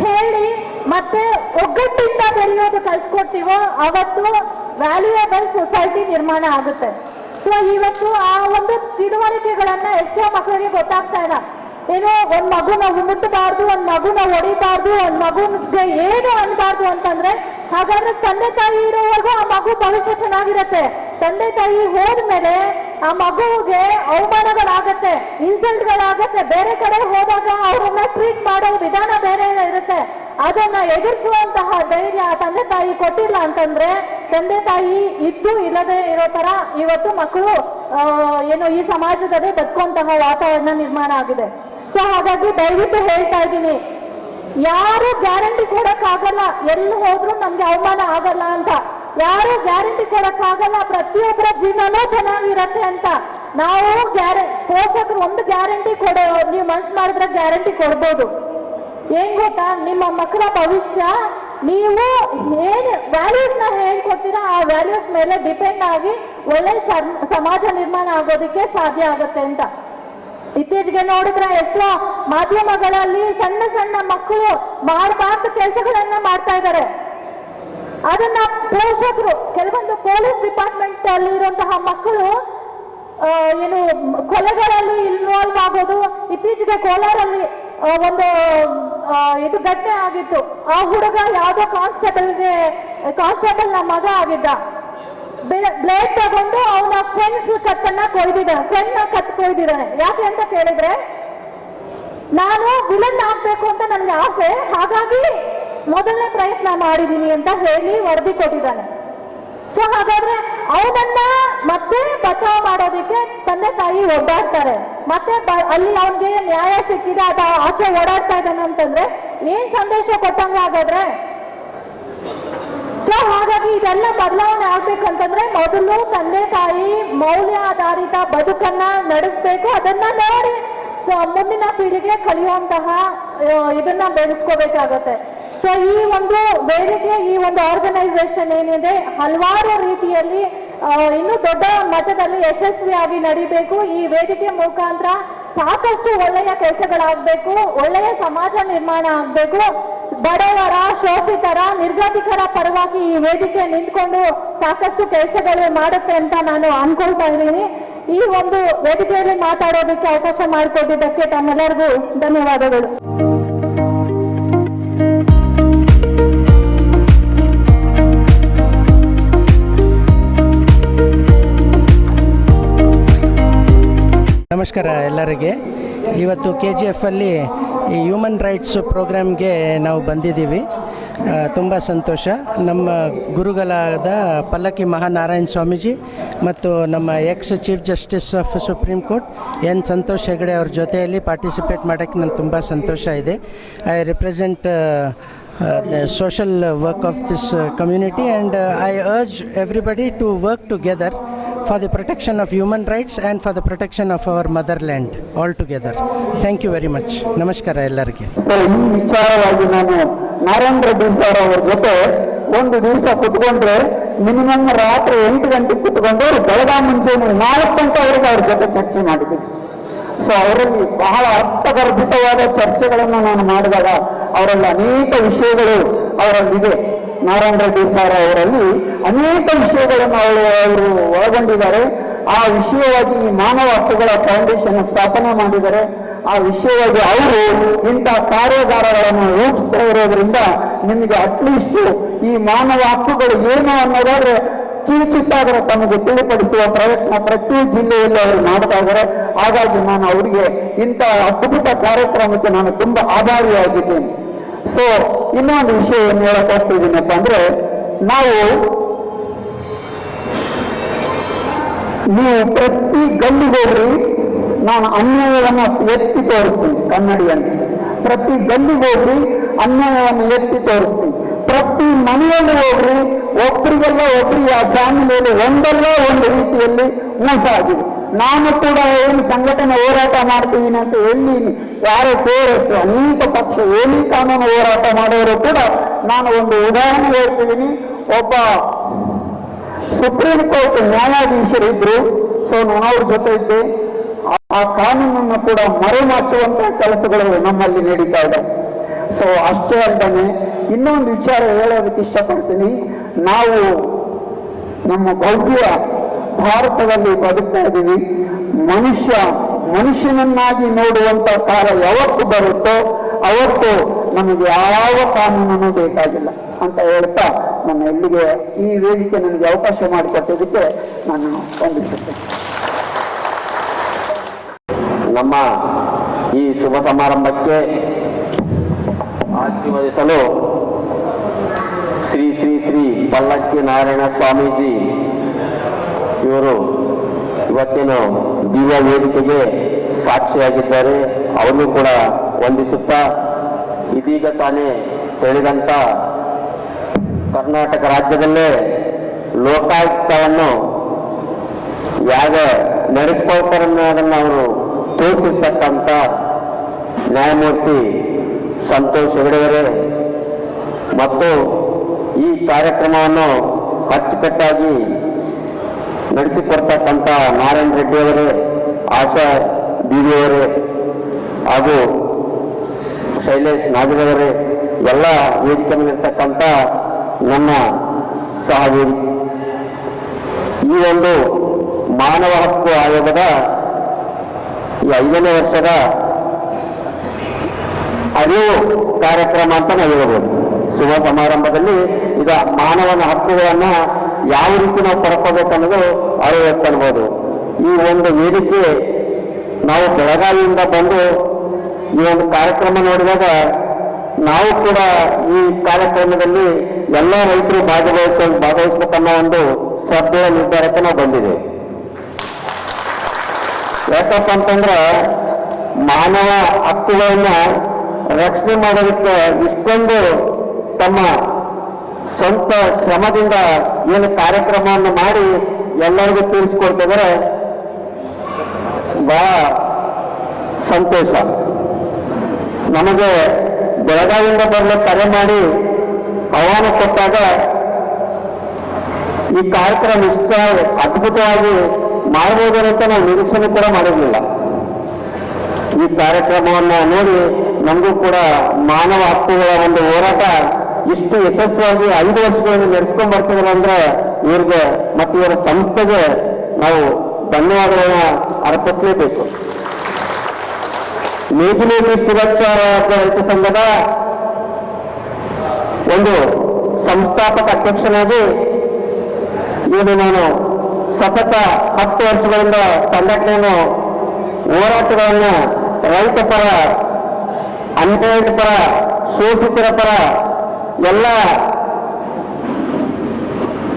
ಹೇಳಿ ಮತ್ತೆ ಒಗ್ಗಟ್ಟಿಂದ ಬೆಳೆಯೋದು ಕಲಿಸ್ಕೊಡ್ತೀವೋ ಅವತ್ತು ವ್ಯಾಲ್ಯೂಯಬಲ್ ಸೊಸೈಟಿ ನಿರ್ಮಾಣ ಆಗುತ್ತೆ. ಸೊ ಇವತ್ತು ಆ ಒಂದು ತಿಳುವಳಿಕೆಗಳನ್ನ ಎಷ್ಟೋ ಮಕ್ಕಳಿಗೆ ಗೊತ್ತಾಗ್ತಾ ಇಲ್ಲ. ಏನೋ ಒಂದ್ ಮಗುನ ಮುಟ್ಟಬಾರ್ದು, ಒಂದ್ ಮಗುನ ಹೊಡಿಬಾರ್ದು, ಒಂದ್ ಮಗುಗೆ ಏನು ಅನ್ಬಾರ್ದು ಅಂತಂದ್ರೆ ಹಾಗಾದ್ರೆ ತಂದೆ ತಾಯಿ ಇರೋವರೆಗೂ ಆ ಮಗು ಭವಿಷ್ಯ ಚೆನ್ನಾಗಿರತ್ತೆ. ತಂದೆ ತಾಯಿ ಹೋದ್ಮೇಲೆ ಆ ಮಗುವಿಗೆ ಅವಮಾನಗಳಾಗತ್ತೆ, ಇನ್ಸಲ್ಟ್ಗಳಾಗತ್ತೆ. ಬೇರೆ ಕಡೆ ಹೋದಾಗ ಅವ್ರನ್ನ ಟ್ರೀಟ್ ಮಾಡೋ ವಿಧಾನ ಬೇರೆ ಇರುತ್ತೆ. ಅದನ್ನ ಎದುರಿಸುವಂತಹ ಧೈರ್ಯ ತಂದೆ ತಾಯಿ ಕೊಟ್ಟಿಲ್ಲ ಅಂತಂದ್ರೆ ತಂದೆ ತಾಯಿ ಇದ್ದು ಇಲ್ಲದೆ ಇರೋ ತರ ಇವತ್ತು ಮಕ್ಕಳು ಏನು ಈ ಸಮಾಜದಲ್ಲಿ ಬದುಕುವಂತಹ ವಾತಾವರಣ ನಿರ್ಮಾಣ ಆಗಿದೆ. ಸೊ ಹಾಗಾಗಿ ದಯವಿಟ್ಟು ಹೇಳ್ತಾ ಇದ್ದೀನಿ, ಯಾರು ಗ್ಯಾರಂಟಿ ಕೊಡಕ್ಕಾಗಲ್ಲ, ಎಲ್ಲಿ ಹೋದ್ರು ನಮ್ಗೆ ಅವಮಾನ ಆಗಲ್ಲ ಅಂತ. ಯಾರು ಗ್ಯಾರಂಟಿ ಕೊಡಕ್ಕಾಗಲ್ಲ, ಪ್ರತಿಯೊಬ್ಬರ ಜೀವನನೂ ಚೆನ್ನಾಗಿರತ್ತೆ ಅಂತ. ನಾವು ಪೋಷಕರು ಒಂದು ಗ್ಯಾರಂಟಿ ಕೊಡೋ, ನೀವು ಮನ್ಸು ಮಾಡಿದ್ರೆ ಗ್ಯಾರಂಟಿ ಕೊಡ್ಬೋದು. ಏನ್ ಗೊತ್ತಾ, ನಿಮ್ಮ ಮಕ್ಕಳ ಭವಿಷ್ಯ ನೀವು ಏನ್ ವ್ಯಾಲ್ಯೂಸ್ ನ ಹೇಳ್ಕೊಡ್ತೀರಾ ಆ ವ್ಯಾಲ್ಯೂಸ್ ಮೇಲೆ ಡಿಪೆಂಡ್ ಆಗಿ ಒಳ್ಳೆ ಸಮಾಜ ನಿರ್ಮಾಣ ಆಗೋದಕ್ಕೆ ಸಾಧ್ಯ ಆಗುತ್ತೆ ಅಂತ. ಇತ್ತೀಚೆಗೆ ನೋಡಿದ್ರೆ ಎಷ್ಟೋ ಮಾಧ್ಯಮಗಳಲ್ಲಿ ಸಣ್ಣ ಸಣ್ಣ ಮಕ್ಕಳು ಮಾಡಬಾರ್ದು ಕೆಲಸಗಳನ್ನ ಮಾಡ್ತಾ ಇದ್ದಾರೆ. ಅದನ್ನ ಪೋಷಕರು, ಕೆಲವೊಂದು ಪೊಲೀಸ್ ಡಿಪಾರ್ಟ್ಮೆಂಟ್ ಅಲ್ಲಿ ಇರುವಂತಹ ಮಕ್ಕಳು ಏನು ಕೊಲೆಗಳಲ್ಲಿ ಇನ್ವಾಲ್ವ್ ಆಗೋದು. ಇತ್ತೀಚೆಗೆ ಕೋಲಾರಲ್ಲಿ ಒಂದು ಇದು ಘಟನೆ ಆಗಿತ್ತು. ಆ ಹುಡುಗ ಯಾವುದೋ ಕಾನ್ಸ್ಟೇಬಲ್ ನ ಮಗ ಆಗಿದ್ದ. ಬ್ಲೇಡ್ ತಗೊಂಡು ಅವನ ಫ್ರೆಂಡ್ ನ ಕತ್ ಕೊಯ್ದಿದ್ದಾನೆ. ಯಾಕೆ ಅಂತ ಕೇಳಿದ್ರೆ, ನಾನು ವಿಲನ್ ಆಗ್ಬೇಕು ಅಂತ ನನಗೆ ಆಸೆ, ಹಾಗಾಗಿ ಮೊದಲನೇ ಪ್ರಯತ್ನ ಮಾಡಿದ್ದೀನಿ ಅಂತ ಹೇಳಿ ವರದಿ ಕೊಟ್ಟಿದ್ದಾನೆ. ಸೊ ಹಾಗಾದ್ರೆ ಅವನನ್ನ ಮತ್ತೆ ಬಚಾವ್ ಮಾಡೋದಕ್ಕೆ ತಂದೆ ತಾಯಿ ಒದ್ದಾಡ್ತಾರೆ. ಮತ್ತೆ ಅಲ್ಲಿ ಅವನಿಗೆ ನ್ಯಾಯ ಸಿಕ್ಕಿದೆ, ಅದ ಆಚೆ ಓಡಾಡ್ತಾ ಇದ್ದಾನೆ ಅಂತಂದ್ರೆ ಏನ್ ಸಂದೇಶ ಕೊಟ್ಟಂಗ ಹಾಗಾದ್ರೆ? ಸೊ ಹಾಗಾಗಿ ಇದೆಲ್ಲ ಬದಲಾವಣೆ ಆಗ್ಬೇಕಂತಂದ್ರೆ ಮೊದಲು ತಂದೆ ತಾಯಿ ಮೌಲ್ಯ ಆಧಾರಿತ ಬದುಕನ್ನ ನಡೆಸಬೇಕು. ಅದನ್ನ ನೋಡಿ ಮುಂದಿನ ಪೀಳಿಗೆ ಕಲಿಯುವಂತಹ ಇದನ್ನ ಬೆಳೆಸ್ಕೋಬೇಕಾಗತ್ತೆ. ಸೊ ಈ ಒಂದು ವೇದಿಕೆ, ಈ ಒಂದು ಆರ್ಗನೈಸೇಷನ್ ಏನಿದೆ, ಹಲವಾರು ರೀತಿಯಲ್ಲಿ ಇನ್ನೂ ದೊಡ್ಡ ಮಟ್ಟದಲ್ಲಿ ಯಶಸ್ವಿಯಾಗಿ ನಡಿಬೇಕು. ಈ ವೇದಿಕೆ ಮುಖಾಂತರ ಸಾಕಷ್ಟು ಒಳ್ಳೆಯ ಕೆಲಸಗಳಾಗಬೇಕು, ಒಳ್ಳೆಯ ಸಮಾಜ ನಿರ್ಮಾಣ ಆಗಬೇಕು. ಬಡವರ, ಶೋಷಿತರ, ನಿರ್ಗತಿಕರ ಪರವಾಗಿ ಈ ವೇದಿಕೆ ನಿಂತ್ಕೊಂಡು ಸಾಕಷ್ಟು ಕೆಲಸಗಳು ಮಾಡುತ್ತೆ ಅಂತ ನಾನು ಅನ್ಕೊಳ್ತಾ ಇದ್ದೀನಿ. ಈ ಒಂದು ವೇದಿಕೆಯಲ್ಲಿ ಮಾತಾಡೋದಕ್ಕೆ ಅವಕಾಶ ಮಾಡಿಕೊಟ್ಟಿದ್ದಕ್ಕೆ ತಮ್ಮೆಲ್ಲರಿಗೂ ಧನ್ಯವಾದಗಳು. ನಮಸ್ಕಾರ ಎಲ್ಲರಿಗೆ. ಇವತ್ತು KGF ಅಲ್ಲಿ ಈ ಹ್ಯೂಮನ್ ರೈಟ್ಸ್ ಪ್ರೋಗ್ರಾಮ್ಗೆ ನಾವು ಬಂದಿದ್ದೀವಿ. ತುಂಬ ಸಂತೋಷ. ನಮ್ಮ ಗುರುಗಳಾದ ಪಲ್ಲಕ್ಕಿ ಮಹಾನಾರಾಯಣ ಸ್ವಾಮೀಜಿ ಮತ್ತು ನಮ್ಮ chief justice of supreme court Santosh Hegde ಅವ್ರ ಜೊತೆಯಲ್ಲಿ ಪಾರ್ಟಿಸಿಪೇಟ್ ಮಾಡೋಕ್ಕೆ ನನಗೆ ತುಂಬ ಸಂತೋಷ ಇದೆ. I represent the social work of this community, and I urge everybody to work together for the protection of human rights and for the protection of our motherland all together. Thank you very much. ನಮಸ್ಕಾರ ಎಲ್ಲರಿಗೆ. So ಈ ವಿಚಾರವಾಗಿ ನಾನು Narayana Reddy sir ಅವರ ಜೊತೆ ಒಂದು ದಿವಸ ಕುತ್ಕೊಂಡ್ರೆ minimum ರಾತ್ರಿ 8 ಗಂಟೆಗೆ ಕುತ್ಕೊಂಡು ಬೆಳಗಾವಿ ಮುಂಚೆನೆ 4 ಗಂಟೆವರೆಗೆ ಅವ್ರ ಜೊತೆ ಚರ್ಚೆ ಮಾಡಿದ್ವಿ. ಸೊ ಅವರಲ್ಲಿ ಬಹಳ ಅರ್ಥಗರ್ಭಿತವಾದ ಚರ್ಚೆಗಳನ್ನು ನಾನು ಮಾಡಿದಾಗ ಅವರಲ್ಲಿ ಅನೇಕ ವಿಷಯಗಳು ಅವರಲ್ಲಿದೆ. ನಾರಾಯಣ ರೆಡ್ಡಿ ಸರ್ ಅವರಲ್ಲಿ ಅನೇಕ ವಿಷಯಗಳನ್ನು ಅವರು ಒಳಗೊಂಡಿದ್ದಾರೆ. ಆ ವಿಷಯವಾಗಿ ಈ ಮಾನವ ಹಕ್ಕುಗಳ ಫೌಂಡೇಶನ್ ಸ್ಥಾಪನೆ ಮಾಡಿದ್ದಾರೆ. ಆ ವಿಷಯವಾಗಿ ಅವರು ಇಂಥ ಕಾರ್ಯಾಗಾರಗಳನ್ನು ರೂಪಿಸ್ತಾ ಇರೋದ್ರಿಂದ ನಿಮಗೆ ಅಟ್ಲೀಸ್ಟ್ ಈ ಮಾನವ ಹಕ್ಕುಗಳು ಏನು ಅನ್ನೋದಾದ್ರೆ ಕಿಂಚಿತ್ತಾದರೂ ತಮಗೆ ತಿಳಿಪಡಿಸುವ ಪ್ರಯತ್ನ ಪ್ರತಿ ಜಿಲ್ಲೆಯಲ್ಲಿ ಅವರು ಮಾಡ್ತಾ ಇದ್ದಾರೆ. ಹಾಗಾಗಿ ನಾನು ಅವರಿಗೆ ಇಂಥ ಅದ್ಭುತ ಕಾರ್ಯಕ್ರಮಕ್ಕೆ ನಾನು ತುಂಬಾ ಆಭಾರಿಯಾಗಿದ್ದೇನೆ. ಸೊ ಇನ್ನೊಂದು ವಿಷಯ ಏನು ಹೇಳಕ್ ಹೋಗ್ತಿದ್ದೀನಪ್ಪ ಅಂದ್ರೆ, ನೀವು ಪ್ರತಿ ಗಲ್ಲಿಗೆ ಹೋಗ್ರಿ, ನಾನು ಅನ್ಯಾಯವನ್ನು ಎತ್ತಿ ತೋರಿಸ್ತೀನಿ. ಕನ್ನಡಿಯನ್ನು ಪ್ರತಿ ಗಲ್ಲಿಗೆ ಹೋಗ್ರಿ, ಅನ್ಯಾಯವನ್ನು ಎತ್ತಿ ತೋರಿಸ್ತೀನಿ. ಪ್ರತಿ ಮನೆಯಲ್ಲಿ ಹೋಗ್ರಿ, ಒಬ್ಬರಿಗೆ ಆ ಫ್ಯಾಮಿಲಿಯಲ್ಲಿ ಒಂದಲ್ಲ ಒಂದು ರೀತಿಯಲ್ಲಿ ಮೋಸ ಆಗಿದೆ. ನಾನು ಕೂಡ ಏನು ಸಂಘಟನೆ ಹೋರಾಟ ಮಾಡ್ತಿದ್ದೀನಿ ಅಂತ ಹೇಳಿ ಯಾರೋ KRS ಅನೇಕ ಪಕ್ಷ ಏನೇ ಕಾನೂನು ಹೋರಾಟ ಮಾಡೋರು ಕೂಡ ನಾನು ಒಂದು ಉದಾಹರಣೆ ಹೇಳ್ತಿದ್ದೀನಿ. ಒಬ್ಬ ಸುಪ್ರೀಂ ಕೋರ್ಟ್ ನ್ಯಾಯಾಧೀಶರಿದ್ರು. ಸೊ ನಾನು ಅವ್ರ ಜೊತೆ ಇದ್ದೆ. ಆ ಕಾನೂನನ್ನು ಕೂಡ ಮರೆಮಾಚುವಂತಹ ಕೆಲಸಗಳು ನಮ್ಮಲ್ಲಿ ನಡೀತಾ ಇದೆ. ಸೊ ಅಷ್ಟೇ ಅಲ್ಲದೆ ಇನ್ನೊಂದು ವಿಚಾರ ಹೇಳೋದಕ್ಕೆ ಇಷ್ಟಪಡ್ತೀನಿ. ನಾವು ನಮ್ಮ ಭವ್ಯ ಭಾರತದಲ್ಲಿ ಬದುಕ್ತಾ ಇದ್ದೀವಿ. ಮನುಷ್ಯನನ್ನಾಗಿ ನೋಡುವಂತ ಕಾಲ ಯಾವತ್ತು ಬರುತ್ತೋ ಅವತ್ತು ನಮಗೆ ಯಾವ ಕಾನೂನನ್ನು ಬೇಕಾಗಿಲ್ಲ ಅಂತ ಹೇಳ್ತಾ ನನ್ನ ಎಲ್ಲಿಗೆ ಈ ವೇದಿಕೆ ನನಗೆ ಅವಕಾಶ ಮಾಡಿಕೊಟ್ಟಿದ್ದಕ್ಕೆ ನಾನು ವಂದಿಸುತ್ತೇನೆ. ನಮ್ಮ ಈ ಶುಭ ಸಮಾರಂಭಕ್ಕೆ ಆಶೀರ್ವದಿಸಲು ಶ್ರೀ ಶ್ರೀ ಶ್ರೀ ಪಲ್ಲಕ್ಕಿ ನಾರಾಯಣ ಸ್ವಾಮೀಜಿ ಇವರು ಇವತ್ತಿನ ದಿವ್ಯ ವೇದಿಕೆಗೆ ಸಾಕ್ಷಿಯಾಗಿದ್ದಾರೆ. ಅವನು ಕೂಡ ವಂದಿಸುತ್ತಾ, ಇದೀಗ ತಾನೇ ಹೇಳಿದಂಥ ಕರ್ನಾಟಕ ರಾಜ್ಯದಲ್ಲೇ ಲೋಕಾಯುಕ್ತವನ್ನು ಹೇಗೆ ನಡೆಸ್ಕೊಳ್ತಾರೆ ಅನ್ನೋದನ್ನು ಅವರು ತೋರಿಸಿರ್ತಕ್ಕಂಥ ನ್ಯಾಯಮೂರ್ತಿ ಸಂತೋಷ್ ಹೆಗಡೆಯವರೇ ಮತ್ತು ಈ ಕಾರ್ಯಕ್ರಮವನ್ನು ಅಚ್ಚುಕಟ್ಟಾಗಿ ನಡೆಸಿಕೊಡ್ತಕ್ಕಂಥ ನಾರಾಯಣ ರೆಡ್ಡಿಯವರೇ, ಆಶಾ ಬೀದಿಯವರೇ ಹಾಗೂ ಶೈಲೇಶ್ ನಾಗರವರೇ, ಎಲ್ಲ ವೇದಿಕೆ ಮೇಲಿರ್ತಕ್ಕಂಥ ನನ್ನ ಸಹೋದರಿ, ಈ ಒಂದು ಮಾನವ ಹಕ್ಕು ಆಯೋಗದ ಈ 5ನೇ ವರ್ಷದ ಅರಿವು ಕಾರ್ಯಕ್ರಮ ಅಂತ ನಾವು ಹೇಳ್ಬೋದು. ಶುಭ ಸಮಾರಂಭದಲ್ಲಿ ಈಗ ಮಾನವನ ಹಕ್ಕುಗಳನ್ನ ಯಾವ ರೀತಿ ನಾವು ಪಡ್ಕೋಬೇಕನ್ನೋದು ಅರಿವು ಅನ್ಬೋದು. ಈ ಒಂದು ವೇದಿಕೆ ನಾವು ಬೆಳಗಾವಿಯಿಂದ ಬಂದು ಈ ಒಂದು ಕಾರ್ಯಕ್ರಮ ನೋಡಿದಾಗ ನಾವು ಕೂಡ ಈ ಕಾರ್ಯಕ್ರಮದಲ್ಲಿ ಎಲ್ಲ ರೈತರು ಭಾಗವಹಿಸಬೇಕನ್ನೋ ಒಂದು ಶ್ರದ್ಧೆಯ ನಿರ್ಧಾರಕ್ಕೆ ನಾವು ಬಂದಿದ್ದೇವೆ. ಯಾಕಪ್ಪ ಅಂತಂದ್ರೆ ಮಾನವ ಹಕ್ಕುಗಳನ್ನ ರಕ್ಷಣೆ ಮಾಡೋದಕ್ಕೆ ಇಷ್ಟೊಂದು ತಮ್ಮ ಸ್ವಂತ ಶ್ರಮದಿಂದ ಏನು ಕಾರ್ಯಕ್ರಮವನ್ನು ಮಾಡಿ ಎಲ್ಲರಿಗೂ ತಿಳಿಸ್ಕೊಡ್ತಿದ್ದಾರೆ, ಬಹಳ ಸಂತೋಷ. ನಮಗೆ ಬೆಳಗಾವಿಯಿಂದ ಬರಲು ಕರೆ ಮಾಡಿ ಆಹ್ವಾನ ಕೊಟ್ಟಾಗ ಈ ಕಾರ್ಯಕ್ರಮ ಇಷ್ಟ ಅದ್ಭುತವಾಗಿ ಮಾಡಬಹುದಂತ ನಾವು ನಿರೀಕ್ಷಣೆ ಕೂಡ ಮಾಡಿರಲಿಲ್ಲ. ಈ ಕಾರ್ಯಕ್ರಮವನ್ನು ನೋಡಿ ನಮಗೂ ಕೂಡ ಮಾನವ ಹಕ್ಕುಗಳ ಒಂದು ಹೋರಾಟ ಇಷ್ಟು ಯಶಸ್ವಿಯಾಗಿ 5 ವರ್ಷಗಳನ್ನು ನಡೆಸ್ಕೊಂಡ್ ಬರ್ತಿದ್ದಾರೆ ಅಂದ್ರೆ ಇವ್ರಿಗೆ ಮತ್ತು ಇವರ ಸಂಸ್ಥೆಗೆ ನಾವು ಧನ್ಯವಾದಗಳನ್ನ ಅರ್ಪಿಸಲೇಬೇಕು. ಮೇಘಲೇಖಿ ಸುರಕ್ಷಾ ರೈತ ಸಂಘದ ಒಂದು ಸಂಸ್ಥಾಪಕ ಅಧ್ಯಕ್ಷನಾಗಿ ಏನು ನಾನು ಸತತ 10 ವರ್ಷಗಳಿಂದ ಸಂಘಟನೆಯನ್ನು ಹೋರಾಟಗಳನ್ನು ರೈತ ಪರ, ಅನ್ಯಾಯದ ಪರ, ಶೋಷಿತರ ಪರ ಎಲ್ಲ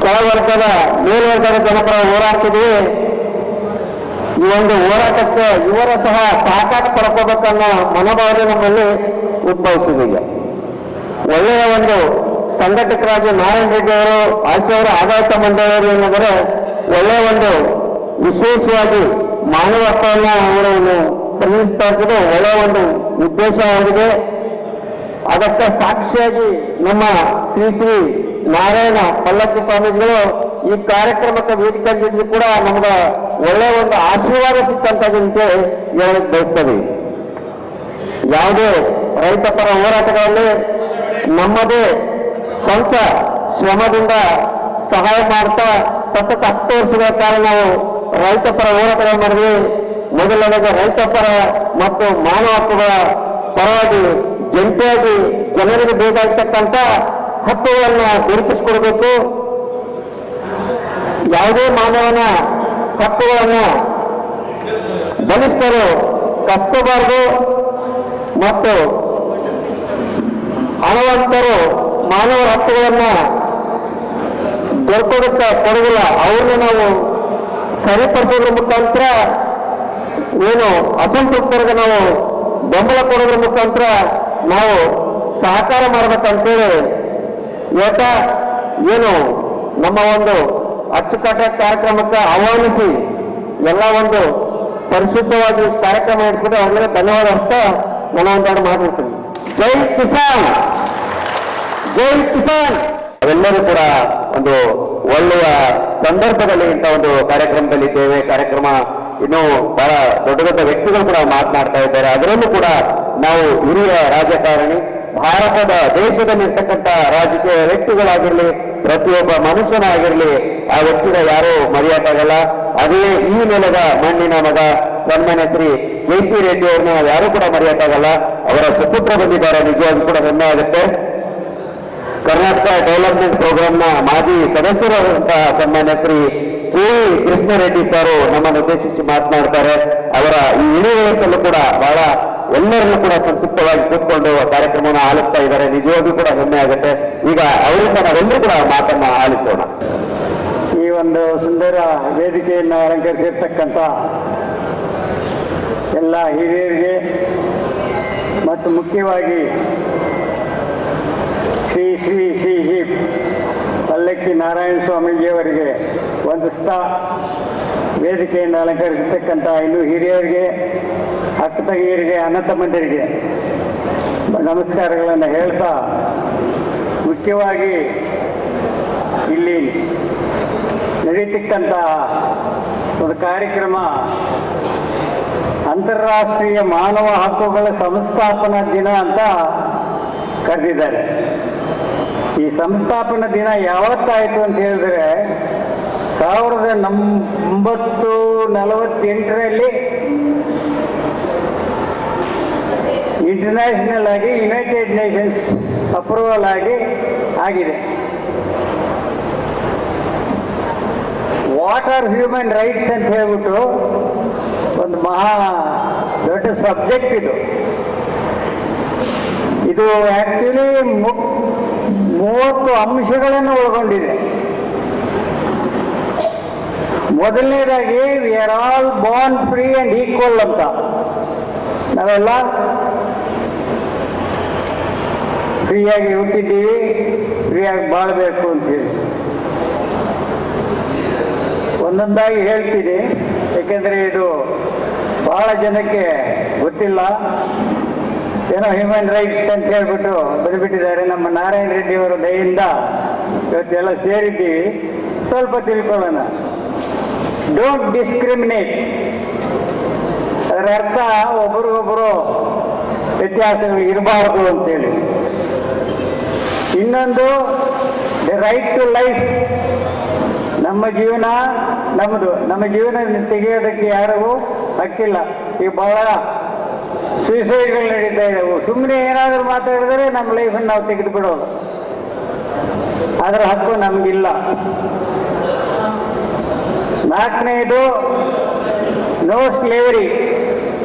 ಕೆಳವರ್ಗದ ಮೇಲ್ವರ್ಗದ ಜನಪರ ಹೋರಾಡ್ತಿದ್ವಿ. ಈ ಒಂದು ಹೋರಾಟಕ್ಕೆ ಇವರ ಸಹ ಸಹಕಾರ ಪಡ್ಕೋಬೇಕನ್ನೋ ಮನೋಭಾವನೆ ನಮ್ಮಲ್ಲಿ ಉದ್ಭವಿಸಿದೆ. ಒಳ್ಳೆಯ ಒಂದು ಸಂಘಟಕರಾಗಿ ನಾರಾಯಣ ರೆಡ್ಡಿ ಅವರು, ಆಚೆಯವರ ಆಡಳಿತ ಮಂಡಳಿಯವರು ಏನಾದರೆ ಒಳ್ಳೆಯ ಒಂದು ವಿಶೇಷವಾಗಿ ಮಾನವ ಹಕ್ಕನ್ನು ಅವರನ್ನು ಪ್ರತಿನಿಧಿಸ್ತಾ ಇರೋದು ಒಳ್ಳೆಯ ಒಂದು ಉದ್ದೇಶ ಆಗಿದೆ. ಅದಕ್ಕೆ ಸಾಕ್ಷಿಯಾಗಿ ನಮ್ಮ ಶ್ರೀ ಶ್ರೀ ನಾರಾಯಣ ಪಲ್ಲಕ್ಕಿ ಸ್ವಾಮೀಜಿಗಳು ಈ ಕಾರ್ಯಕ್ರಮಕ್ಕೆ ವೇದಿಕೆ ಕೂಡ ನಮ್ಗೆ ಒಳ್ಳೆಯ ಒಂದು ಆಶೀರ್ವಾದ ಸಿಕ್ಕಂತಂತೆ ಹೇಳಕ್ ಬಯಸ್ತೇವೆ. ಯಾವುದೇ ರೈತ ಪರ ಹೋರಾಟಗಳಲ್ಲಿ ನಮ್ಮದೇ ಸ್ವಂತ ಶ್ರಮದಿಂದ ಸಹಾಯ ಮಾಡ್ತಾ ಸತತ 10 ವರ್ಷಗಳ ಕಾಲ ನಾವು ರೈತ ಪರ ಹೋರಾಟಗಳು ಮಾಡಿದ್ವಿ. ಮೊದಲನೇಗೆ ರೈತ ಪರ ಮತ್ತು ಮಾನವ ಹಕ್ಕುಗಳ ಪರವಾಗಿ ಜಂಟಿಯಾಗಿ ಜನರಿಗೆ ಬೇಕಾಗಿರ್ತಕ್ಕಂಥ ಹಕ್ಕುಗಳನ್ನ ಗುರುತಿಸಿಕೊಡ್ಬೇಕು. ಯಾವುದೇ ಮಾನವನ ಹಕ್ಕುಗಳನ್ನ ಬಲಿಷ್ಠರು ಕಸ್ಕೋಬಾರದು ಮತ್ತು ಹಣವಂತರು ಮಾನವರ ಹಕ್ಕುಗಳನ್ನ ದೊರಕೋದಕ್ಕೆ ಕೊಡೋದಿಲ್ಲ. ಅವ್ರನ್ನ ನಾವು ಸರಿಪಡಿಸೋದ್ರ ಮುಖಾಂತರ ಏನು ಅಸಂತೃಪ್ತರಿಗೆ ನಾವು ಬೆಂಬಲ ಕೊಡೋದ್ರ ಮುಖಾಂತರ ನಾವು ಸಹಕಾರ ಮಾಡ್ಬೇಕಂತೇಳಿ ಇವತ್ತ ಏನು ನಮ್ಮ ಒಂದು ಅಚ್ಚುಕಟ್ಟ ಕಾರ್ಯಕ್ರಮಕ್ಕೆ ಆಹ್ವಾನಿಸಿ ಎಲ್ಲ ಒಂದು ಪರಿಶುದ್ಧವಾಗಿ ಕಾರ್ಯಕ್ರಮ ನಡೆಸಿದ್ರೆ ಅವ್ರಿಗೆ ಧನ್ಯವಾದ ಅಷ್ಟೇ ನಾನು ಒಂದೆರಡು ಮಾತಾಡ್ತೀನಿ. ಜೈ ಕಿಸಾನ್, ಜೈ ಕಿಸಾನ್. ಅವೆಲ್ಲರೂ ಕೂಡ ಒಂದು ಒಳ್ಳೆಯ ಸಂದರ್ಭದಲ್ಲಿ ಇಂಥ ಒಂದು ಕಾರ್ಯಕ್ರಮದಲ್ಲಿ ಇದ್ದೇವೆ. ಕಾರ್ಯಕ್ರಮ ಇನ್ನು ಬಹಳ ದೊಡ್ಡ ದೊಡ್ಡ ವ್ಯಕ್ತಿಗಳು ಕೂಡ ಮಾತನಾಡ್ತಾ ಇದ್ದಾರೆ. ಅದರಲ್ಲೂ ಕೂಡ ನಾವು ಹಿರಿಯ ರಾಜಕಾರಣಿ, ಭಾರತದ ದೇಶದಲ್ಲಿರ್ತಕ್ಕಂಥ ರಾಜಕೀಯ ವ್ಯಕ್ತಿಗಳಾಗಿರ್ಲಿ, ಪ್ರತಿಯೊಬ್ಬ ಮನುಷ್ಯನಾಗಿರ್ಲಿ, ಆ ವ್ಯಕ್ತಿನ ಯಾರೂ ಮರೆಯಕ್ಕಾಗಲ್ಲ. ಅದೇ ಈ ನೆಲದ ಮಣ್ಣಿನ ಮಗ ಸನ್ಮಾನ್ಯ ಶ್ರೀ ಕೆ.ಸಿ. ರೆಡ್ಡಿ ಅವ್ರನ್ನ ಯಾರೂ ಕೂಡ ಮರೆಯಕ್ಕಾಗಲ್ಲ. ಅವರ ಸುಪುತ್ರ ಬಂದಿದ್ದಾರೆ, ನಿಜವಾಗಿ ಕೂಡ ಹೆಮ್ಮೆ ಆಗುತ್ತೆ. ಕರ್ನಾಟಕ ಡೆವಲಪ್ಮೆಂಟ್ ಪ್ರೋಗ್ರಾಂನ ಮಾಜಿ ಸದಸ್ಯರಾದಂತಹ ಸನ್ಮಾನ್ಯ ಶ್ರೀ ಕೆ. ಕೃಷ್ಣರೆಡ್ಡಿ ಸರ್ ನಮ್ಮನ್ನು ಉದ್ದೇಶಿಸಿ ಮಾತನಾಡ್ತಾರೆ. ಅವರ ಈ ಇಳಿ ವಯಸ್ಸಲ್ಲೂ ಕೂಡ ಬಹಳ ಎಲ್ಲರನ್ನೂ ಕೂಡ ಸಂಕ್ಷಿಪ್ತವಾಗಿ ಕೂತ್ಕೊಂಡು ಕಾರ್ಯಕ್ರಮವನ್ನು ಆಲಿಸ್ತಾ ಇದ್ದಾರೆ. ನಿಜವಾಗಿಯೂ ಕೂಡ ಹೆಮ್ಮೆ ಆಗುತ್ತೆ. ಈಗ ಅವರಿಂದ ನಾವೆಲ್ಲರೂ ಕೂಡ ಮಾತನ್ನ ಆಲಿಸೋಣ. ಈ ಒಂದು ಸುಂದರ ವೇದಿಕೆಯನ್ನು ಅಲಂಕರಿಸಿರ್ತಕ್ಕಂಥ ಎಲ್ಲ ಹಿರಿಯರಿಗೆ ಮತ್ತು ಮುಖ್ಯವಾಗಿ ಶ್ರೀ ಶ್ರೀ ಶ್ರೀ ಶ್ರೀ ಪಲ್ಲಕ್ಕಿ ನಾರಾಯಣ ಸ್ವಾಮೀಜಿಯವರಿಗೆ ವಂದಿಸ್ತಾ, ವೇದಿಕೆಯನ್ನು ಅಲಂಕರಿಸಿರ್ತಕ್ಕಂಥ ಇನ್ನೂ ಹಿರಿಯರಿಗೆ, ಅಕ್ಕ ತಂಗಿಯರಿಗೆ, ಅಣ್ಣ ತಮ್ಮಂದಿರಿಗೆ ನಮಸ್ಕಾರಗಳನ್ನು ಹೇಳ್ತಾ, ಮುಖ್ಯವಾಗಿ ಇಲ್ಲಿ ನಡೀತಕ್ಕಂಥ ಒಂದು ಕಾರ್ಯಕ್ರಮ ಅಂತಾರಾಷ್ಟ್ರೀಯ ಮಾನವ ಹಕ್ಕುಗಳ ಸಂಸ್ಥಾಪನಾ ದಿನ ಅಂತ ಕರೆದಿದ್ದಾರೆ. ಈ ಸಂಸ್ಥಾಪನಾ ದಿನ ಯಾವತ್ತಾಯಿತು ಅಂತ ಹೇಳಿದ್ರೆ 1948ರಲ್ಲಿ ಇಂಟರ್ನ್ಯಾಷನಲ್ ಆಗಿ ಯುನೈಟೆಡ್ ನೇಷನ್ಸ್ ಅಪ್ರೂವಲ್ ಆಗಿದೆ. ವಾಟ್ ಆರ್ ಹ್ಯೂಮನ್ ರೈಟ್ಸ್ ಅಂತ ಹೇಳ್ಬಿಟ್ಟು ಒಂದು ಮಹಾ ದೊಡ್ಡ ಸಬ್ಜೆಕ್ಟ್ ಇದು ಆಕ್ಚುಲಿ 30 ಅಂಶಗಳನ್ನು ಒಳಗೊಂಡಿದೆ. ಮೊದಲನೇದಾಗಿ V are all Born free and equal ಅಂತ. ನಾವೆಲ್ಲ ಫ್ರೀಯಾಗಿ ಹುಟ್ಟಿದ್ದೀವಿ, ಫ್ರೀಯಾಗಿ ಬಾಳಬೇಕು ಅಂತೇಳಿ ಒಂದೊಂದಾಗಿ ಹೇಳ್ತೀನಿ, ಏಕೆಂದರೆ ಇದು ಬಹಳ ಜನಕ್ಕೆ ಗೊತ್ತಿಲ್ಲ. ಏನೋ ಹ್ಯೂಮನ್ ರೈಟ್ಸ್ ಅಂತ ಹೇಳ್ಬಿಟ್ಟು ಬಂದುಬಿಟ್ಟಿದ್ದಾರೆ. ನಮ್ಮ ನಾರಾಯಣ ರೆಡ್ಡಿ ಅವರ ದಯೆಯಿಂದ ಇವತ್ತೆಲ್ಲ ಸೇರಿದ್ದೀವಿ. ಸ್ವಲ್ಪ ತಿಳ್ಕೊಳ್ಳೋಣ. ಡೋಂಟ್ ಡಿಸ್ಕ್ರಿಮಿನೇಟ್, ಅದರ ಅರ್ಥ ಒಬ್ರಿಗೊಬ್ಬರು ವ್ಯತ್ಯಾಸಗಳು ಇರಬಾರ್ದು ಅಂತೇಳಿ. ಇನ್ನೊಂದು ದ ರೈಟ್ ಟು ಲೈಫ್, ನಮ್ಮ ಜೀವನ ನಮ್ಮದು, ನಮ್ಮ ಜೀವನ ತೆಗೆಯೋದಕ್ಕೆ ಯಾರಿಗೂ ಹಕ್ಕಿಲ್ಲ. ಈಗ ಬಹಳ ಸೂಸೈಡ್ಗಳು ನಡೀತಾ ಇದ್ದಾವೆ. ಸುಮ್ಮನೆ ಏನಾದರೂ ಮಾತಾಡಿದರೆ ನಮ್ಮ ಲೈಫನ್ನು ನಾವು ತೆಗೆದು ಬಿಡೋದು, ಅದರ ಹಕ್ಕು ನಮಗಿಲ್ಲ. ನಾಲ್ಕನೇದು ನೋ ಸ್ಲೇವರಿ,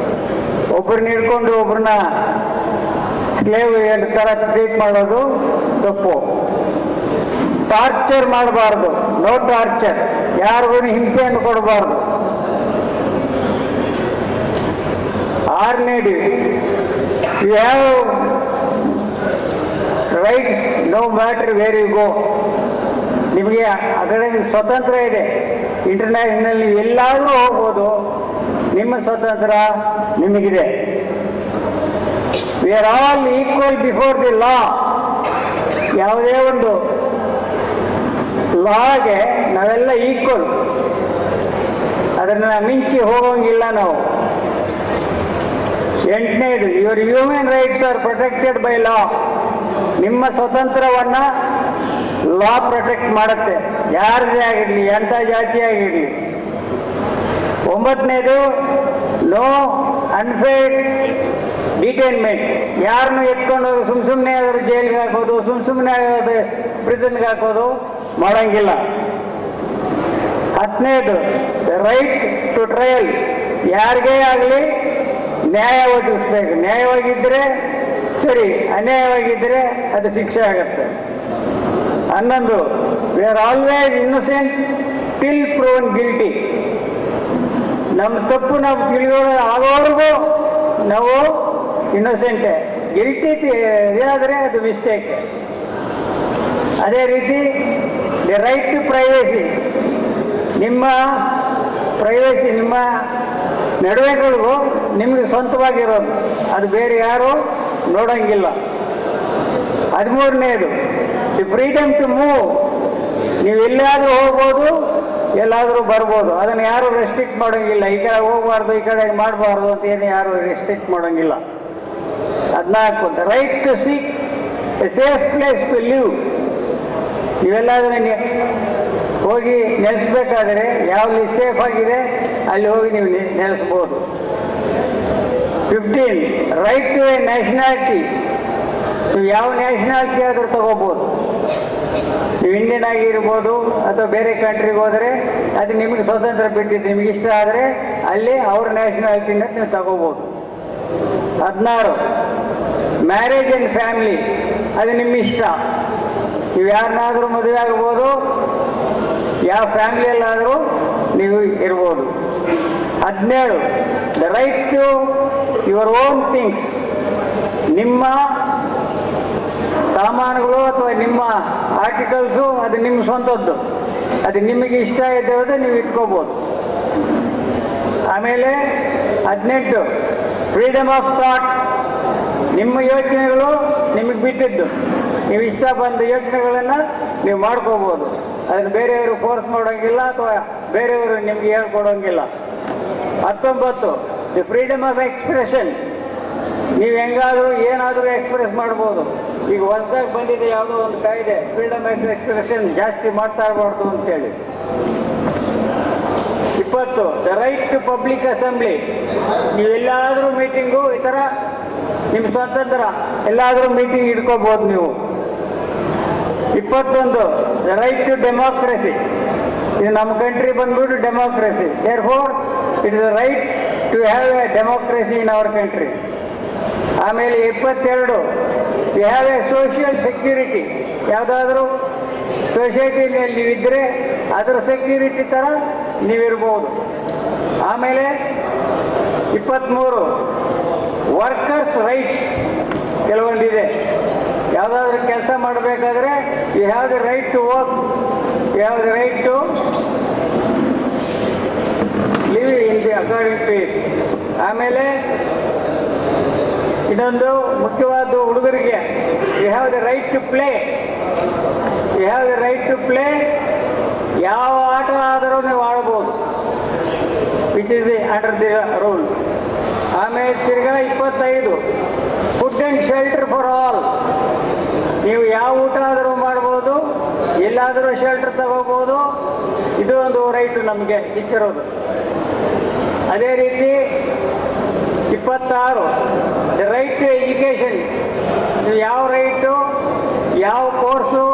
ಒಬ್ಬರನ್ನ ಹಿಡ್ಕೊಂಡು ಒಬ್ಬರನ್ನ ಸ್ಲೇವ್ ಥರ ಟ್ರೀಟ್ ಮಾಡೋದು ತಪ್ಪು. ಟಾರ್ಚರ್ ಮಾಡಬಾರ್ದು, ನೋ ಟಾರ್ಚರ್, ಯಾರಿಗೂ ಹಿಂಸೆಯನ್ನು ಕೊಡಬಾರ್ದು. ಆರನೇದು you have rights no matter where you go. ನಿಮಗೆ ಅದರ ಸ್ವತಂತ್ರ ಇದೆ. ಇಂಟರ್ನ್ಯಾಷನಲ್ ನೀವು ಎಲ್ಲಾದರೂ ಹೋಗ್ಬೋದು, ನಿಮ್ಮ ಸ್ವತಂತ್ರ ನಿಮಗಿದೆ. We are all equal before the law. ಯಾವುದೇ ಒಂದು ಲಾಗೆ ನಾವೆಲ್ಲ ಈಕ್ವಲ್, ಅದನ್ನು ಮಿಂಚಿ ಹೋಗೋಂಗಿಲ್ಲ ನಾವು. ಎಂಟನೇದು your human rights are protected by law. ನಿಮ್ಮ ಸ್ವತಂತ್ರವನ್ನು ಲಾ ಪ್ರೊಟೆಕ್ಟ್ ಮಾಡುತ್ತೆ, ಯಾರದೇ ಆಗಿರಲಿ, ಎಂಥ ಜಾತಿ ಆಗಿರಲಿ. ಒಂಬತ್ತನೇದು ನೋ ಅನ್ಫೇರ್ಡ್ ಡಿಟೈನ್ಮೆಂಟ್, ಯಾರನ್ನು ಎತ್ಕೊಂಡು ಸುಮ್ಮನೆ ಆದರೂ ಜೈಲಿಗೆ ಹಾಕೋದು, ಸುಮ್ಮನೆ ಪ್ರಿಸನ್ಗೆ ಹಾಕೋದು ಮಾಡೋಂಗಿಲ್ಲ. ಹತ್ತನೇದು ರೈಟ್ ಟು ಟ್ರಯಲ್, ಯಾರಿಗೇ ಆಗಲಿ ನ್ಯಾಯ ಒದಗಿಸ್ಬೇಕು. ನ್ಯಾಯವಾಗಿದ್ದರೆ ಸರಿ, ಅನ್ಯಾಯವಾಗಿದ್ದರೆ ಅದು ಶಿಕ್ಷೆ ಆಗುತ್ತೆ. 11 we are always innocent till proven guilty. ನಮ್ಮ ತಪ್ಪು ನಾವು ತಿಳಿಯೋದು ಆಗೋವರೆಗೂ ನಾವು ಇನ್ನೋಸೆಂಟೇ. ಗಿಲ್ಟಿ ಏನಾದರೆ ಅದು ಮಿಸ್ಟೇಕ್. ಅದೇ ರೀತಿ ದಿ ರೈಟ್ ಟು ಪ್ರೈವೇಸಿ, ನಿಮ್ಮ ಪ್ರೈವೇಸಿ, ನಿಮ್ಮ ನಡವಳಿಕೆಗಳು ನಿಮಗೆ ಸ್ವಂತವಾಗಿರೋದು, ಅದು ಬೇರೆ ಯಾರೂ ನೋಡೋಂಗಿಲ್ಲ. 13ನೇದು ದಿ ಫ್ರೀಡಮ್ ಟು ಮೂವ್, ನೀವು ಎಲ್ಲಾದರೂ ಹೋಗ್ಬೋದು, ಎಲ್ಲಾದರೂ ಬರ್ಬೋದು, ಅದನ್ನು ಯಾರು ರೆಸ್ಟ್ರಿಕ್ಟ್ ಮಾಡೋಂಗಿಲ್ಲ. ಈ ಕಡೆ ಹೋಗಬಾರ್ದು, ಈ ಕಡೆ ಮಾಡಬಾರ್ದು ಅಂತ ಏನು ಯಾರು ರೆಸ್ಟ್ರಿಕ್ಟ್ ಮಾಡೋಂಗಿಲ್ಲ. 14 the right to seek a safe place to live, ನೀವೆಲ್ಲಾದರೂ ಹೋಗಿ ನೆಲೆಸ್ಬೇಕಾದ್ರೆ ಯಾವ್ದು ಸೇಫ್ ಆಗಿದೆ ಅಲ್ಲಿ ಹೋಗಿ ನೀವು ನೆಲೆಸ್ಬೋದು. 15 ರೈಟ್ ಟು ಎ ನ್ಯಾಷನಾಲಿಟಿ, ನೀವು ಯಾವ ನ್ಯಾಷನಾಲಿಟಿ ಆದರೂ ತಗೋಬೋದು. ನೀವು ಇಂಡಿಯನ್ ಆಗಿರ್ಬೋದು ಅಥವಾ ಬೇರೆ ಕಂಟ್ರಿಗೆ ಹೋದರೆ ಅದು ನಿಮಗೆ ಸ್ವತಂತ್ರ ಬಿಟ್ಟಿದ್ದು, ನಿಮಗೆ ಇಷ್ಟ ಆದರೆ ಅಲ್ಲಿ ಅವ್ರ ನ್ಯಾಷನಾಲಿಟಿನ ನೀವು ತಗೋಬೋದು. 16 ಮ್ಯಾರೇಜ್ ಆ್ಯಂಡ್ ಫ್ಯಾಮಿಲಿ, ಅದು ನಿಮ್ಮ ಇಷ್ಟ, ನೀವು ಯಾರನ್ನಾದರೂ ಮದುವೆ ಆಗ್ಬೋದು, ಯಾವ ಫ್ಯಾಮಿಲಿಯಲ್ಲಾದರೂ ನೀವು ಇರ್ಬೋದು. 17 the right to your own things, ನಿಮ್ಮ ಸಾಮಾನುಗಳು ಅಥವಾ ನಿಮ್ಮ ಆರ್ಟಿಕಲ್ಸು ಅದು ನಿಮ್ಮ ಸ್ವಂತದ್ದು, ಅದು ನಿಮಗೆ ಇಷ್ಟ ಇದ್ದದ್ದು ನೀವು ಇಟ್ಕೋಬೋದು. ಆಮೇಲೆ 18 ಫ್ರೀಡಮ್ ಆಫ್ ಥಾಟ್, ನಿಮ್ಮ ಯೋಚನೆಗಳು ನಿಮಗೆ ಬಿಟ್ಟಿದ್ದು, ನೀವು ಇಷ್ಟ ಬಂದ ಯೋಚನೆಗಳನ್ನು ನೀವು ಮಾಡ್ಕೋಬೋದು, ಅದನ್ನು ಬೇರೆಯವರು ಫೋರ್ಸ್ ಮಾಡೋಂಗಿಲ್ಲ ಅಥವಾ ಬೇರೆಯವರು ನಿಮ್ಗೆ ಹೇಳ್ಕೊಡೋಂಗಿಲ್ಲ. 19 ದಿ ಫ್ರೀಡಮ್ ಆಫ್ ಎಕ್ಸ್ಪ್ರೆಷನ್, ನೀವು ಹೆಂಗಾದರೂ ಏನಾದರೂ ಎಕ್ಸ್ಪ್ರೆಸ್ ಮಾಡ್ಬೋದು. ಈಗ ಹೊಸದಾಗಿ ಬಂದಿದೆ ಯಾವುದೋ ಒಂದು ಕಾಯ್ದೆ, ಫ್ರೀಡಮ್ ಆಫ್ ಎಕ್ಸ್ಪ್ರೆಷನ್ ಜಾಸ್ತಿ ಮಾಡ್ತಾ ಇರಬಾರ್ದು ಅಂತೇಳಿ. 20 the right to public assembly. ನೀವೆಲ್ಲಾದರೂ ಮೀಟಿಂಗು ಈ ಥರ ನಿಮ್ಮ ಸ್ವಾತಂತ್ರ್ಯ ಎಲ್ಲಾದರೂ ಮೀಟಿಂಗ್ ಇಟ್ಕೋಬೋದು ನೀವು. 21 ದ ರೈಟ್ ಟು ಡೆಮೋಕ್ರಸಿ. ಇದು ನಮ್ಮ ಕಂಟ್ರಿ ಬಂದ್ಬಿಟ್ಟು democracy. Therefore it is the right to have a democracy in our country. ಆಮೇಲೆ 22 you have a social security. ಯಾವುದಾದ್ರೂ ಸೊಸೈಟಿನಲ್ಲಿ ನೀವಿದ್ದರೆ ಅದರ ಸೆಕ್ಯೂರಿಟಿ ಥರ ನೀವಿರ್ಬೋದು. ಆಮೇಲೆ 23 ವರ್ಕರ್ಸ್ ರೈಟ್ಸ್ ಕೆಲವೊಂದಿದೆ. ಯಾವುದಾದ್ರೂ ಕೆಲಸ ಮಾಡಬೇಕಾದ್ರೆ you have the right to work, you have the right to live in the according to it. ಆಮೇಲೆ ಇನ್ನೊಂದು ಮುಖ್ಯವಾದ ಹುಡುಗರಿಗೆ you have the right to play. You have the right to play. ಯಾವ ಆಟ ಆದರೂ ನೀವು ಆಡ್ಬೋದು, which is the under the rule. ಆಮೇಲೆ ತಿರ್ಗಾ 25 food and shelter for all. ನೀವು ಯಾವ ಊಟ ಆದರೂ ಮಾಡ್ಬೋದು, ಎಲ್ಲಾದರೂ ಶೆಲ್ಟರ್ ತಗೋಬೋದು. ಇದು ಒಂದು ರೈಟು ನಮಗೆ ಸಿಕ್ಕಿರೋದು. ಅದೇ ರೀತಿ 26 ದ ರೈಟ್ ಟು ಎಜುಕೇಷನ್. ನೀವು ಯಾವ ರೈಟು, ಯಾವ ಕೋರ್ಸು,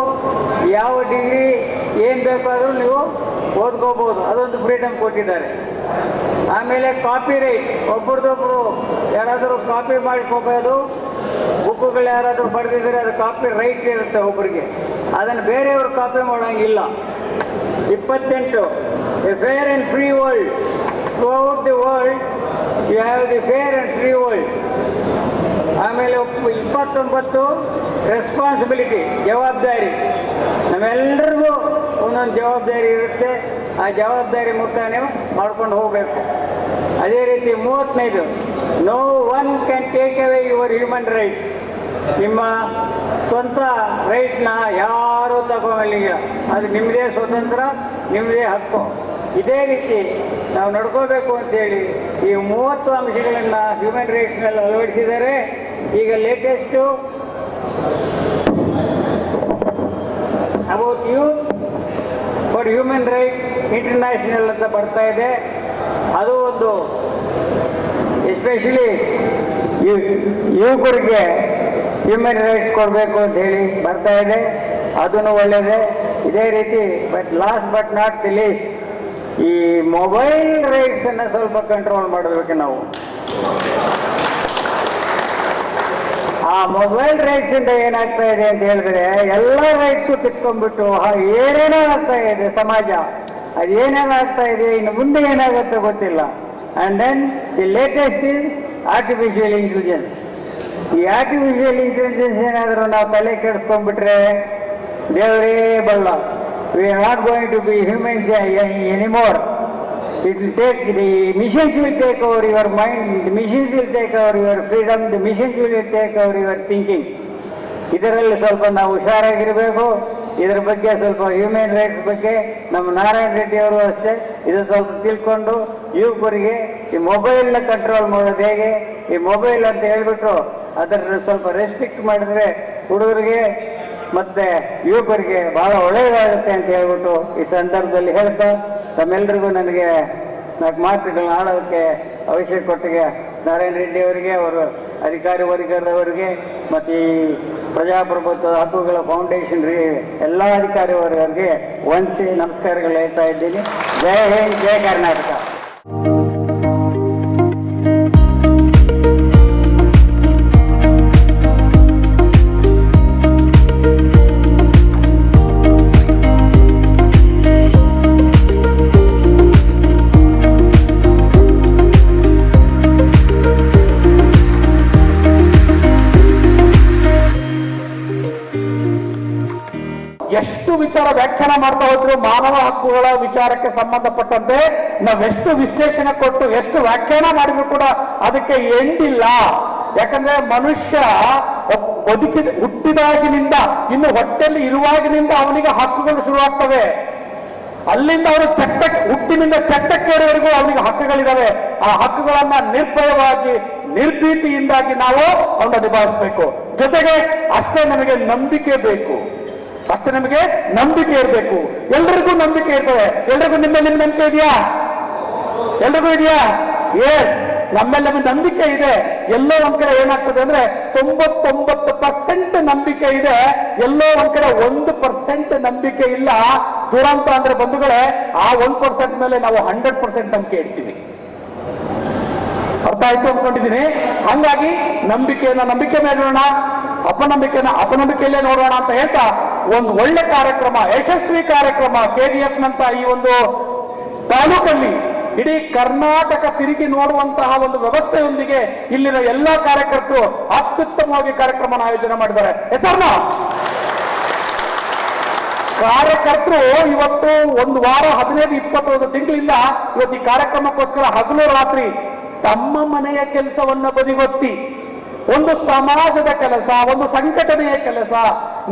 ಯಾವ ಡಿಗ್ರಿ ಏನು ಬೇಕಾದರೂ ನೀವು ಓದ್ಕೋಬೋದು, ಅದೊಂದು ಫ್ರೀಡಮ್ ಕೊಟ್ಟಿದ್ದಾರೆ. ಆಮೇಲೆ ಕಾಪಿ ರೈಟ್. ಒಬ್ಬರದೊಬ್ಬರು ಯಾರಾದರೂ ಕಾಪಿ ಮಾಡ್ಕೋಬೋದು. ಬುಕ್ಕುಗಳು ಯಾರಾದರೂ ಬರೆದಿದ್ದಾರೆ ಅದು ಕಾಪಿ ರೈಟ್ ಇರುತ್ತೆ ಒಬ್ಬರಿಗೆ, ಅದನ್ನು ಬೇರೆಯವರು ಕಾಪಿ ಮಾಡೋಂಗಿಲ್ಲ. 28 a fair and free world. Throughout the world you have the fair and free world. ಆಮೇಲೆ 29 ರೆಸ್ಪಾನ್ಸಿಬಿಲಿಟಿ, ಜವಾಬ್ದಾರಿ. ನಮ್ಮೆಲ್ಲರಿಗೂ ಒಂದೊಂದು ಜವಾಬ್ದಾರಿ ಇರುತ್ತೆ, ಆ ಜವಾಬ್ದಾರಿ ಮುಖ ನೀವು ಮಾಡ್ಕೊಂಡು ಹೋಗಬೇಕು. ಅದೇ ರೀತಿ 35 no one can take away your human rights. ನಿಮ್ಮ ಸ್ವಂತ ರೈಟ್ನ ಯಾರೂ ತಗೊಂಡಿಲ್ಲ, ಅದು ನಿಮ್ಮದೇ ಸ್ವತಂತ್ರ, ನಿಮ್ಮದೇ ಹಕ್ಕು. ಇದೇ ರೀತಿ ನಾವು ನಡ್ಕೋಬೇಕು ಅಂತೇಳಿ ಈ 30 ಅಂಶಗಳನ್ನು ಹ್ಯೂಮನ್ ರೈಟ್ಸ್ನಲ್ಲಿ ಅಳವಡಿಸಿದ್ದಾರೆ. ಈಗ latest about youth for human right international ಅಂತ ಬರ್ತಾ ಇದೆ. ಅದು ಒಂದು ಎಸ್ಪೆಷಲಿ ಯುವಕರಿಗೆ ಹ್ಯೂಮನ್ ರೈಟ್ಸ್ ಕೊಡಬೇಕು ಅಂತ ಹೇಳಿ ಬರ್ತಾ ಇದೆ. ಅದನ್ನು ಒಳ್ಳೆಯದೇ. ಇದೇ ರೀತಿ last but not the list ಈ ಮೊಬೈಲ್ ರೈಟ್ಸನ್ನು ಸ್ವಲ್ಪ ಕಂಟ್ರೋಲ್ ಮಾಡಬೇಕು ನಾವು. ಆ ಮೊಬೈಲ್ ರೈಟ್ಸ್ ಇಂದ ಏನಾಗ್ತಾ ಇದೆ ಅಂತ ಹೇಳಿದ್ರೆ ಎಲ್ಲ ರೈಟ್ಸು ಕಿತ್ಕೊಂಡ್ಬಿಟ್ಟು ಏನೇನೋ ಆಗ್ತಾ ಇದೆ ಸಮಾಜ. ಅದು ಏನೇನಾಗ್ತಾ ಇದೆ, ಇನ್ನು ಮುಂದೆ ಏನಾಗುತ್ತೆ ಗೊತ್ತಿಲ್ಲ. And then the latest is artificial intelligence. ಈ ಆರ್ಟಿಫಿಷಿಯಲ್ ಇಂಟೆಲಿಜೆನ್ಸ್ ಏನಾದರೂ ನಾವು ತಲೆ ಕೆಡಿಸ್ಕೊಂಡ್ಬಿಟ್ರೆ ದೇವರೇ ಬಲ್ಲ. We are not going to be humans anymore. It will take, the machines will take over your mind, the machines will take over your freedom, the machines will take over your thinking. ಇದರಲ್ಲಿ ಸ್ವಲ್ಪ ನಾವು ಹುಷಾರಾಗಿರಬೇಕು. ಇದರ ಬಗ್ಗೆ ಸ್ವಲ್ಪ human rights ಬಗ್ಗೆ ನಮ್ಮ ನಾರಾಯಣ ರೆಡ್ಡಿ ಅವರು ಅಷ್ಟೇ ಇದು ಸ್ವಲ್ಪ ತಿಳ್ಕೊಂಡು ಯುವಕರಿಗೆ ಈ ಮೊಬೈಲ್ನ ಕಂಟ್ರೋಲ್ ಮಾಡೋದು ಹೇಗೆ, ಈ ಮೊಬೈಲ್ ಅಂತ ಹೇಳ್ಬಿಟ್ಟು ಅದರ ಸ್ವಲ್ಪ ರೆಸ್ಟ್ರಿಕ್ಟ್ ಮಾಡಿದ್ರೆ ಹುಡುಗರಿಗೆ ಮತ್ತೆ ಯುವಕರಿಗೆ ಬಹಳ ಒಳ್ಳೆಯದಾಗುತ್ತೆ ಅಂತ ಹೇಳ್ಬಿಟ್ಟು ಈ ಸಂದರ್ಭದಲ್ಲಿ ಹೇಳ್ತಾ ತಮ್ಮೆಲ್ಲರಿಗೂ ನನಗೆ 4 ಮಾತುಗಳನ್ನ ಆಡೋದಕ್ಕೆ ಅವಶ್ಯಕ ಕೊಟ್ಟಿಗೆ ನಾರಾಯಣ ರೆಡ್ಡಿ ಅವರಿಗೆ, ಅವರು ಅಧಿಕಾರಿ ವರ್ಗದವರಿಗೆ ಮತ್ತು ಈ ಪ್ರಜಾಪ್ರಭುತ್ವದ ಹಕ್ಕುಗಳ ಫೌಂಡೇಶನ್ ಎಲ್ಲ ಅಧಿಕಾರಿ ವರ್ಗರಿಗೆ ವಂದಿಸಿ ನಮಸ್ಕಾರಗಳು ಹೇಳ್ತಾ ಇದ್ದೀನಿ. ಜೈ ಹಿಂದ್, ಜೈ ಕರ್ನಾಟಕ. ಎಷ್ಟು ವಿಚಾರ ವ್ಯಾಖ್ಯಾನ ಮಾಡ್ತಾ ಹೋದ್ರು ಮಾನವ ಹಕ್ಕುಗಳ ವಿಚಾರಕ್ಕೆ ಸಂಬಂಧಪಟ್ಟಂತೆ ನಾವೆಷ್ಟು ವಿಶ್ಲೇಷಣೆ ಕೊಟ್ಟು ಎಷ್ಟು ವ್ಯಾಖ್ಯಾನ ಮಾಡಿದ್ರು ಕೂಡ ಅದಕ್ಕೆ ಎಂಡಿಲ್ಲ. ಯಾಕಂದ್ರೆ ಮನುಷ್ಯ ಹುಟ್ಟಿದಾಗಿನಿಂದ ಇನ್ನು ಹೊಟ್ಟೆಯಲ್ಲಿ ಇರುವಾಗಿನಿಂದ ಅವನಿಗೆ ಹಕ್ಕುಗಳು ಶುರುವಾಗ್ತವೆ. ಅಲ್ಲಿಂದ ಅವರು ಹುಟ್ಟಿನಿಂದ ಚಟ್ಟಕ್ಕೇರಿವರೆಗೂ ಅವನಿಗೆ ಹಕ್ಕುಗಳಿದಾವೆ. ಆ ಹಕ್ಕುಗಳನ್ನ ನಿರ್ಭಯವಾಗಿ ನಿರ್ಭೀತಿಯಿಂದಾಗಿ ನಾವು ಅವನ್ನ ನಿಭಾಯಿಸಬೇಕು. ಜೊತೆಗೆ ಅಷ್ಟೇ ನಮಗೆ ನಂಬಿಕೆ ಬೇಕು, ಅಷ್ಟೇ ನಮಗೆ ನಂಬಿಕೆ ಇರಬೇಕು. ಎಲ್ರಿಗೂ ನಂಬಿಕೆ ಇರ್ತದೆ. ಎಲ್ರಿಗೂ ನಿಮ್ಮ ನಂಬಿಕೆ ಇದೆಯಾ? ಎಲ್ರಿಗೂ ಇದೆಯಾ? ಎಸ್, ನಮ್ಮೆಲ್ಲ ನಂಬಿಕೆ ಇದೆ. ಎಲ್ಲೋ ಒಂದ್ ಕಡೆ ಏನಾಗ್ತದೆ ಅಂದ್ರೆ 99% ನಂಬಿಕೆ ಇದೆ, ಎಲ್ಲೋ ಒಂದ್ ಕಡೆ 1% ನಂಬಿಕೆ ಇಲ್ಲ. ದುರಂತ ಅಂದ್ರೆ ಬಂಧುಗಳೇ, ಆ 1% ಮೇಲೆ ನಾವು 100% ನಂಬಿಕೆ ಇಡ್ತೀವಿ. ಅರ್ಥ ಆಯ್ತು ಅನ್ಕೊಂಡಿದ್ದೀನಿ. ಹಂಗಾಗಿ ನಂಬಿಕೆಯನ್ನ ನಂಬಿಕೆ ಮೇಲೆ ನೋಡೋಣ, ಅಪನಂಬಿಕೆನ ಅಪನಂಬಿಕೆಯಲ್ಲೇ ನೋಡೋಣ ಅಂತ ಹೇಳ್ತಾ ಒಂದು ಒಳ್ಳೆ ಕಾರ್ಯಕ್ರಮ, ಯಶಸ್ವಿ ಕಾರ್ಯಕ್ರಮ KGF ನಂತ ಈ ಒಂದು ತಾಲೂಕಲ್ಲಿ ಇಡೀ ಕರ್ನಾಟಕ ತಿರುಗಿ ನೋಡುವಂತಹ ಒಂದು ವ್ಯವಸ್ಥೆಯೊಂದಿಗೆ ಇಲ್ಲಿನ ಎಲ್ಲಾ ಕಾರ್ಯಕರ್ತರು ಅತ್ಯುತ್ತಮವಾಗಿ ಕಾರ್ಯಕ್ರಮನ ಆಯೋಜನೆ ಮಾಡಿದ್ದಾರೆ. ಹೆಸರನ್ನ ಕಾರ್ಯಕರ್ತರು ಇವತ್ತು ಒಂದು ವಾರ 15-20 ತಿಂಗಳಿಂದ ಇವತ್ತು ಈ ಕಾರ್ಯಕ್ರಮಕ್ಕೋಸ್ಕರ ಹಗಲು ರಾತ್ರಿ ತಮ್ಮ ಮನೆಯ ಕೆಲಸವನ್ನ ಬದಿಗೊತ್ತಿ ಒಂದು ಸಮಾಜದ ಕೆಲಸ, ಒಂದು ಸಂಘಟನೆಯ ಕೆಲಸ,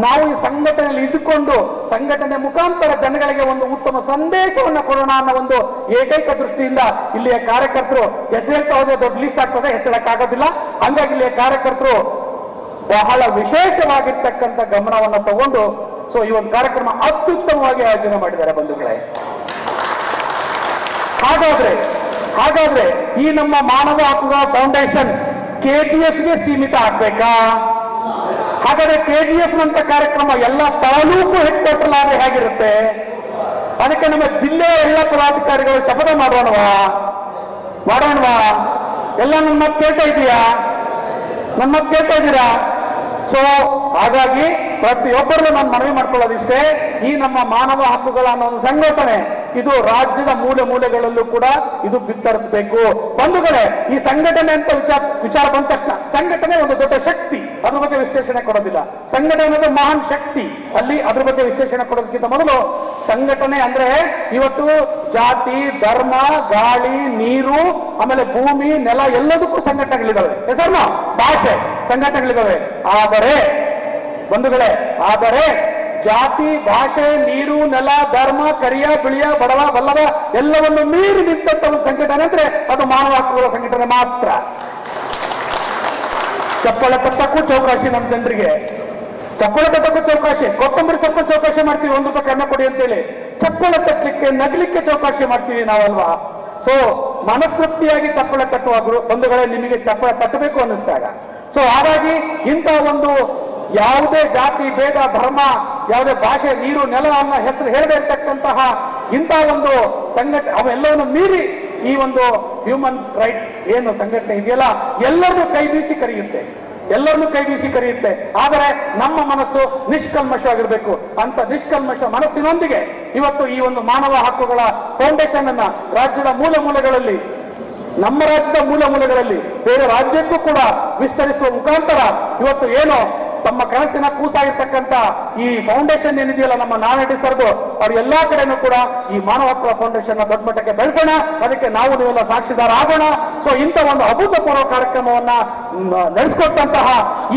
ನಾವು ಈ ಸಂಘಟನೆಯಲ್ಲಿ ಇದ್ದುಕೊಂಡು ಸಂಘಟನೆ ಮುಖಾಂತರ ಜನಗಳಿಗೆ ಒಂದು ಉತ್ತಮ ಸಂದೇಶವನ್ನು ಕೊಡೋಣ ಅನ್ನೋ ಒಂದು ಏಕೈಕ ದೃಷ್ಟಿಯಿಂದ ಇಲ್ಲಿಯ ಕಾರ್ಯಕರ್ತರು, ಹೆಸರು ಹೇಳ್ತಾ ಹೋದ್ರೆ ದೊಡ್ಡ ಲಿಸ್ಟ್ ಆಗ್ತದೆ, ಹೆಸರಾಗೋದಿಲ್ಲ. ಹಂಗಾಗಿ ಇಲ್ಲಿಯ ಕಾರ್ಯಕರ್ತರು ಬಹಳ ವಿಶೇಷವಾಗಿರ್ತಕ್ಕಂಥ ಗಮನವನ್ನು ತಗೊಂಡು ಈ ಒಂದು ಕಾರ್ಯಕ್ರಮ ಅತ್ಯುತ್ತಮವಾಗಿ ಆಯೋಜನೆ ಮಾಡಿದ್ದಾರೆ ಬಂಧುಗಳೇ. ಹಾಗಾದ್ರೆ ಈ ನಮ್ಮ ಮಾನವ ಹಕ್ಕುಗಳ ಫೌಂಡೇಶನ್ KGFಗೆ ಸೀಮಿತ ಆಗ್ಬೇಕಾ? ಹಾಗಾದ್ರೆ KGF ನಂತ ಕಾರ್ಯಕ್ರಮ ಎಲ್ಲ ತಾಲೂಕು ಹೆಡ್ ಕ್ವಾರ್ಟರ್ ಆದ್ರೆ ಹೇಗಿರುತ್ತೆ? ಅದಕ್ಕೆ ನಮ್ಮ ಜಿಲ್ಲೆಯ ಎಲ್ಲ ಪದಾಧಿಕಾರಿಗಳು ಶಪಥ ಮಾಡೋಣವಾ? ಎಲ್ಲ ನನ್ನ ಮಾತು ಕೇಳ್ತಾ ಇದೀಯಾ? ನನ್ನ ಮಾತು ಕೇಳ್ತಾ ಇದ್ದೀರಾ? ಹಾಗಾಗಿ ಪ್ರತಿಯೊಬ್ಬರಲ್ಲೂ ನಾನು ಮನವಿ ಮಾಡ್ಕೊಳ್ಳೋದಿಷ್ಟೇ, ಈ ನಮ್ಮ ಮಾನವ ಹಕ್ಕುಗಳ ಅನ್ನೋ ಒಂದು ಸಂಘಟನೆ ಇದು ರಾಜ್ಯದ ಮೂಲೆ ಮೂಲೆಗಳಲ್ಲೂ ಕೂಡ ಇದು ಬಿತ್ತರಿಸಬೇಕು. ಬಂಧುಗಳೇ, ಈ ಸಂಘಟನೆ ಅಂತ ವಿಚಾರ ಬಂದ ತಕ್ಷಣ ಸಂಘಟನೆ ಒಂದು ದೊಡ್ಡ ಶಕ್ತಿ, ಅದ್ರ ಬಗ್ಗೆ ವಿಶ್ಲೇಷಣೆ ಕೊಡೋದಿಲ್ಲ. ಸಂಘಟನೆ ಅನ್ನೋದು ಮಹಾನ್ ಶಕ್ತಿ, ಅಲ್ಲಿ ಅದ್ರ ಬಗ್ಗೆ ವಿಶ್ಲೇಷಣೆ ಕೊಡೋದಕ್ಕಿಂತ ಮೊದಲು ಸಂಘಟನೆ ಅಂದ್ರೆ ಇವತ್ತು ಜಾತಿ, ಧರ್ಮ, ಗಾಳಿ, ನೀರು, ಆಮೇಲೆ ಭೂಮಿ, ನೆಲ ಎಲ್ಲದಕ್ಕೂ ಸಂಘಟನೆಗಳಿದ್ದಾವೆ. ಹೆಸರನ್ನ ಭಾಷೆ ಸಂಘಟನೆಗಳಿದ್ದಾವೆ. ಬಂಧುಗಳೇ, ಜಾತಿ, ಭಾಷೆ, ನೀರು, ನೆಲ, ಧರ್ಮ, ಕರಿಯ, ಬಿಳಿಯ, ಬಡವ, ಬಲ್ಲವ ಎಲ್ಲವನ್ನು ಮೀರಿ ನಿಂತಂತ ಒಂದು ಸಂಘಟನೆ ಅಂದ್ರೆ ಅದು ಮಾನವ ಹಕ್ಕುಗಳ ಸಂಘಟನೆ ಮಾತ್ರ. ಚಪ್ಪಳೆ ತಟ್ಟಕ್ಕೂ ಚೌಕಾಶಿ ನಮ್ಮ ಜನರಿಗೆ, ಚಪ್ಪಳೆ ತಟ್ಟಕ್ಕೂ ಚೌಕಾಶಿ, ಕೊತ್ತಂಬರಿ ಸೊಪ್ಪು ಚೌಕಾಶಿ ಮಾಡ್ತೀವಿ, 1 ರೂಪಾಯಿ ಕನ್ನ ಕೊಡಿ ಅಂತೇಳಿ. ಚಪ್ಪಳೆ ತಟ್ಟಲಿಕ್ಕೆ, ನಗಲಿಕ್ಕೆ ಚೌಕಾಶಿ ಮಾಡ್ತೀವಿ ನಾವಲ್ವಾ? ಮನಸ್ತೃಪ್ತಿಯಾಗಿ ಚಪ್ಪಳೆ ತಟ್ಟುವ ಬಂಧುಗಳೇ, ನಿಮಗೆ ಚಪ್ಪಳೆ ತಟ್ಟಬೇಕು ಅನ್ನಿಸ್ದಾಗ. ಹಾಗಾಗಿ ಇಂಥ ಒಂದು ಯಾವುದೇ ಜಾತಿ, ಭೇದ, ಧರ್ಮ, ಯಾವುದೇ ಭಾಷೆ, ನೀರು, ನೆಲ ಅನ್ನೋ ಹೆಸರು ಹೇಳದೇ ಇರ್ತಕ್ಕಂತಹ ಇಂಥ ಒಂದು ಸಂಘಟನೆ ಅವೆಲ್ಲವನ್ನು ಮೀರಿ ಈ ಒಂದು ಹ್ಯೂಮನ್ ರೈಟ್ಸ್ ಏನು ಸಂಘಟನೆ ಇದೆಯಲ್ಲ, ಎಲ್ಲರನ್ನೂ ಕೈ ಬೀಸಿ ಕರೆಯುತ್ತೆ. ಆದರೆ ನಮ್ಮ ಮನಸ್ಸು ನಿಷ್ಕಲ್ಮಶವಾಗಿರ್ಬೇಕು. ಅಂತ ನಿಷ್ಕಲ್ಮಶ ಮನಸ್ಸಿನೊಂದಿಗೆ ಇವತ್ತು ಈ ಒಂದು ಮಾನವ ಹಕ್ಕುಗಳ ಫೌಂಡೇಶನ್ ಅನ್ನ ರಾಜ್ಯದ ಮೂಲೆಗಳಲ್ಲಿ, ನಮ್ಮ ರಾಜ್ಯದ ಮೂಲೆಗಳಲ್ಲಿ ಬೇರೆ ರಾಜ್ಯಕ್ಕೂ ಕೂಡ ವಿಸ್ತರಿಸುವ ಮುಖಾಂತರ ಇವತ್ತು ಏನು ತಮ್ಮ ಕನಸಿನ ಕೂಸಾಗಿರ್ತಕ್ಕಂಥ ಈ ಫೌಂಡೇಶನ್ ಏನಿದೆಯಲ್ಲ ನಮ್ಮ ನಾರಾಯಣ ಸರ್ದು, ಅವ್ರ ಎಲ್ಲಾ ಕಡೆನೂ ಕೂಡ ಈ ಮಾನವ ಹಕ್ಕುಗಳ ಫೌಂಡೇಶನ್ ದೊಡ್ಡ ಮಟ್ಟಕ್ಕೆ ಬೆಳೆಸೋಣ. ಅದಕ್ಕೆ ನಾವು ನೀವೆಲ್ಲ ಸಾಕ್ಷಿದಾರ ಆಗೋಣ. ಇಂಥ ಒಂದು ಅಭೂತಪೂರ್ವ ಕಾರ್ಯಕ್ರಮವನ್ನ ನಡೆಸಿಕೊಟ್ಟಂತಹ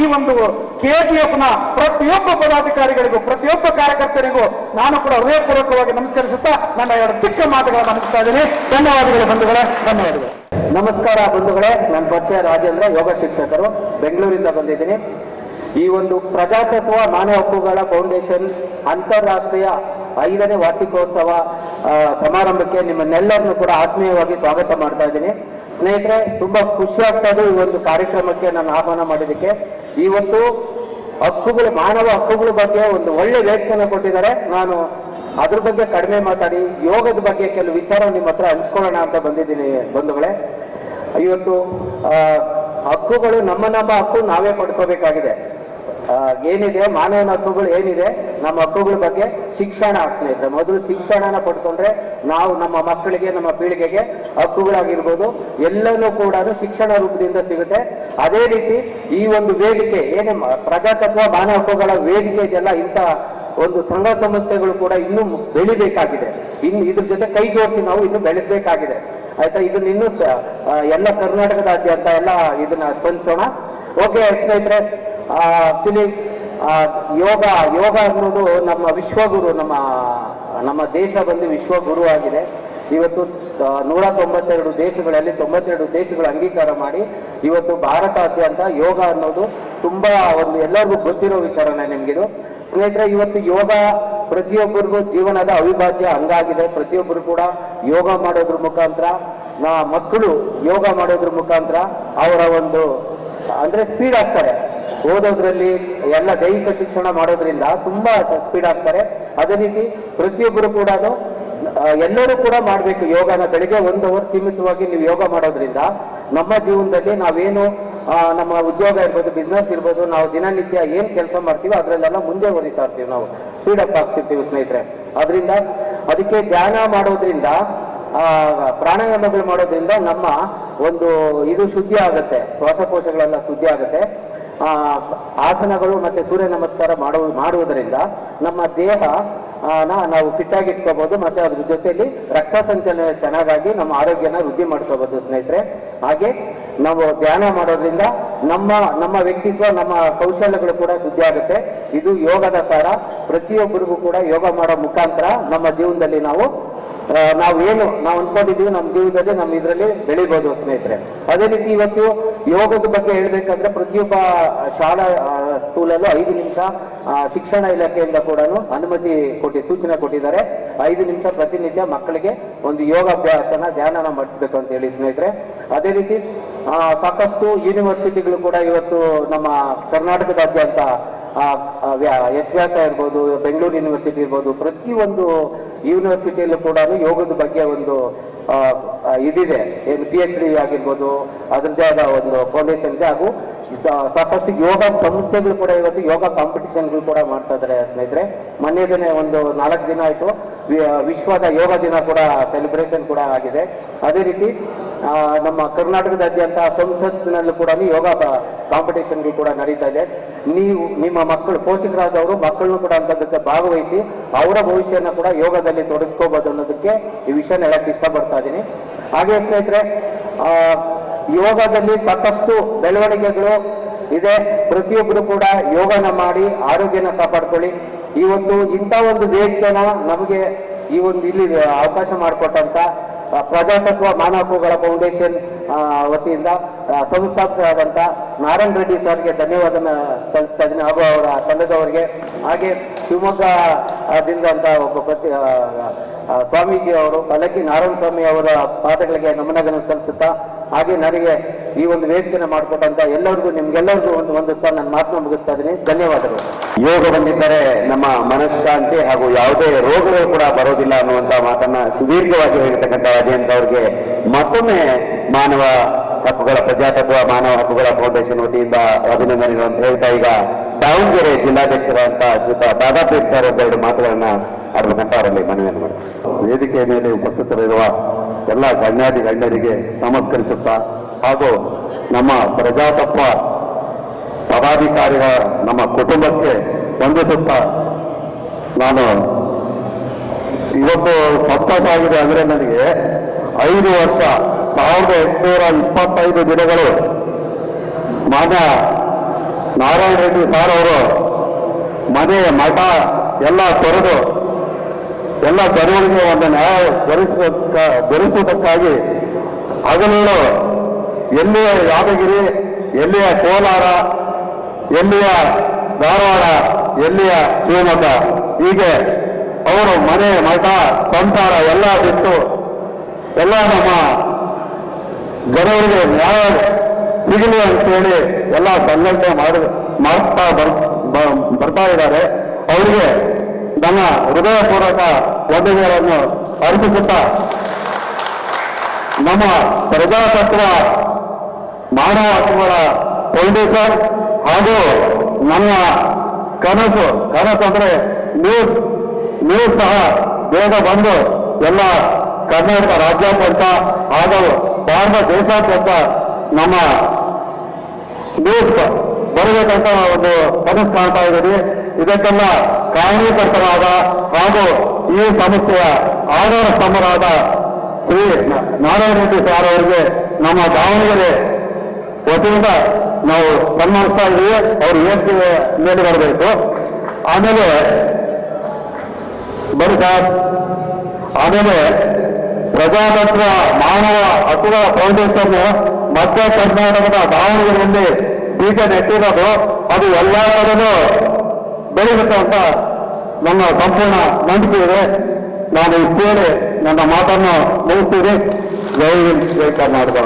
ಈ ಒಂದು KGF ನ ಪ್ರತಿಯೊಬ್ಬ ಪದಾಧಿಕಾರಿಗಳಿಗೂ, ಪ್ರತಿಯೊಬ್ಬ ಕಾರ್ಯಕರ್ತರಿಗೂ ನಾನು ಕೂಡ ಹೃದಯಪೂರ್ವಕವಾಗಿ ನಮಸ್ಕರಿಸುತ್ತಾ ನನ್ನ 2 ಚಿಕ್ಕ ಮಾತುಗಳನ್ನು ಮುಗಿಸ್ತಾ ಇದ್ದೀನಿ. ಧನ್ಯವಾದಗಳು ಬಂಧುಗಳೇ, ಧನ್ಯವಾದಗಳು. ನಮಸ್ಕಾರ ಬಂಧುಗಳೇ, ನನ್ನ ಪರಿಚಯ ರಾಜೇಂದ್ರ, ಯೋಗ ಶಿಕ್ಷಕರು, ಬೆಂಗಳೂರಿಂದ ಬಂದಿದ್ದೀನಿ. ಈ ಒಂದು ಪ್ರಜಾತತ್ವ ಮಾನವ ಹಕ್ಕುಗಳ ಫೌಂಡೇಶನ್ ಅಂತಾರಾಷ್ಟ್ರೀಯ 5ನೇ ವಾರ್ಷಿಕೋತ್ಸವ ಸಮಾರಂಭಕ್ಕೆ ನಿಮ್ಮನ್ನೆಲ್ಲರನ್ನು ಕೂಡ ಆತ್ಮೀಯವಾಗಿ ಸ್ವಾಗತ ಮಾಡ್ತಾ ಇದ್ದೀನಿ. ಸ್ನೇಹಿತರೆ, ತುಂಬಾ ಖುಷಿ ಆಗ್ತಾ ಇದೆ ಈ ಒಂದು ಕಾರ್ಯಕ್ರಮಕ್ಕೆ ನಾನು ಆಹ್ವಾನ ಮಾಡಿದ್ದಕ್ಕೆ. ಇವತ್ತು ಮಾನವ ಹಕ್ಕುಗಳ ಬಗ್ಗೆ ಒಂದು ಒಳ್ಳೆ ವೇದಿಕೆಯನ್ನು ಕೊಟ್ಟಿದ್ದಾರೆ. ನಾನು ಅದ್ರ ಬಗ್ಗೆ ಕಡಿಮೆ ಮಾತಾಡಿ ಯೋಗದ ಬಗ್ಗೆ ಕೆಲವು ವಿಚಾರ ನಿಮ್ಮ ಹತ್ರ ಹಂಚ್ಕೊಳ್ಳೋಣ ಅಂತ ಬಂದಿದ್ದೀನಿ ಬಂಧುಗಳೇ. ಇವತ್ತು ಹಕ್ಕುಗಳು ನಮ್ಮ ಹಕ್ಕು ನಾವೇ ಪಡ್ಕೋಬೇಕಾಗಿದೆ. ಏನಿದೆ ಮಾನವನ ಹಕ್ಕುಗಳು ಏನಿದೆ, ನಮ್ಮ ಹಕ್ಕುಗಳ ಬಗ್ಗೆ ಶಿಕ್ಷಣ. ಸ್ನೇಹಿತರೆ, ಮೊದಲು ಶಿಕ್ಷಣನ ಪಡ್ಕೊಂಡ್ರೆ ನಾವು ನಮ್ಮ ಮಕ್ಕಳಿಗೆ, ನಮ್ಮ ಪೀಳಿಗೆಗೆ ಹಕ್ಕುಗಳಾಗಿರ್ಬೋದು ಎಲ್ಲನೂ ಕೂಡ ಶಿಕ್ಷಣ ರೂಪದಿಂದ ಸಿಗುತ್ತೆ. ಅದೇ ರೀತಿ ಈ ಒಂದು ವೇದಿಕೆ ಏನೇ ಪ್ರಜಾತತ್ವ ಮಾನವ ಹಕ್ಕುಗಳ ವೇದಿಕೆ ಇದೆಯಲ್ಲ, ಇಂಥ ಒಂದು ಸಂಘ ಸಂಸ್ಥೆಗಳು ಕೂಡ ಇನ್ನೂ ಬೆಳಿಬೇಕಾಗಿದೆ. ಇದ್ರ ಜೊತೆ ಕೈ ಜೋಡಿಸಿ ನಾವು ಇನ್ನು ಬೆಳೆಸಬೇಕಾಗಿದೆ. ಆಯ್ತಾ? ಇದನ್ನ ಇನ್ನೂ ಎಲ್ಲ ಕರ್ನಾಟಕದಾದ್ಯಂತ ಎಲ್ಲ ಇದನ್ನ ಸ್ಪಂದಿಸೋಣ. ಓಕೆ ಸ್ನೇಹಿತರೆ, ಆಕ್ಚುಲಿ ಯೋಗ ಅನ್ನೋದು ನಮ್ಮ ವಿಶ್ವಗುರು, ನಮ್ಮ ದೇಶ ಬಂದು ವಿಶ್ವಗುರು ಆಗಿದೆ. ಇವತ್ತು 192 ದೇಶಗಳಲ್ಲಿ 92 ದೇಶಗಳು ಅಂಗೀಕಾರ ಮಾಡಿ ಇವತ್ತು ಭಾರತಾದ್ಯಂತ ಯೋಗ ಅನ್ನೋದು ತುಂಬಾ ಒಂದು ಎಲ್ಲರಿಗೂ ಗೊತ್ತಿರೋ ವಿಚಾರನೇ ನಿಮ್ಗಿದು. ಸ್ನೇಹಿತರೆ, ಇವತ್ತು ಯೋಗ ಪ್ರತಿಯೊಬ್ಬರಿಗೂ ಜೀವನದ ಅವಿಭಾಜ್ಯ ಅಂಗ ಆಗಿದೆ. ಪ್ರತಿಯೊಬ್ಬರು ಕೂಡ ಯೋಗ ಮಾಡೋದ್ರ ಮುಖಾಂತರ, ಮಕ್ಕಳು ಯೋಗ ಮಾಡೋದ್ರ ಮುಖಾಂತರ ಅವರ ಒಂದು ಅಂದ್ರೆ ಸ್ಪೀಡ್ ಆಗ್ತಾರೆ ಓದೋದ್ರಲ್ಲಿ, ಎಲ್ಲ ದೈಹಿಕ ಶಿಕ್ಷಣ ಮಾಡೋದ್ರಿಂದ ತುಂಬಾ ಸ್ಪೀಡ್ ಆಗ್ತಾರೆ. ಅದೇ ರೀತಿ ಪ್ರತಿಯೊಬ್ಬರು ಕೂಡ ಎಲ್ಲರೂ ಕೂಡ ಮಾಡಬೇಕು ಯೋಗನ. ಬೆಳಿಗ್ಗೆ 1 ಅವರ್ ಸೀಮಿತವಾಗಿ ನೀವು ಯೋಗ ಮಾಡೋದ್ರಿಂದ ನಮ್ಮ ಜೀವನದಲ್ಲಿ ನಾವೇನು ನಮ್ಮ ಉದ್ಯೋಗ ಇರ್ಬೋದು, ಬಿಸ್ನೆಸ್ ಇರ್ಬೋದು, ನಾವು ದಿನನಿತ್ಯ ಏನ್ ಕೆಲಸ ಮಾಡ್ತೀವಿ ಅದರಲ್ಲೆಲ್ಲ ಮುಂದೆ ಹೊರಿತಾ ಇರ್ತೀವಿ, ನಾವು ಸ್ಪೀಡ್ ಅಪ್ ಆಗ್ತಿರ್ತೀವಿ ಸ್ನೇಹಿತರೆ. ಅದರಿಂದ ಅದಕ್ಕೆ ಧ್ಯಾನ ಮಾಡೋದ್ರಿಂದ, ಪ್ರಾಣಾಯಾಮಗಳು ಮಾಡೋದ್ರಿಂದ ನಮ್ಮ ಒಂದು ಇದು ಶುದ್ಧಿ ಆಗುತ್ತೆ, ಶ್ವಾಸಕೋಶಗಳೆಲ್ಲ ಶುದ್ಧಿ ಆಗುತ್ತೆ. ಆಸನಗಳು ಮತ್ತೆ ಸೂರ್ಯ ನಮಸ್ಕಾರ ಮಾಡುವುದರಿಂದ ನಮ್ಮ ದೇಹ ನಾವು ಫಿಟ್ ಆಗಿ ಇಟ್ಕೋಬಹುದು, ಮತ್ತೆ ಅದ್ರ ಜೊತೆಯಲ್ಲಿ ರಕ್ತ ಸಂಚಲನ ಚೆನ್ನಾಗಾಗಿ ನಮ್ಮ ಆರೋಗ್ಯನ ವೃದ್ಧಿ ಮಾಡ್ಕೋಬಹುದು ಸ್ನೇಹಿತರೆ. ಹಾಗೆ ನಾವು ಧ್ಯಾನ ಮಾಡೋದ್ರಿಂದ ನಮ್ಮ ವ್ಯಕ್ತಿತ್ವ, ನಮ್ಮ ಕೌಶಲ್ಯಗಳು ಕೂಡ ಶುದ್ಧಿ ಆಗುತ್ತೆ. ಇದು ಯೋಗದ ಸಾರ. ಪ್ರತಿಯೊಬ್ಬರಿಗೂ ಕೂಡ ಯೋಗ ಮಾಡೋ ಮುಖಾಂತರ ನಮ್ಮ ಜೀವನದಲ್ಲಿ ನಾವು ಅನ್ಕೊಂಡಿದ್ದೀವಿ ನಮ್ಮ ಜೀವನದಲ್ಲಿ ನಮ್ಮ ಇದರಲ್ಲಿ ಬೆಳಿಬಹುದು ಸ್ನೇಹಿತರೆ. ಅದೇ ರೀತಿ ಇವತ್ತು ಯೋಗದ ಬಗ್ಗೆ ಹೇಳ್ಬೇಕಂದ್ರೆ ಪ್ರತಿಯೊಬ್ಬ ಶಾಲಾ ಸ್ಕೂಲಲ್ಲೂ 5 ನಿಮಿಷ ಶಿಕ್ಷಣ ಇಲಾಖೆಯಿಂದ ಕೂಡ ಅನುಮತಿ ಸೂಚನೆ ಕೊಟ್ಟಿದ್ದಾರೆ. 5 ನಿಮಿಷ ಪ್ರತಿನಿತ್ಯ ಮಕ್ಕಳಿಗೆ ಒಂದು ಯೋಗಾಭ್ಯಾಸನ ಧ್ಯಾನನ ಮಾಡಿಸ್ಬೇಕು ಅಂತ ಹೇಳಿ ಸ್ನೇಹಿತರೆ. ಅದೇ ರೀತಿ ಸಾಕಷ್ಟು ಯೂನಿವರ್ಸಿಟಿಗಳು ಕೂಡ ಇವತ್ತು ನಮ್ಮ ಕರ್ನಾಟಕದಾದ್ಯಂತ ಎಸ್ವ್ಯಾಸ ಇರ್ಬೋದು, ಬೆಂಗಳೂರು ಯೂನಿವರ್ಸಿಟಿ ಇರ್ಬೋದು, ಪ್ರತಿಯೊಂದು ಯೂನಿವರ್ಸಿಟಿಯಲ್ಲೂ ಕೂಡ ಯೋಗದ ಬಗ್ಗೆ ಒಂದು ಇದಿದೆ. ಏನು PhD ಆಗಿರ್ಬೋದು, ಅದರದ್ದೇ ಆದ ಒಂದು ಫೌಂಡೇಶನ್ ಇದೆ. ಹಾಗೂ ಸಾಕಷ್ಟು ಯೋಗ ಸಂಸ್ಥೆಗಳು ಕೂಡ ಇವತ್ತು ಯೋಗ ಕಾಂಪಿಟಿಷನ್ಗಳು ಕೂಡ ಮಾಡ್ತಾ ಇದ್ದಾರೆ ಸ್ನೇಹಿತರೆ. ಮೊನ್ನೆದನ್ನೇ ಒಂದು 4 ದಿನ ಆಯಿತು ವಿಶ್ವದ ಯೋಗ ದಿನ ಕೂಡ ಸೆಲೆಬ್ರೇಷನ್ ಕೂಡ ಆಗಿದೆ. ಅದೇ ರೀತಿ ನಮ್ಮ ಕರ್ನಾಟಕದಾದ್ಯಂತ ಸಂಸತ್ತಿನಲ್ಲೂ ಕೂಡ ಯೋಗ ಕಾಂಪಿಟೇಷನ್ಗಳು ಕೂಡ ನಡೀತಾ ಇದೆ. ನೀವು ನಿಮ್ಮ ಮಕ್ಕಳು, ಪೋಷಕರಾದವರು ಮಕ್ಕಳನ್ನು ಕೂಡ ಅಂತದಕ್ಕೆ ಭಾಗವಹಿಸಿ ಅವರ ಭವಿಷ್ಯನ ಕೂಡ ಯೋಗದಲ್ಲಿ ತೊಡಗಿಸ್ಕೋಬಹುದು ಅನ್ನೋದಕ್ಕೆ ಈ ವಿಷಯನ ಹೇಳಕ್ಕೆ ಇಷ್ಟಪಡ್ತಾ ಇದ್ದೀನಿ. ಹಾಗೆ ಸ್ನೇಹಿತರೆ, ಯೋಗದಲ್ಲಿ ಸಾಕಷ್ಟು ಬೆಳವಣಿಗೆಗಳು ಇದೆ. ಪ್ರತಿಯೊಬ್ಬರು ಕೂಡ ಯೋಗನ ಮಾಡಿ ಆರೋಗ್ಯನ ಕಾಪಾಡ್ಕೊಳ್ಳಿ. ಇವತ್ತು ಇಂಥ ಒಂದು ವೇದಿಕೆನ ನಮಗೆ ಈ ಒಂದು ಇಲ್ಲಿ ಅವಕಾಶ ಮಾಡಿಕೊಟ್ಟಂತ ಪ್ರಜಾತತ್ವ ಮಾನವ ಹಕ್ಕುಗಳ ಫೌಂಡೇಶನ್ ವತಿಯಿಂದ ಸಂಸ್ಥಾಪಕರಾದಂಥ ನಾರಾಯಣ್ ರೆಡ್ಡಿ ಸರ್ಗೆ ಧನ್ಯವಾದನ ಸಲ್ಲಿಸ್ತಾ ಇದ್ದೀನಿ, ಹಾಗೂ ಅವರ ತಂಡದವರಿಗೆ. ಹಾಗೆ ಶಿವಮೊಗ್ಗದಿಂದ ಒಬ್ಬ ಸ್ವಾಮೀಜಿ ಅವರು ಪಲ್ಲಕ್ಕಿ ನಾರಾಯಣ ಸ್ವಾಮಿ ಅವರ ಪಾದಗಳಿಗೆ ನಮನಗಳನ್ನು ಸಲ್ಲಿಸುತ್ತಾ, ಹಾಗೆ ನನಗೆ ಈ ಒಂದು ವೇದಿಕೆನ ಮಾಡಿಕೊಟ್ಟಂತ ಎಲ್ಲರಿಗೂ, ನಿಮ್ಗೆಲ್ಲರಿಗೂ ಒಂದು ಸ್ಥಾನ ನನ್ನ ಮಾತನ್ನ ಮುಗಿಸ್ತಾ ಇದ್ದೀನಿ. ಧನ್ಯವಾದಗಳು. ಯೋಗ ಬಂದಿದ್ದರೆ ನಮ್ಮ ಮನಃಶಾಂತಿ ಹಾಗೂ ಯಾವುದೇ ರೋಗಗಳು ಕೂಡ ಬರೋದಿಲ್ಲ ಅನ್ನುವಂಥ ಮಾತನ್ನ ಸುದೀರ್ಘವಾಗಿ ಹೇಳಿರ್ತಕ್ಕಂಥ ಅಜಯಂತ್ ಅವರಿಗೆ ಮತ್ತೊಮ್ಮೆ ಮಾನವ ಹಕ್ಕುಗಳ ಪ್ರಜಾತತ್ವ ಮಾನವ ಹಕ್ಕುಗಳ ಫೌಂಡೇಶನ್ ವತಿಯಿಂದ ಅಭಿನಂದನೆಗಳು ಅಂತ ಹೇಳ್ತಾ, ಈಗ ದಾವಣಗೆರೆ ಜಿಲ್ಲಾಧ್ಯಕ್ಷರಾದಂಥ ಶ್ರೀಯುತ ದಾದಾಪೀರ್ ಸರ್ ಒಂದೆರಡು ಮಾತುಗಳನ್ನ ಆಡ್ಬೇಕಂತ ಅವರಲ್ಲಿ ಮನವಿಯನ್ನು ಮಾಡ್ತಾರೆ. ವೇದಿಕೆಯ ಮೇಲೆ ಉಪಸ್ಥಿತರಿರುವ ಎಲ್ಲ ಗಣ್ಯರಿಗೆ ನಮಸ್ಕರಿಸುತ್ತಾ, ಹಾಗೂ ನಮ್ಮ ಪ್ರಜಾತತ್ವ ಪದಾಧಿಕಾರಿಗಳ ನಮ್ಮ ಕುಟುಂಬಕ್ಕೆ ವಂದಿಸುತ್ತಾ, ನಾನು ಇವತ್ತು ಸಂತೋಷ ಆಗಿದೆ ಅಂದರೆ ನನಗೆ 5 ವರ್ಷ 1825 ದಿನಗಳು ಮಾನ್ಯ ನಾರಾಯಣ ರೆಡ್ಡಿ ಸಾರ್ ಅವರು ಮನೆ ಮಠ ಎಲ್ಲ ತೊರೆದು ಎಲ್ಲ ಜನರಿಗೆ ಒಂದು ನ್ಯಾಯ ದೊರೆಸುವುದಕ್ಕಾಗಿ ಹಗಲಿರುಳು ಎಲ್ಲಿಯ ಯಾದಗಿರಿ, ಎಲ್ಲಿಯ ಕೋಲಾರ, ಎಲ್ಲಿಯ ಧಾರವಾಡ, ಎಲ್ಲಿಯ ಶಿವಮೊಗ್ಗ, ಹೀಗೆ ಅವರು ಮನೆ ಮಠ ಸಂಸಾರ ಎಲ್ಲ ಬಿಟ್ಟು ಎಲ್ಲ ನಮ್ಮ ಜನರಿಗೆ ನ್ಯಾಯ ಸಿಗಲಿ ಅಂತೇಳಿ ಎಲ್ಲ ಸಂಘಟನೆ ಮಾಡ್ತಾ ಬರ್ತಾ ಇದ್ದಾರೆ. ಅವರಿಗೆ ನನ್ನ ಹೃದಯಪೂರ್ವಕ ವಂದನೆಗಳನ್ನು ಅರ್ಪಿಸುತ್ತಾ, ನಮ್ಮ ಪ್ರಜಾತತ್ವ ಮಾನವ ಹಕ್ಕುಗಳ ಫೌಂಡೇಶನ್ ಹಾಗೂ ನಮ್ಮ ಕನಸು ಅಂದ್ರೆ ನ್ಯೂಸ್ ಸಹ ಬೇಗ ಬಂದು ಎಲ್ಲ ಕರ್ನಾಟಕ ರಾಜ್ಯಾದ್ಯಂತ ಹಾಗೂ ಭಾರತ ದೇಶಾದ್ಯಂತ ನಮ್ಮ ನ್ಯೂಸ್ ಬರಬೇಕಂತ ಒಂದು ಕನಸು ಕಾಣ್ತಾ ಇದ್ದೀವಿ. ಇದಕ್ಕೆಲ್ಲ ಕಾರಣೀಕರ್ತರಾದ ಹಾಗೂ ಈ ಸಂಸ್ಥೆಯ ಆಧಾರ ಸ್ತಂಭರಾದ ಶ್ರೀ ನಾರಾಯಣ ರೆಡ್ಡಿ ಸಾರ್ ಅವರಿಗೆ ನಮ್ಮ ದಾವಣಗೆರೆ ವತಿಯಿಂದ ನಾವು ಸನ್ಮಾನಿಸ್ತಾ ಇದ್ದೀವಿ. ಅವರು ವೇದಿಕೆ ಮೇಲೆ ಬರಬೇಕು. ಆಮೇಲೆ ಬನ್ನಿ ಸರ್. ಆಮೇಲೆ ಪ್ರಜಾತತ್ವ ಮಾನವ ಹಕ್ಕುಗಳ ಫೌಂಡೇಶನ್ ಮಧ್ಯ ಕರ್ನಾಟಕದ ದಾವಣಗೆರೆಯಲ್ಲಿ ಬೀಜ ನೆಟ್ಟಿರೋದು, ಅದು ಎಲ್ಲ ಕಡೆನೂ ಬೆಳೆಯುತ್ತೆ ಅಂತ ನನ್ನ ಸಂಪೂರ್ಣ ನಂಬಿಕೆ ಇದೆ. ನಾನು ಇಷ್ಟು ಹೇಳಿ ನನ್ನ ಮಾತನ್ನು ಮುಗಿಸ್ತೀನಿ. ಜೈ ಹಿಂದ್, ಜೈ ಕರ್ನಾಟಕ.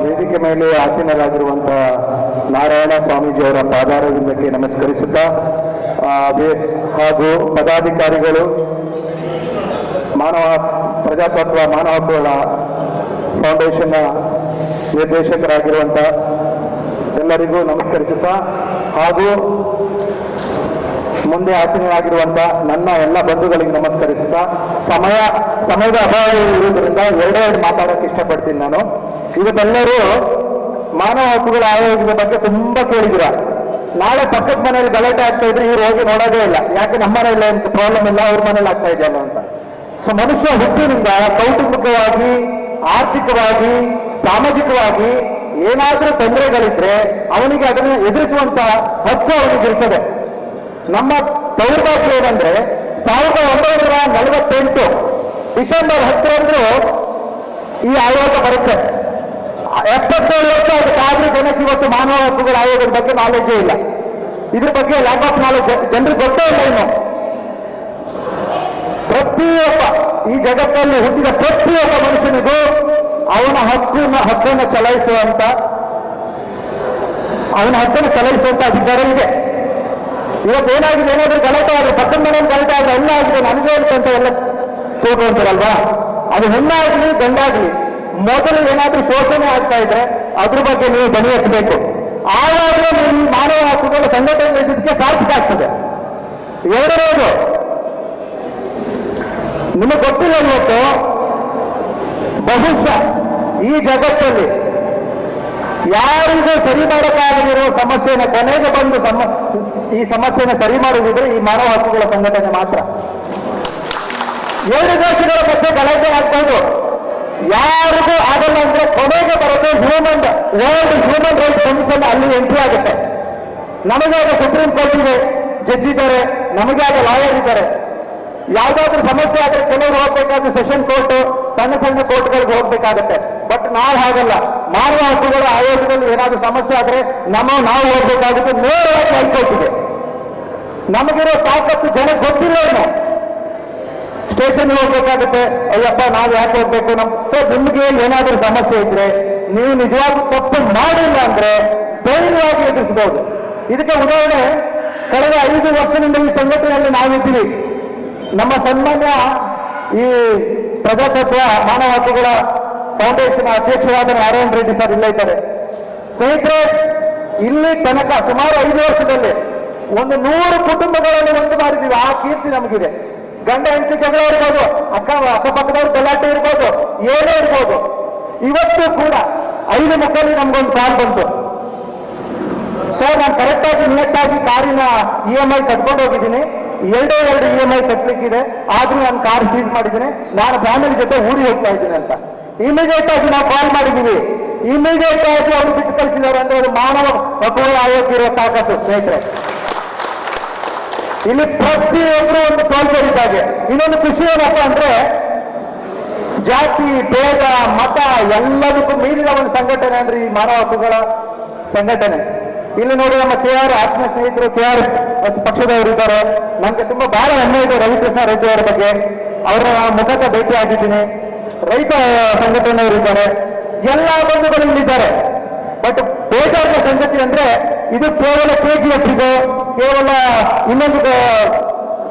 ವೇದಿಕೆ ಮೇಲೆ ಆಸೀನರಾಗಿರುವಂತಹ ನಾರಾಯಣ ಸ್ವಾಮೀಜಿಯವರ ಪಾದಾರವಿಂದಕ್ಕೆ ನಮಸ್ಕರಿಸುತ್ತಾ ಹಾಗೂ ಪದಾಧಿಕಾರಿಗಳು, ಪ್ರಜಾತತ್ವ ಮಾನವ ಹಕ್ಕುಗಳ ಫೌಂಡೇಶನ್ನ ನಿರ್ದೇಶಕರಾಗಿರುವಂಥ ಎಲ್ಲರಿಗೂ ನಮಸ್ಕರಿಸುತ್ತಾ ಹಾಗೂ ಮುಂದೆ ಆಸೀನರಾಗಿರುವಂಥ ನನ್ನ ಎಲ್ಲ ಬಂಧುಗಳಿಗೆ ನಮಸ್ಕರಿಸುತ್ತಾ ಸಮಯದ ಅಭಾವ ಇರುವುದರಿಂದ ಎರಡೆರಡು ಮಾತಾಡೋಕ್ಕೆ ಇಷ್ಟಪಡ್ತೀನಿ ನಾನು. ಇವತ್ತೆಲ್ಲರೂ ಮಾನವ ಹಕ್ಕುಗಳ ಆಯೋಗದ ಬಗ್ಗೆ ತುಂಬಾ ಕೇಳಿದಿರ. ನಾಳೆ ಪಕ್ಕದ ಮನೆಯಲ್ಲಿ ಗಲಾಟೆ ಆಗ್ತಾ ಇದ್ರೆ ಇವ್ರು ಹೋಗಿ ನೋಡೋದೇ ಇಲ್ಲ, ಯಾಕೆ ನಮ್ಮ ಮನೆಯಲ್ಲಿ ಅಂತ ಪ್ರಾಬ್ಲಮ್ ಇಲ್ಲ, ಅವ್ರ ಮನೇಲಿ ಆಗ್ತಾ ಇದೆಯಲ್ಲ ಅಂತ. ಸೊ ಮನುಷ್ಯ ಹುಟ್ಟಿನಿಂದ ಕೌಟುಂಬಿಕವಾಗಿ, ಆರ್ಥಿಕವಾಗಿ, ಸಾಮಾಜಿಕವಾಗಿ ಏನಾದರೂ ತೊಂದರೆಗಳಿದ್ರೆ ಅವನಿಗೆ ಅದನ್ನು ಎದುರಿಸುವಂತ ಹಕ್ಕು ಅವನಿಗಿರ್ತದೆ. ನಮ್ಮ ದೌರ್ಭಾಗ್ಯ ಏನಂದ್ರೆ 1948 ಡಿಸೆಂಬರ್ 10 ಈ ಆಯೋಗ ಬರುತ್ತೆ. 77 ವರ್ಷ ಅದು ಕಾದ್ರಿ ಜನಕ್ಕೆ ಇವತ್ತು ಮಾನವ ಹಕ್ಕುಗಳ ಆಯೋಗದ ಬಗ್ಗೆ ನಾಲೆಜೇ ಇಲ್ಲ. ಇದ್ರ ಬಗ್ಗೆ ಲ್ಯಾಕ್ ಆಫ್ ನಾಲೆಜ್ ಜನರಿಗೆ ಗೊತ್ತೇ ಇಲ್ಲ. ಇನ್ನು ಪ್ರತಿಯೊಬ್ಬ ಈ ಜಗತ್ತಲ್ಲಿ ಹುಟ್ಟಿದ ಪ್ರತಿಯೊಬ್ಬ ಮನುಷ್ಯನಿಗೂ ಅವನ ಹಕ್ಕನ್ನು ಚಲಾಯಿಸುವಂತ ಅಧಿಕಾರ ಇದೆ. ಇವತ್ತೇನಾಗಿದೆ, ಏನಾದ್ರೂ ಗಲಾಟೆ ಆದ್ರೆ ಪಕ್ಕದ ಮನೆಯಲ್ಲಿ ಗಲಾಟೆ ಆದ್ರೆ ಎಲ್ಲ ಆಗಿದೆ ನನಗೆ ಅಂತ ಎಲ್ಲ ಅಂತಾರಲ್ವಾ, ಅದು ಹೆಣ್ಣಾಗ್ಲಿ ಗಂಡಾಗ್ಲಿ ಮೊದಲು ಏನಾದ್ರೂ ಶೋಷಣೆ ಆಗ್ತಾ ಇದ್ರೆ ಅದ್ರ ಬಗ್ಗೆ ನೀವು ಧ್ವನಿ ಎತ್ತಬೇಕು. ಆವಾಗಲೇ ನೀವು ಮಾನವ ಹಕ್ಕುಗಳ ಸಂಘಟನೆ ಇದಕ್ಕೆ ಸಾರ್ಥಕ ಆಗ್ತದೆ. ಎರಡನೇದು, ನಿಮಗೆ ಗೊತ್ತಿಲ್ಲ, ಇವತ್ತು ಬಹುಶಃ ಈ ಜಗತ್ತಲ್ಲಿ ಯಾರಿಗೂ ಸರಿ ಮಾಡೋಕ್ಕಾಗದಿರೋ ಸಮಸ್ಯೆನ ಕೊನೆಗೆ ಬಂದು ಈ ಸಮಸ್ಯೆನ ಸರಿ ಮಾಡುವುದಿದ್ರೆ ಈ ಮಾನವ ಹಕ್ಕುಗಳ ಸಂಘಟನೆ ಮಾತ್ರ. 2 ದೇಶಗಳ ಮಧ್ಯೆ ಗಲಾಟೆ ಆಗ್ಬೋದು, ಯಾರಿಗೂ ಆಗಲ್ಲ ಅಂದ್ರೆ ಕೊನೆಗೆ ಬರೋದು ವರ್ಲ್ಡ್ ಹ್ಯೂಮನ್ ರೈಟ್ಸ್ ಕಮಿಷನ್ ಅಲ್ಲಿ ಎಂಟ್ರಿ ಆಗುತ್ತೆ. ನಮಗೆ ಆದ ಸುಪ್ರೀಂ ಕೋರ್ಟ್ ಇದೆ, ಜಡ್ಜ್ ಇದ್ದಾರೆ, ನಮಗೆ ಆದ ಲಾಯರ್ ಇದ್ದಾರೆ. ಯಾವ್ದಾದ್ರು ಸಮಸ್ಯೆ ಆದ್ರೆ ಕೆಲವರು ಹೋಗ್ಬೇಕಾದ್ರೆ ಸೆಷನ್ ಕೋರ್ಟ್, ಸಣ್ಣ ಸಣ್ಣ ಕೋರ್ಟ್ಗಳಿಗೆ ಹೋಗ್ಬೇಕಾಗತ್ತೆ. ಬಟ್ ನಾವು ಹಾಗಲ್ಲ. ಮಾನವ ಹಕ್ಕುಗಳ ಆಯೋಗದಲ್ಲಿ ಏನಾದ್ರೂ ಸಮಸ್ಯೆ ಆದ್ರೆ ನಾವು ಹೋಗ್ಬೇಕಾಗುತ್ತೆ ನೇರವಾಗಿ ಹೈಕೋರ್ಟ್ಗೆ. ನಮಗಿರೋ ತಾಕತ್ತು ಜನಕ್ಕೆ ಗೊತ್ತಿಲ್ಲ. ಏನು ಸ್ಟೇಷನ್ಗೆ ಹೋಗ್ಬೇಕಾಗುತ್ತೆ, ಅಯ್ಯಪ್ಪ ನಾವು ಯಾಕೆ ಹೋಗ್ಬೇಕು ನಿಮ್ಗೆ ಏನಾದ್ರೂ ಸಮಸ್ಯೆ ಇದ್ರೆ ನೀವು ನಿಜವಾಗ್ಲೂ ತಪ್ಪು ಮಾಡಿಲ್ಲ ಅಂದ್ರೆ ಧೈರ್ಯವಾಗಿ ಎದುರಿಸಬಹುದು. ಇದಕ್ಕೆ ಉದಾಹರಣೆ, ಕಳೆದ 5 ವರ್ಷದಿಂದ ಈ ಸಂಘಟನೆಯಲ್ಲಿ ನಾವಿದ್ದೀವಿ. ನಮ್ಮ ಸನ್ಮಾನ್ಯ ಈ ಪ್ರಜಾತತ್ವ ಮಾನವ ಹಕ್ಕುಗಳ ಫೌಂಡೇಶನ್ ಅಧ್ಯಕ್ಷರಾದ ನಾರಾಯಣ ರೆಡ್ಡಿ ಸರ್ ಇಲ್ಲೇ ಇದ್ದಾರೆ. ಸ್ನೇಹಿತರೆ, ಇಲ್ಲಿ ತನಕ ಸುಮಾರು 5 ವರ್ಷದಲ್ಲಿ 100 ಕುಟುಂಬಗಳನ್ನು ಒಂದು ಮಾಡಿದ್ದೀವಿ. ಆ ಕೀರ್ತಿ ನಮಗಿದೆ. ಗಂಡ ಹೆಂಡತಿ ಜಗಳ ಇರ್ಬೋದು, ಅಕ್ಕಪಕ್ಕದವ್ರ ಗಲಾಟೆ ಇರ್ಬೋದು, ಏನೇ ಇರ್ಬೋದು. ಇವತ್ತು ಕೂಡ 5 ಮಕ್ಕಳಿಗೆ ನಮ್ಗೊಂದು ಕಾರ್ ಬಂತು. ಸರ್, ನಾನು ಕರೆಕ್ಟಾಗಿ ನಿಯತ್ತಾಗಿ ಕಾರಿನ EMI ಕಟ್ಕೊಂಡು ಹೋಗಿದ್ದೀನಿ. 2 EMI ಕಟ್ಲಿಕ್ಕಿದೆ, ಆದ್ರೂ ನಾನು ಕಾರ್ ಸೀಸ್ ಮಾಡಿದ್ದೀನಿ, ನಾನು ಫ್ಯಾಮಿಲಿ ಜೊತೆ ಊರಿಗೆ ಹೋಗ್ತಾ ಇದ್ದೀನಿ ಅಂತ ಇಮಿಡಿಯೇಟ್ ಆಗಿ ನಾವು ಕಾಲ್ ಮಾಡಿದ್ದೀವಿ. ಇಮಿಡಿಯೇಟ್ ಆಗಿ ಅವರು ಬಿಟ್ಟು ಕಳಿಸಿದ್ದಾರೆ ಅಂದ್ರೆ ಅದು ಮಾನವ ಹಕ್ಕುಗಳ ಆಯೋಗ ಇರೋ ತಾಕತ್ತು. ಸ್ನೇಹಿತರೆ, ಇಲ್ಲಿ ಪ್ರತಿಯೊಬ್ಬರು ಒಂದು ತೋಲ್ಕೊಂಡಿದ್ದಾಗೆ. ಇನ್ನೊಂದು ಖುಷಿ ಏನಪ್ಪ ಅಂದ್ರೆ, ಜಾತಿ ಭೇದ ಮತ ಎಲ್ಲದಕ್ಕೂ ಮೀರಿದ ಒಂದು ಸಂಘಟನೆ ಅಂದ್ರೆ ಈ ಮಾನವ ಹಕ್ಕುಗಳ ಸಂಘಟನೆ. ಇಲ್ಲಿ ನೋಡಿ, ನಮ್ಮ KR ಆತ್ಮ ಸ್ನೇಹಿತರು KR ಪಕ್ಷದವರು ಇದ್ದಾರೆ. ನನಗೆ ತುಂಬಾ ಬಹಳ ಹೆಮ್ಮೆ ಇದೆ ರವಿಕೃಷ್ಣ ರೆಡ್ಡಿ ಅವರ ಬಗ್ಗೆ. ಅವರ ಮುಖಕ್ಕೆ ಭೇಟಿ ಆಗಿದ್ದೀನಿ. ರೈತ ಸಂಘಟನೆಯವರು ಇದ್ದಾರೆ, ಎಲ್ಲ ಬಂಧುಗಳು ಇಲ್ಲಿದ್ದಾರೆ. ಬಟ್ ಬೇಜಾರಿನ ಸಂಗತಿ ಅಂದ್ರೆ, ಇದು ಕೇವಲ KGFಗೆ ಕೇವಲ ಇನ್ನೊಂದು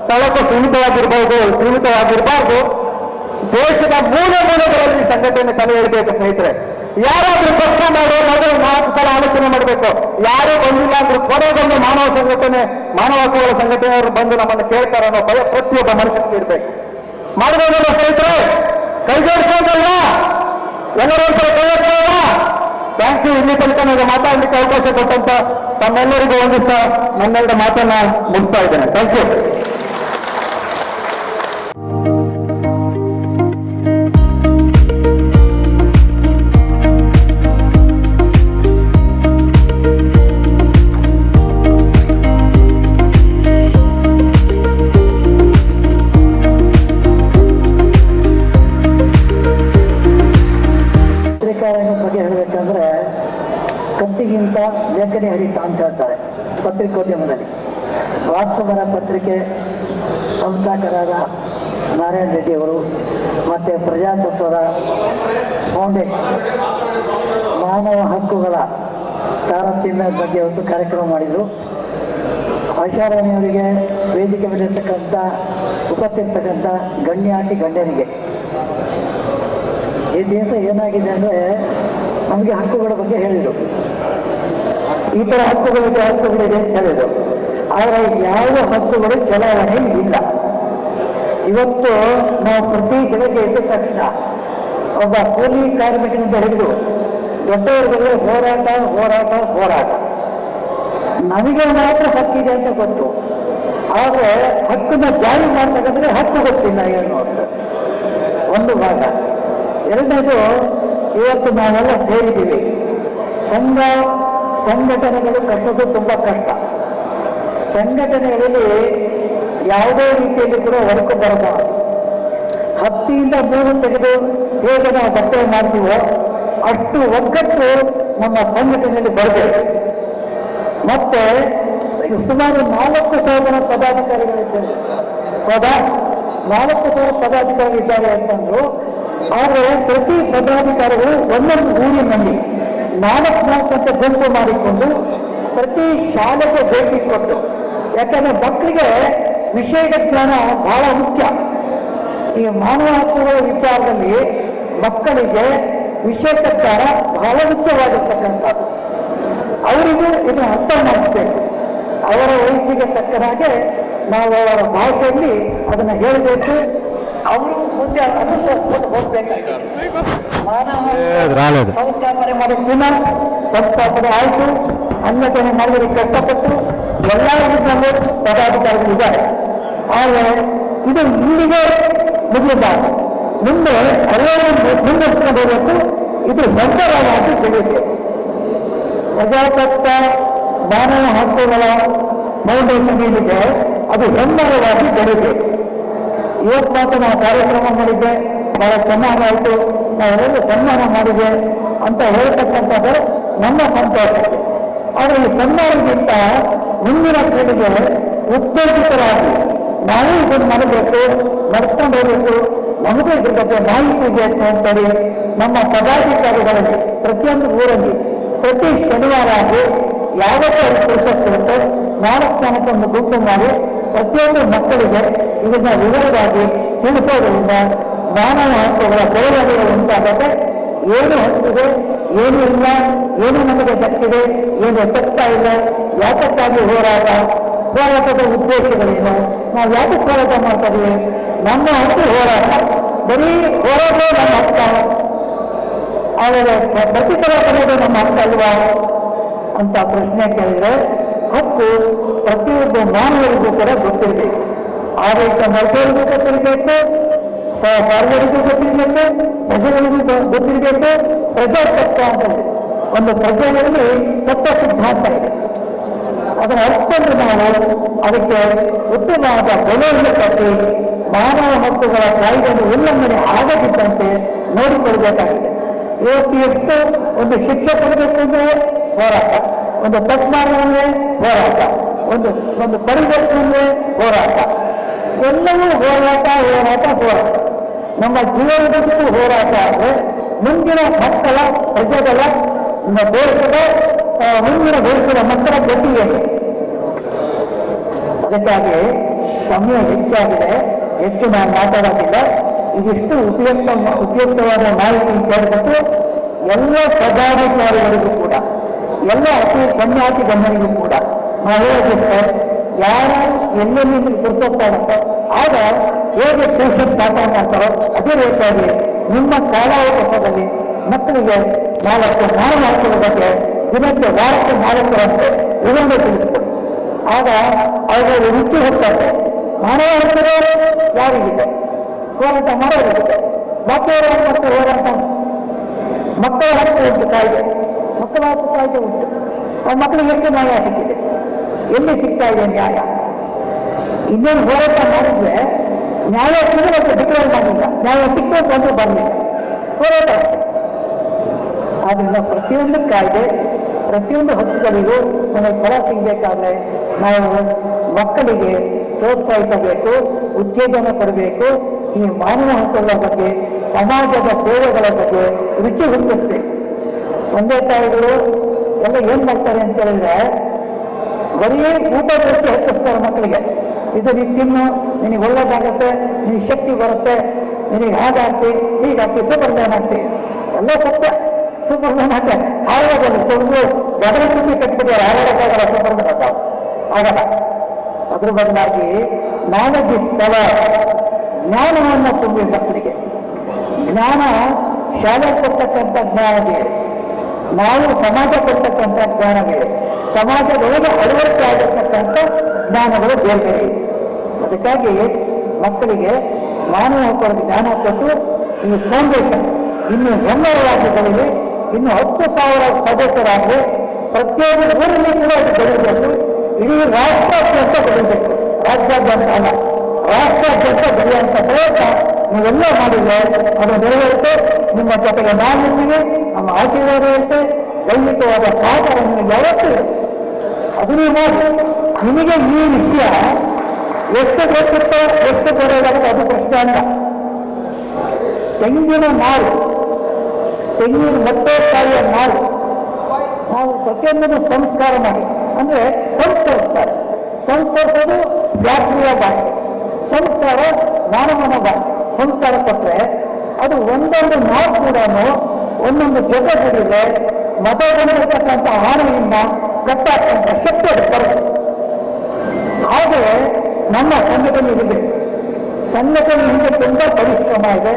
ಸ್ಥಳಕ್ಕೆ ಸೀಮಿತವಾಗಿರಬಾರ್ದು. ದೇಶದ ಮೂಲೆಗಳಲ್ಲಿ ಸಂಘಟನೆ ತಲೆ ಇಡಬೇಕು. ಸ್ನೇಹಿತರೆ, ಯಾರಾದ್ರೂ ತಪ್ಪು ಮಾಡೋ ಮೊದಲು 4 ಸಲ ಆಲೋಚನೆ ಮಾಡಬೇಕು. ಯಾರೂ ಬಂದಿಲ್ಲ ಅಂದ್ರೆ ಕೊನೆಗೊಂದು ಮಾನವ ಹಕ್ಕುಗಳ ಸಂಘಟನೆಯವರು ಬಂದು ನಮ್ಮನ್ನು ಕೇಳ್ತಾರೆ ಅನ್ನೋ ಭಯ ಪ್ರತಿಯೊಬ್ಬ ಮನುಷ್ಯನಿಗೆ ಇರಬೇಕು. ಮಾಡಬಹುದಲ್ಲ ಸ್ನೇಹಿತರೆ? ಕೈ ಜೋಡಿಸೋದಲ್ಲ, ಎಲ್ಲರೂ ಕೈ ಜೋಡಿಸೋದ. Thank you. ಇಲ್ಲಿ ತನಕ ನನಗೆ ಮಾತಾಡಲಿಕ್ಕೆ ಅವಕಾಶ ಕೊಟ್ಟಂತ ತಮ್ಮೆಲ್ಲರಿಗೂ ಒಂದಿಸ್ತಾ ನನ್ನೆರಡು ಮಾತನ್ನ ಮುಗಿಸ್ತಾ ಇದ್ದೇನೆ. Thank you. ಪತ್ರಿಕಾರಂಗದ ಬಗ್ಗೆ ಹೇಳಬೇಕಂದ್ರೆ ಕಂತಿಗಿಂತ ಲೇಖನಿ ಹರಿತ ಅಂತ ಹೇಳ್ತಾರೆ ಪತ್ರಿಕೋದ್ಯಮದಲ್ಲಿ. ವಾಸ್ತವರ ಪತ್ರಿಕೆ ಸಂಸ್ಥಾಪಕರಾದ ನಾರಾಯಣ ರೆಡ್ಡಿ ಅವರು ಮತ್ತು ಪ್ರಜಾತತ್ವದ ಫೌಂಡೇಶನ್ ಮಾನವ ಹಕ್ಕುಗಳ ತಾರತಮ್ಯದ ಬಗ್ಗೆ ಒಂದು ಕಾರ್ಯಕ್ರಮ ಮಾಡಿದರು. ಆಶಾರಾಣಿಯವರಿಗೆ ವೇದಿಕೆ ಮೇಲಿರ್ತಕ್ಕಂಥ ಉಪಸ್ಥಿತಕ್ಕಂಥ ಗಣ್ಯಾತಿ ಗಣ್ಯರಿಗೆ, ಈ ದೇಶ ಏನಾಗಿದೆ ಅಂದರೆ ನಮಗೆ ಹಕ್ಕುಗಳ ಬಗ್ಗೆ ಹೇಳಿದರು, ಈ ಥರ ಹಕ್ಕುಗಳಿದೆ ಹಕ್ಕುಗಳಿದೆ ಅಂತ ಹೇಳಿದರು. ಆದರೆ ಯಾವ ಹಕ್ಕುಗಳು ಚಲಾವಣೆ ಇಲ್ಲ. ಇವತ್ತು ನಾವು ಪ್ರತಿ ಬೆಳಗ್ಗೆ ಎದ್ದ ತಕ್ಷಣ ಒಬ್ಬ ಕೂಲಿ ಕಾರ್ಮಿಕನಿಂದ ಹಿಡಿದು ದೊಡ್ಡವರಿಗೆ ಹೋರಾಟ ಹೋರಾಟ ಹೋರಾಟ. ನಮಗೆ ಮಾತ್ರ ಹಕ್ಕಿದೆ ಅಂತ ಗೊತ್ತು, ಆದರೆ ಹಕ್ಕನ್ನು ಜಾರಿ ಮಾಡ್ತಕ್ಕಂದ್ರೆ ಹಕ್ಕು ಗೊತ್ತಿಲ್ಲ ಏನು ಅಂತ ಒಂದು ಭಾಗ. ಎರಡನೇದು, ಇವತ್ತು ನಾವೆಲ್ಲ ಸೇರಿದ್ದೀವಿ. ಸಂಘಟನೆಗಳು ಕಟ್ಟೋದು ತುಂಬ ಕಷ್ಟ. ಸಂಘಟನೆಗಳಲ್ಲಿ ಯಾವುದೇ ರೀತಿಯಲ್ಲಿ ಕೂಡ ಹೊರಕು ಬರಬಾರದು. 10ರಿಂದ 3 ತೆಗೆದು ಹೇಗೆ ನಾವು ಬಟ್ಟೆ ಮಾಡ್ತೀವೋ ಅಷ್ಟು ಒಗ್ಗಟ್ಟು ನಮ್ಮ ಸಂಘಟನೆಯಲ್ಲಿ ಬರಬೇಕು. ಮತ್ತೆ ಸುಮಾರು 4,000 ಪದಾಧಿಕಾರಿಗಳಿದ್ದಾರೆ. ಹೌದಾ? 4,000 ಪದಾಧಿಕಾರಿಗಳಿದ್ದಾರೆ ಅಂತಂದ್ರು. ಆದರೆ ಪ್ರತಿ ಪದಾಧಿಕಾರಿಗಳು ಒಂದೊಂದು ಊರಿನಲ್ಲಿ 4 ಅಂತ ಗುಂಪು ಮಾಡಿಕೊಂಡು ಪ್ರತಿ ಶಾಲೆಗೆ ಭೇಟಿ ಕೊಟ್ಟು, ಯಾಕಂದ್ರೆ ಮಕ್ಕಳಿಗೆ ವಿಷಯದ ಜ್ಞಾನ ಬಹಳ ಮುಖ್ಯ. ಈ ಮಾನವ ಹಕ್ಕುಗಳ ವಿಚಾರದಲ್ಲಿ ಮಕ್ಕಳಿಗೆ ವಿಷಯದ ಜ್ಞಾನ ಬಹಳ ಮುಖ್ಯವಾಗಿರ್ತಕ್ಕಂಥದ್ದು. ಅವರಿಗೂ ಇದನ್ನು ಅರ್ಥ ಮಾಡಿಸ್ಬೇಕು. ಅವರ ವಯಸ್ಸಿಗೆ ತಕ್ಕ ಹಾಗೆ ನಾವು ಅವರ ಭಾಷೆಯಲ್ಲಿ ಅದನ್ನು ಹೇಳಬೇಕು. ಅವರು ಮುಂದೆ ಅನುಸರಿಸ್ಕೊಂಡು ಹೋಗ್ಬೇಕಾಗಿದೆ. ಮಾನವ ಸಂಸ್ಥಾಪನೆ ಮಾಡಿ ಪುನಃ ಸಂಸ್ಥಾಪನೆ ಆಯಿತು, ಸಂಘಟನೆ ಮಾಡೋದಕ್ಕೆ ಕಷ್ಟಪಟ್ಟು ಎಲ್ಲ ರೀತಿಯಲ್ಲೂ ಪದಾಧಿಕಾರಿಗಳಿದ್ದಾರೆ. ಆದರೆ ಇದು ಇಲ್ಲಿಗೆ ಮುಗಿಬಾರದು, ಮುಂದೆ ಎಲ್ಲರೂ ಮುಂದುವರಿಸಿಕೊಂಡು ಹೋಗಬೇಕು. ಇದು ಹೆಸರಾಗಿ ಬೆಳೆಯುತ್ತೆ. ಪ್ರಜಾತಂತ್ರ ಮಾನವ ಹಕ್ಕುಗಳ ಫೌಂಡೇಶನ್ ಏನಿದೆ ಅದು ಹೆಮ್ಮರವಾಗಿ ಬೆಳೆಯಬೇಕು. ಇವತ್ತು ಮಾತ್ರ ನಾವು ಕಾರ್ಯಕ್ರಮ ಮಾಡಿದ್ದೆ, ಬಹಳ ಚೆನ್ನಾಗಾಯಿತು, ನಾವೆಲ್ಲರೂ ಸನ್ಮಾನ ಮಾಡಿದೆ ಅಂತ ಹೇಳ್ತಕ್ಕಂಥದ್ದು ನಮ್ಮ ಸಂತೋಷಕ್ಕೆ. ಆದರೆ ಈ ಸನ್ಮಾನಕ್ಕಿಂತ ಮುಂದಿನ ಪೀಳಿಗೆ ಉತ್ತೇಜಿತರಾಗಿ ನಾವೇ ಇದನ್ನು ಮಾಡಬೇಕು, ನಡ್ಕೊಂಡು ಹೋಗಬೇಕು, ನಮಗೂ ಇದ್ರ ಬಗ್ಗೆ ಮಾಹಿತಿ ಬೇಕು ಅಂತೇಳಿ ನಮ್ಮ ಪದಾಧಿಕಾರಿಗಳಲ್ಲಿ ಪ್ರತಿಯೊಂದು ಊರಲ್ಲಿ ಪ್ರತಿ ಶನಿವಾರ ಆಗಿ ಯಾವತ್ತೂ ಪುರುಷಕ್ಕೆ 4 ಒಂದು ಗುಂಪು ಮಾಡಿ ಪ್ರತಿಯೊಂದು ಮಕ್ಕಳಿಗೆ ಇದನ್ನ ವಿವರವಾಗಿ ತಿಳಿಸೋದ್ರಿಂದ ಮಾನವ ಹಕ್ಕುಗಳ ಬೆಳವಣಿಗೆ ಉಂಟಾಗದೆ ಏನು ಹಕ್ಕಿದೆ, ಏನು ಇಲ್ಲ, ಏನು ನಮಗೆ ದಕ್ಕಿದೆ, ಏನು ಎತ್ತುತ್ತಾ ಇಲ್ಲ, ಯಾತಕ್ಕಾಗಿ ಹೋರಾಟದ ಉದ್ದೇಶಗಳೇನು, ನಾವು ಯಾತಕ್ಕೆ ಹೋರಾಟ ಮಾಡ್ತಾ ಇದೀವಿ, ನಮ್ಮ ಹಕ್ಕು ಹೋರಾಟ, ಬರೀ ಹೋರಾಟ ನಮ್ಮ ಹಕ್ಕ, ಆದರೆ ಪ್ರತಿಫಲ ಪಡೆಯೋದು ನಮ್ಮ ಹಕ್ಕ ಅಲ್ವಾ ಅಂತ ಪ್ರಶ್ನೆ ಕೇಳಿದರೆ ಹಕ್ಕು ಪ್ರತಿಯೊಬ್ಬ ಮಾನವರಿಗೂ ಕೂಡ ಗೊತ್ತಿರಬೇಕು. ಆಡಳಿತ ನಡೆಸೋರಿಗೂ ಗೊತ್ತಿರಬೇಕು, ಸಾರ್ವಜನಿಕರಿಗೂ ಗೊತ್ತಿರಬೇಕು, ಪ್ರಜೆಗಳಿಗೂ ಗೊತ್ತಿರಬೇಕು. ಪ್ರಜಾತತ್ವ ಅಂತ ಒಂದು ಪ್ರಜೆಗಳಲ್ಲಿ ತತ್ವ ಸಿದ್ಧಾಂತ ಇದೆ. ಅದನ್ನು ಅರ್ಥಕೊಂಡು ನಾವು ಅದಕ್ಕೆ ಉತ್ತಮವಾದ ಬೆಲೆಯನ್ನು ಕಟ್ಟಿ ಮಾನವ ಹಕ್ಕುಗಳ ಕಾಯ್ದೆಯನ್ನು ಉಲ್ಲಂಘನೆ ಆಗದಿದ್ದಂತೆ ನೋಡಿಕೊಳ್ಬೇಕಾಗಿದೆ. ಇವತ್ತು ಎಷ್ಟು ಒಂದು ಶಿಕ್ಷೆ ಕೊಡಬೇಕು ಅಂದರೆ ಹೋರಾಟ, ಒಂದು ತಜ್ಞಾನವೇ ಹೋರಾಟ, ಒಂದು ಪರಿವರ್ತನೆ ಹೋರಾಟ, ಎಲ್ಲವೂ ಹೋರಾಟ ಹೋರಾಟ ಹೋರಾಟ. ನಮ್ಮ ಜೀವನದಷ್ಟು ಹೋರಾಟ ಆದರೆ ಮುಂದಿನ ಮಕ್ಕಳ ಪ್ರಜೆಗಳ ದೇಶದ ಮುಂದಿನ ದೇಶದ ಮಕ್ಕಳ ಗತಿ ಏನು? ಅದಕ್ಕಾಗಿ ಸಮಯ ಹೆಚ್ಚಾಗಿದೆ, ಹೆಚ್ಚು ನಾನು ಮಾತಾಡೋದಿಲ್ಲ. ಇದಿಷ್ಟು ಉಪಯುಕ್ತವಾದ ಮಾಹಿತಿ ಕೇಳಬೇಕು. ಎಲ್ಲ ಪದಾಧಿಕಾರಿಗಳಿಗೂ ಕೂಡ, ಎಲ್ಲ ಅತಿ ಗಣ್ಯರಿಗೂ ಕೂಡ ನಾವು ಹೇಳಬೇಕು, ಯಾರು ಎಲ್ಲೆಲ್ಲಿ ಗುರುತಿಸ್ತಾರಂತೆ ಆಗ ಹೇಗೆ ಪೇಷಂಟ್ ಪಾಠ ಮಾಡ್ತಾರೋ ಅದೇ ರೀತಿಯಾಗಿ ನಿಮ್ಮ ಕಾಲಾವಕಾಶದಲ್ಲಿ ಮಕ್ಕಳಿಗೆ 4 ಮಾನವ ಹಕ್ಕುಗಳ ಬಗ್ಗೆ ದಿನಕ್ಕೆ ವಾರಕ್ಕೆ 4ರಂತೆ ವಿವರಣೆ ತಿಳಿಸಿಕೊಡಿ. ಆಗ ಅವುಗಳು ರುಚಿ ಹೋಗ್ತಾರೆ. ಮಾನವ ಹಕ್ಕುಗಳು ಯಾರಿಗಿದೆ? ಹೋರಾಟ ಮಾಡೋದಿದೆ. ಬಾಕಿಯವರ ಹಕ್ಕು ಹೋರಾಟ, ಮಕ್ಕಳ ಹಕ್ಕು ಉಂಟು, ಕಾಯ್ದೆ, ಮಕ್ಕಳ ಹಕ್ಕು ಕಾಯ್ದೆ ಉಂಟು. ಆ ಮಕ್ಕಳಿಗೆ ಎಷ್ಟು ನ್ಯಾಯ ಸಿಕ್ಕಿದೆ? ಎಲ್ಲಿ ಸಿಗ್ತಾ ಇದೆ ನ್ಯಾಯ? ಇನ್ನೇನು ಹೋರಾಟ ಮಾಡಿದ್ರೆ ನ್ಯಾಯ ಸಿಗಲು ಡಿಕ್ಲೇರ್ ಮಾಡಲಿಲ್ಲ, ನ್ಯಾಯ ಸಿಕ್ಕಬೇಕು ಅಂತ ಬರಲಿಲ್ಲ, ಹೋರಾಟ. ಆದ್ದರಿಂದ ಪ್ರತಿಯೊಂದು ಕಾಯ್ದೆ, ಪ್ರತಿಯೊಂದು ಹಕ್ಕುಗಳಿಗೂ ನಮಗೆ ಫಲ ಸಿಗಬೇಕಾದ್ರೆ ನಾವು ಮಕ್ಕಳಿಗೆ ಪ್ರೋತ್ಸಾಹಿಸಬೇಕು, ಉತ್ತೇಜನ ಕೊಡಬೇಕು. ಈ ಮಾನವ ಹಕ್ಕುಗಳ ಬಗ್ಗೆ, ಸಮಾಜದ ಸೇವೆಗಳ ಬಗ್ಗೆ ರುಚಿ ಹುಟ್ಟಿಸ್ಬೇಕು. ಒಂದೇ ತಾಯಿಗಳು ಎಲ್ಲ ಏನ್ ಮಾಡ್ತಾರೆ ಅಂತ ಹೇಳಿದ್ರೆ, ಬರೀ ಊಟದ ರುಚಿ ಹೆಚ್ಚಿಸ್ತಾರೆ ಮಕ್ಕಳಿಗೆ. ಇದು ನೀನು ತಿನ್ನು, ನಿನಗೆ ಒಳ್ಳೇದಾಗತ್ತೆ, ನಿನಗೆ ಶಕ್ತಿ ಬರುತ್ತೆ, ನಿನಗೆ ಹಾಗಾಗ್ತಿ, ಹೀಗಾಗ್ತಿ, ಸೂಪರ್ಮ್ಯಾನ್ ಆಗ್ತಿ. ಎಲ್ಲ ಸತ್ಯ, ಸೂಪರ್ಮ್ಯಾನ್ ಆಗ್ತದೆ. ಹಾಳಾಗಲ್ಲ, ತೊಳೆದು ಗದರ ಸುದ್ದಿ ಕಟ್ಬಿಟ್ಟಿದ್ದಾರೆ, ಹಾಳಾಗಕ್ಕಾಗಲ್ಲ, ಸೂಪರ್ಮ್ಯಾನ್ ಆಗ್ತಾವ ಆಗಲ್ಲ. ಅದ್ರ ಬದಲಾಗಿ ನಾಲೆಡ್ಜ್ ಇಸ್ ಪವರ್, ಜ್ಞಾನವನ್ನು ತುಂಬಿ ಮಕ್ಕಳಿಗೆ. ಜ್ಞಾನ ಶಾಲೆ ಕೊಡ್ತಕ್ಕಂಥ ಜ್ಞಾನ ಬೇರೆ, ನಾವು ಸಮಾಜ ಕೊಡ್ತಕ್ಕಂಥ ಜ್ಞಾನ ಬೇರೆ, ಸಮಾಜದೊಳಗೆ ಅಳವಡಿಕೆ ಆಗಿರ್ತಕ್ಕಂಥ ಜ್ಞಾನಗಳು ಬೇರೆ ಬೇರೆ. ಅದಕ್ಕಾಗಿ ಮಕ್ಕಳಿಗೆ ಮಾನವ ಹಕ್ಕುಗಳ ಜ್ಞಾನ ಕೊಟ್ಟು ಈ ಫೌಂಡೇಶನ್ ಇನ್ನು ಹೆಮ್ಮರವಾಗಿ ಬೆಳೀಲಿ, ಇನ್ನು 10,000 ಸದಸ್ಯರಾಗಲಿ, ಪ್ರತಿಯೊಂದು ಊರಲ್ಲಿ ಕೂಡ ಅದು ಬೆಳೀಬೇಕು. ಇಡೀ ರಾಷ್ಟ್ರಾದ್ಯಂತ ಬೆಳೀಬೇಕು. ರಾಜ್ಯಾದ್ಯಂತ ಅಲ್ಲ, ರಾಷ್ಟ್ರಾದ್ಯಂತ ಬೆಳೆಯುವಂಥ ಪ್ರಯತ್ನ ನೀವೆಲ್ಲ ಮಾಡಿದ್ರೆ ಅದು ನೆರವೇರುತ್ತೆ. ನಿಮ್ಮ ಜೊತೆಗೆ ನಾವಿರ್ತೀವಿ, ನಮ್ಮ ಆಶೀರ್ವಾದ ಇರುತ್ತೆ, ದೈಹಿಕವಾದ ಸಹಕಾರ ನಿಮಗೆ ಯಾವತ್ತೂ ಇರುತ್ತೆ. ಅದು ನೀವು ಮಾಡಿ. ನಿಮಗೆ ಈ ವಿಷಯ ಎಷ್ಟು ಗೊತ್ತಿತ್ತೋ, ಎಷ್ಟು ಬರೋದಾಗುತ್ತೆ ಅದು ಪ್ರಶ್ನೆ ಅಲ್ಲ. ತೆಂಗಿನ ಮಾರು, ತೆಂಗಿನ ಮೊಟ್ಟೆಕಾಯಿಯ ಮಾರು ನಾವು ಪ್ರತಿಯೊಂದನ್ನು ಸಂಸ್ಕಾರ ಮಾಡಿ, ಅಂದ್ರೆ ಸಂಸ್ಕರಿಸ್ತಾರೆ. ಸಂಸ್ಕರಿಸೋದು ಜಾತ್ರೆಯ ಭಾಷೆ, ಸಂಸ್ಕಾರ ಮಾನವನ ಭಾಷೆ. ಸಂಸ್ಕಾರ ಕೊಟ್ಟರೆ ಅದು ಒಂದೊಂದು ಮಾತು ಕೂಡ ಒಂದೊಂದು ಜೊತೆ ಕೂಡಿದ್ರೆ ಮತದಲ್ಲಿರ್ತಕ್ಕಂಥ ಆನೆಯಿಂದ ಕಟ್ಟಾಗ್ತಕ್ಕಂಥ ಶಕ್ತಿ ಅದು ಬರುತ್ತೆ. ಹಾಗೆ ನಮ್ಮ ಸಂಘಟನೆ ಇದೆ. ಸಂಘಟನೆ ಹಿಂದೆ ತುಂಬ ಪರಿಶ್ರಮ ಇದೆ,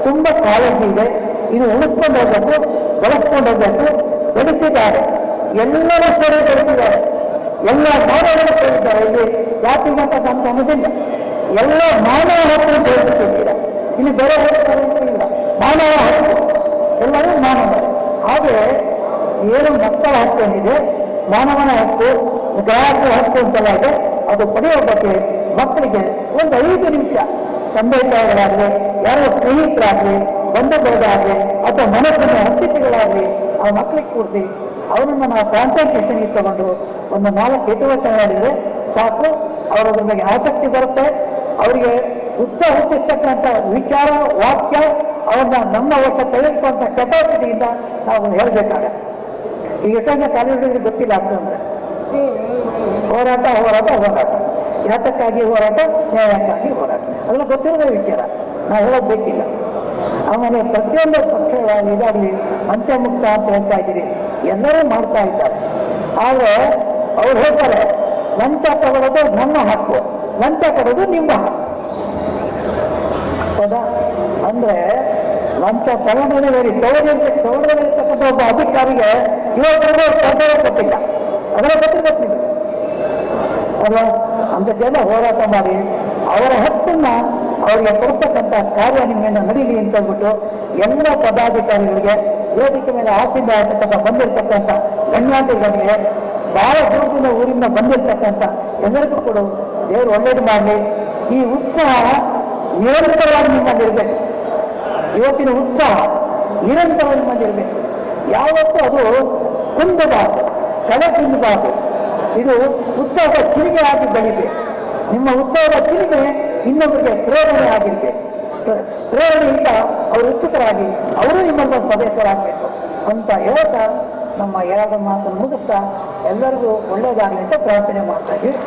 ತುಂಬ ಕಾಳಜಿ ಇದೆ. ಇದು ಉಳಿಸ್ಕೊಂಡು ಹೋಗ್ಬೇಕು, ಬಳಸ್ಕೊಂಡು ಹೋಗ್ಬೇಕು. ಬೆಳೆಸಿದ್ದಾರೆ, ಎಲ್ಲರೂ ಸೇರಿ ಬೆಳೆಸಿದ್ದಾರೆ, ಎಲ್ಲ ಮಾನವರು ಸೇರಿದ್ದಾರೆ. ಇಲ್ಲಿ ಜಾತಿಗತ ಅಂತ ಅನ್ನೋದಿಲ್ಲ, ಎಲ್ಲ ಮಾನವ ಹಕ್ಕು ಬೆಳೆಸುತ್ತಿದ್ದೀರ. ಇಲ್ಲಿ ಬೇರೆ ಹೇಳ್ತಾರೆ ಇಲ್ಲ, ಮಾನವ ಹಕ್ಕು, ಎಲ್ಲರೂ ಮಾನವ. ಹಾಗೆ ಏನು ಮಕ್ಕಳ ಹಕ್ಕು ಏನಿದೆ, ಮಾನವನ ಹಕ್ಕು, ಗ್ರಾಹಕರ ಹಕ್ಕು ಅಂತೆಲ್ಲ ಇದೆ. ಅದು ಪಡೆಯುವ ಬಗ್ಗೆ ಮಕ್ಕಳಿಗೆ ಒಂದು 5 ನಿಮಿಷ ತಂದೆ ತಾಯಿಗಳಾಗಲಿ, ಯಾರೋ ಸ್ನೇಹಿತರಾಗಲಿ, ಬಂಧು ಬಳಗಾಗಲಿ, ಅಥವಾ ಮನಸ್ಸಿನ ಅತಿಥಿಗಳಾಗಲಿ ಆ ಮಕ್ಕಳಿಗೆ ಕೂರಿಸಿ ಅವರನ್ನು ನಾವು ಕಾನ್ಸಂಟ್ರೇಷನ್ ಇಟ್ಟುಕೊಂಡು ಒಂದು 4 ಚಟುವಟಿಕೆ ಮಾಡಿದರೆ ಸಾಕು. ಅವರ ಬಗ್ಗೆ ಆಸಕ್ತಿ ಬರುತ್ತೆ, ಅವರಿಗೆ ಉತ್ಸಾಹ ಹುಟ್ಟಿಸ್ತಕ್ಕಂಥ ವಿಚಾರ, ವಾಕ್ಯ ಅವ್ರನ್ನ ನಮ್ಮ ವರ್ಷ ತೆಗೆದುಕೊಂಡ ಕೆಪಾಸಿಟಿಯಿಂದ ನಾವು ಹೇಳಬೇಕಾಗತ್ತೆ. ಈಗ ಎಷ್ಟೊಂದು ಕಾಲೇಜುಗಳಿಗೆ ಗೊತ್ತಿಲ್ಲ ಅಂತಂದ್ರೆ ಹೋರಾಟ ಹೋರಾಟ ಹೋರಾಟ, ಯಾತಕ್ಕಾಗಿ ಹೋರಾಟ, ನ್ಯಾಯಕ್ಕಾಗಿ ಹೋರಾಟ, ಅದೆಲ್ಲ ಗೊತ್ತಿರೋದೇ ವಿಚಾರ, ನಾವು ಹೇಳೋದು ಬೇಕಿಲ್ಲ. ಆಮೇಲೆ ಪ್ರತಿಯೊಂದು ಪಕ್ಷ ಇದಾಗಲಿ ಪಂಚಮುಕ್ತ ಅಂತ ಹೇಳ್ತಾ ಇದ್ದೀರಿ, ಎಲ್ಲರೂ ಮಾಡ್ತಾ ಇದ್ದಾರೆ. ಆದರೆ ಅವ್ರು ಹೇಳ್ತಾರೆ ಲಂಚ ತಗೊಳ್ಳೋದು ನಮ್ಮ ಹಕ್ಕು, ಲಂಚ ಕೊಡೋದು ನಿಮ್ಮ ಹಕ್ಕು. ಹೌದಾ? ಅಂದ್ರೆ ಲಂಚ ತಗೊಂಡೇ ತಗೊಂಡಿರ್ತಕ್ಕಂಥ ಒಬ್ಬ ಅಧಿಕಾರಿಗೆ ಇವತ್ತು ಸ್ಪರ್ಧೆ ಕೊಟ್ಟಿಲ್ಲ, ಅದರ ಗೊತ್ತಿರ್ಬೇಕು ನೀವು ಅಲ್ಲ. ಅಂಥದ್ದೆಲ್ಲ ಹೋರಾಟ ಮಾಡಿ ಅವರ ಹಕ್ಕನ್ನ ಅವರಿಗೆ ಕೊಡ್ತಕ್ಕಂಥ ಕಾರ್ಯ ನಿಮ್ಮಿಂದ ನಡೀಲಿ ಅಂತ ಹೇಳ್ಬಿಟ್ಟು ಎಲ್ಲ ಪದಾಧಿಕಾರಿಗಳಿಗೆ, ವೇದಿಕೆ ಮೇಲೆ ಆಸೆಯಿಂದ ಇರ್ತಕ್ಕಂಥ ಬಂದಿರತಕ್ಕಂಥ ಗಣ್ಯಾತಿಗಳಿಗೆ, ಬಹಳ ದೂರದಿಂದ ಊರಿಂದ ಬಂದಿರತಕ್ಕಂಥ ಎಲ್ಲರಿಗೂ ಕೂಡ ದೇವರು ಒಳ್ಳೇದು ಮಾಡಲಿ. ಈ ಉತ್ಸಾಹ ನಿರಂತರವಾಗಿ ನಿಮ್ಮಲ್ಲಿರಬೇಕು. ಇವತ್ತಿನ ಉತ್ಸಾಹ ನಿರಂತರವಾಗಿ ನಿಮ್ಮಲ್ಲಿರಬೇಕು. ಯಾವತ್ತೂ ಅದು ಕುಂದಬಾರದು, ಕಳೆ ಕುಂದಬಾರದು. ಇದು ಉತ್ಸಾಹದ ಚಿಲಿಗೆ ಆಗಿ ಬೆಳಿಬೇಕು. ನಿಮ್ಮ ಉತ್ಸಾಹದ ಚಿಲಿಗೆ ಇನ್ನೊಬ್ಬರಿಗೆ ಪ್ರೇರಣೆ ಆಗಿರ್ಬೇಕು. ಪ್ರೇರಣೆಯಿಂದ ಅವರು ಉತ್ಸುಕರಾಗಿ ಅವರು ನಿಮ್ಮನ್ನು ಸದಸ್ಯರಾಗಬೇಕು ಅಂತ ಹೇಳ್ತಾ ನಮ್ಮ 2 ಮಾತನ್ನು ಮುಗಿಸ್ತಾ ಎಲ್ಲರಿಗೂ ಒಳ್ಳೆಯದಾಗಲಿ ಅಂತ ಪ್ರಾರ್ಥನೆ ಮಾಡ್ತಾ ಇದ್ದೀವಿ.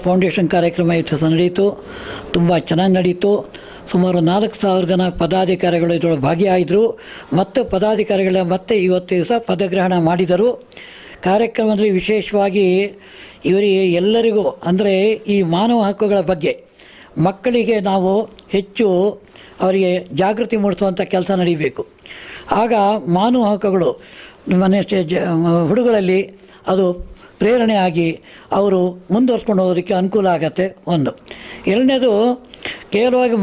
ಫೌಂಡೇಶನ್ ಕಾರ್ಯಕ್ರಮ ಇವತ್ತು ನಡೆಯಿತು. ತುಂಬ ಚೆನ್ನಾಗಿ ನಡೀತು. ಸುಮಾರು 4,000 ಜನ ಪದಾಧಿಕಾರಿಗಳು ಇದರೊಳಗೆ ಭಾಗಿಯಾಗಿದ್ದರು. ಮತ್ತು ಪದಾಧಿಕಾರಿಗಳ ಮತ್ತೆ ಇವತ್ತು ದಿವಸ ಪದಗ್ರಹಣ ಮಾಡಿದರು. ಕಾರ್ಯಕ್ರಮದಲ್ಲಿ ವಿಶೇಷವಾಗಿ ಇವರಿಗೆ ಎಲ್ಲರಿಗೂ ಅಂದರೆ ಈ ಮಾನವ ಹಕ್ಕುಗಳ ಬಗ್ಗೆ ಮಕ್ಕಳಿಗೆ ನಾವು ಹೆಚ್ಚು ಅವರಿಗೆ ಜಾಗೃತಿ ಮೂಡಿಸುವಂಥ ಕೆಲಸ ನಡೀಬೇಕು. ಆಗ ಮಾನವ ಹಕ್ಕುಗಳು ಹುಡುಗರಲ್ಲಿ ಅದು ಪ್ರೇರಣೆ ಆಗಿ ಅವರು ಮುಂದುವರ್ಸ್ಕೊಂಡು ಹೋಗೋದಕ್ಕೆ ಅನುಕೂಲ ಆಗತ್ತೆ. ಒಂದು. ಎರಡನೇದು, ಕೇವಲವಾಗಿ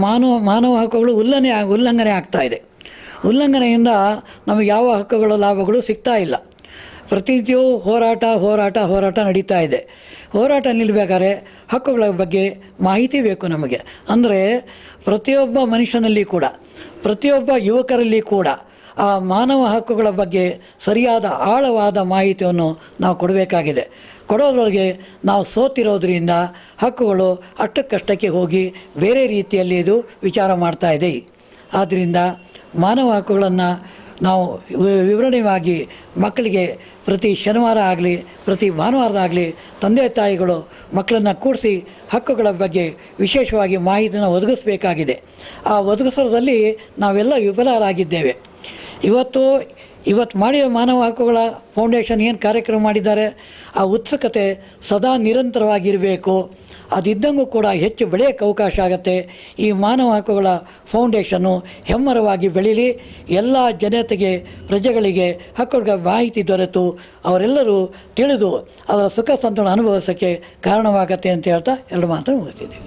ಮಾನವ ಹಕ್ಕುಗಳು ಉಲ್ಲಂಘನೆ ಆಗ್ತಾಯಿದೆ. ಉಲ್ಲಂಘನೆಯಿಂದ ನಮಗೆ ಯಾವ ಹಕ್ಕುಗಳ ಲಾಭಗಳು ಸಿಗ್ತಾ ಇಲ್ಲ. ಪ್ರತಿನಿತ್ಯವೂ ಹೋರಾಟ ನಡೀತಾ ಇದೆ. ಹೋರಾಟ ನಿಲ್ಲಬೇಕಾದ್ರೆ ಹಕ್ಕುಗಳ ಬಗ್ಗೆ ಮಾಹಿತಿ ಬೇಕು ನಮಗೆ. ಅಂದರೆ ಪ್ರತಿಯೊಬ್ಬ ಮನುಷ್ಯನಲ್ಲಿ ಕೂಡ, ಪ್ರತಿಯೊಬ್ಬ ಯುವಕರಲ್ಲಿ ಕೂಡ ಆ ಮಾನವ ಹಕ್ಕುಗಳ ಬಗ್ಗೆ ಸರಿಯಾದ ಆಳವಾದ ಮಾಹಿತಿಯನ್ನು ನಾವು ಕೊಡಬೇಕಾಗಿದೆ. ಕೊಡೋದ್ರೊಳಗೆ ನಾವು ಸೋತಿರೋದ್ರಿಂದ ಹಕ್ಕುಗಳು ಅಷ್ಟಕ್ಕಷ್ಟಕ್ಕೆ ಹೋಗಿ ಬೇರೆ ರೀತಿಯಲ್ಲಿ ಇದು ವಿಚಾರ ಮಾಡ್ತಾ ಇದೆ. ಆದ್ದರಿಂದ ಮಾನವ ಹಕ್ಕುಗಳನ್ನು ನಾವು ವಿವರಣೆಯಾಗಿ ಮಕ್ಕಳಿಗೆ ಪ್ರತಿ ಶನಿವಾರ ಆಗಲಿ ಪ್ರತಿ ಭಾನುವಾರದಾಗಲಿ ತಂದೆ ತಾಯಿಗಳು ಮಕ್ಕಳನ್ನು ಕೂಡಿಸಿ ಹಕ್ಕುಗಳ ಬಗ್ಗೆ ವಿಶೇಷವಾಗಿ ಮಾಹಿತಿಯನ್ನು ಒದಗಿಸಬೇಕಾಗಿದೆ. ಆ ಒದಗಿಸೋದ್ರಲ್ಲಿ ನಾವೆಲ್ಲ ವಿಫಲರಾಗಿದ್ದೇವೆ. ಇವತ್ತು ಮಾಡಿದ ಮಾನವ ಹಕ್ಕುಗಳ ಫೌಂಡೇಶನ್ ಏನು ಕಾರ್ಯಕ್ರಮ ಮಾಡಿದ್ದಾರೆ, ಆ ಉತ್ಸುಕತೆ ಸದಾ ನಿರಂತರವಾಗಿರಬೇಕು. ಅದಿದ್ದಂಗೂ ಕೂಡ ಹೆಚ್ಚು ಬೆಳೆಯೋಕ್ಕೆ ಅವಕಾಶ ಆಗುತ್ತೆ. ಈ ಮಾನವ ಹಕ್ಕುಗಳ ಫೌಂಡೇಶನ್ನು ಹೆಮ್ಮರವಾಗಿ ಬೆಳೀಲಿ. ಎಲ್ಲ ಜನತೆಗೆ, ಪ್ರಜೆಗಳಿಗೆ ಹಕ್ಕುಗಳ ಮಾಹಿತಿ ದೊರೆತು ಅವರೆಲ್ಲರೂ ತಿಳಿದು ಅದರ ಸುಖ ಸಂತೋಷ ಅನುಭವಿಸೋಕ್ಕೆ ಕಾರಣವಾಗತ್ತೆ ಅಂತ ಹೇಳ್ತಾ ಎರಡು ಮಾತು ಮುಗಿಸ್ತೀನಿ.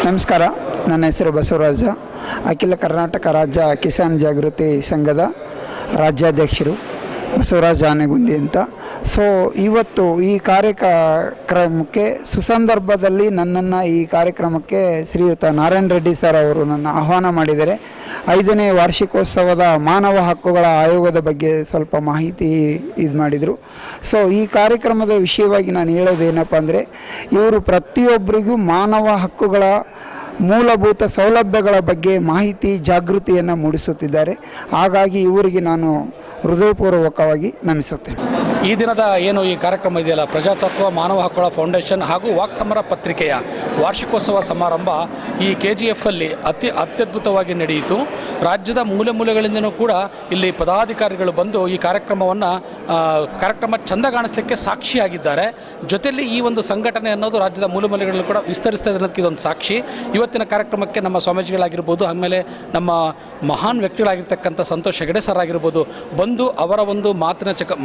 ನಮಸ್ಕಾರ. ನನ್ನ ಹೆಸರು ಬಸವರಾಜ, ಅಖಿಲ ಕರ್ನಾಟಕ ರಾಜ್ಯ ಕಿಸಾನ್ ಜಾಗೃತಿ ಸಂಘದ ರಾಜ್ಯಾಧ್ಯಕ್ಷರು, ಬಸವರಾಜ ಆನೆಗುಂದಿ ಅಂತ. ಸೊ ಇವತ್ತು ಈ ಕಾರ್ಯಕ್ರಮಕ್ಕೆ ಸುಸಂದರ್ಭದಲ್ಲಿ ನನ್ನನ್ನು ಈ ಕಾರ್ಯಕ್ರಮಕ್ಕೆ ಶ್ರೀಯುತ ನಾರಾಯಣ ರೆಡ್ಡಿ ಸರ್ ಅವರು ನನ್ನ ಆಹ್ವಾನ ಮಾಡಿದ್ದಾರೆ. 5ನೇ ವಾರ್ಷಿಕೋತ್ಸವದ ಮಾನವ ಹಕ್ಕುಗಳ ಆಯೋಗದ ಬಗ್ಗೆ ಸ್ವಲ್ಪ ಮಾಹಿತಿ ಇದು ಮಾಡಿದರು. ಸೊ ಈ ಕಾರ್ಯಕ್ರಮದ ವಿಷಯವಾಗಿ ನಾನು ಹೇಳೋದೇನಪ್ಪ ಅಂದರೆ, ಇವರು ಪ್ರತಿಯೊಬ್ಬರಿಗೂ ಮಾನವ ಹಕ್ಕುಗಳ ಮೂಲಭೂತ ಸೌಲಭ್ಯಗಳ ಬಗ್ಗೆ ಮಾಹಿತಿ ಜಾಗೃತಿಯನ್ನು ಮೂಡಿಸುತ್ತಿದ್ದಾರೆ. ಹಾಗಾಗಿ ಇವರಿಗೆ ನಾನು ಹೃದಯಪೂರ್ವಕವಾಗಿ ನಮಿಸುತ್ತೇನೆ. ಈ ದಿನದ ಏನು ಈ ಕಾರ್ಯಕ್ರಮ ಇದೆಯಲ್ಲ, ಪ್ರಜಾತತ್ವ ಮಾನವ ಹಕ್ಕುಗಳ ಫೌಂಡೇಶನ್ ಹಾಗೂ ವಾಕ್ಸಮರ ಪತ್ರಿಕೆಯ ವಾರ್ಷಿಕೋತ್ಸವ ಸಮಾರಂಭ ಈ KGF ಅಲ್ಲಿ ಅತ್ಯದ್ಭುತವಾಗಿ ನಡೆಯಿತು. ರಾಜ್ಯದ ಮೂಲೆ ಮೂಲೆಗಳಿಂದನೂ ಕೂಡ ಇಲ್ಲಿ ಪದಾಧಿಕಾರಿಗಳು ಬಂದು ಈ ಕಾರ್ಯಕ್ರಮ ಚಂದ ಕಾಣಿಸ್ಲಿಕ್ಕೆ ಸಾಕ್ಷಿಯಾಗಿದ್ದಾರೆ. ಜೊತೆಯಲ್ಲಿ ಈ ಒಂದು ಸಂಘಟನೆ ಅನ್ನೋದು ರಾಜ್ಯದ ಮೂಲೆ ಮೂಲೆಗಳಲ್ಲಿ ಕೂಡ ವಿಸ್ತರಿಸ್ತಾ ಇದೆ ಅನ್ನೋದಕ್ಕೆ ಇದೊಂದು ಸಾಕ್ಷಿ. ಇವತ್ತಿನ ಕಾರ್ಯಕ್ರಮಕ್ಕೆ ನಮ್ಮ ಸ್ವಾಮೀಜಿಗಳಾಗಿರ್ಬೋದು, ಆಮೇಲೆ ನಮ್ಮ ಮಹಾನ್ ವ್ಯಕ್ತಿಗಳಾಗಿರ್ತಕ್ಕಂಥ ಸಂತೋಷ್ ಹೆಗಡೆ ಸರ್ ಆಗಿರ್ಬೋದು ಬಂದು ಅವರ ಒಂದು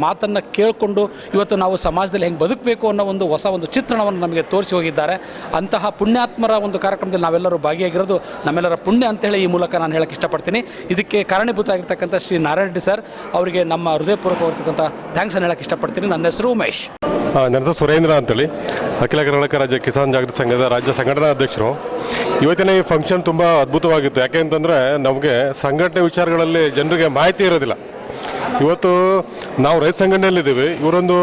ಮಾತನ್ನು ಕೇಳಿಕೊಂಡು ಇವತ್ತು ನಾವು ಸಮಾಜದಲ್ಲಿ ಹೆಂಗೆ ಬದುಕಬೇಕು ಅನ್ನೋ ಹೊಸ ಚಿತ್ರಣವನ್ನು ನಮಗೆ ತೋರಿಸಿ ಹೋಗಿದ್ದಾರೆ. ಅಂತಹ ಪುಣ್ಯಾತ್ಮರ ಒಂದು ಕಾರ್ಯಕ್ರಮದಲ್ಲಿ ನಾವೆಲ್ಲರೂ ಭಾಗಿಯಾಗಿರೋದು ನಮ್ಮೆಲ್ಲರ ಪುಣ್ಯ ಅಂತೇಳಿ ಈ ಮೂಲಕ ನಾನು ಹೇಳಕ್ಕೆ ಇಷ್ಟಪಡ್ತೀನಿ. ಇದಕ್ಕೆ ಕಾರಣೀಭೂತ ಆಗಿರ್ತಕ್ಕಂಥ ಶ್ರೀ ನಾರಾಯಣ ರೆಡ್ಡಿ ಸರ್ ಅವರಿಗೆ ನಮ್ಮ ಹೃದಯಪೂರ್ವಕವಾಗಿರ್ತಕ್ಕಂಥ ಥ್ಯಾಂಕ್ಸನ್ನು ಹೇಳಕ್ಕೆ ಇಷ್ಟಪಡ್ತೀನಿ. ನನ್ನ ಹೆಸರು ಉಮೇಶ್. ನನ್ನ ಹೆಸರು ಸುರೇಂದ್ರ ಅಂತೇಳಿ, ಅಖಿಲ ಕರ್ನಾಟಕ ರಾಜ್ಯ ಕಿಸಾನ್ ಜಾಗೃತಿ ಸಂಘದ ರಾಜ್ಯ ಸಂಘಟನಾ ಅಧ್ಯಕ್ಷರು. ಇವತ್ತಿನ ಈ ಫಂಕ್ಷನ್ ತುಂಬ ಅದ್ಭುತವಾಗಿತ್ತು. ಯಾಕೆ ಅಂತಂದರೆ ನಮಗೆ ಸಂಘಟನೆ ವಿಚಾರಗಳಲ್ಲಿ ಜನರಿಗೆ ಮಾಹಿತಿ ಇರೋದಿಲ್ಲ. ಇವತ್ತು ನಾವು ರೈತ ಸಂಘಟನೆಯಲ್ಲಿದ್ದೀವಿ, ಇವರೊಂದು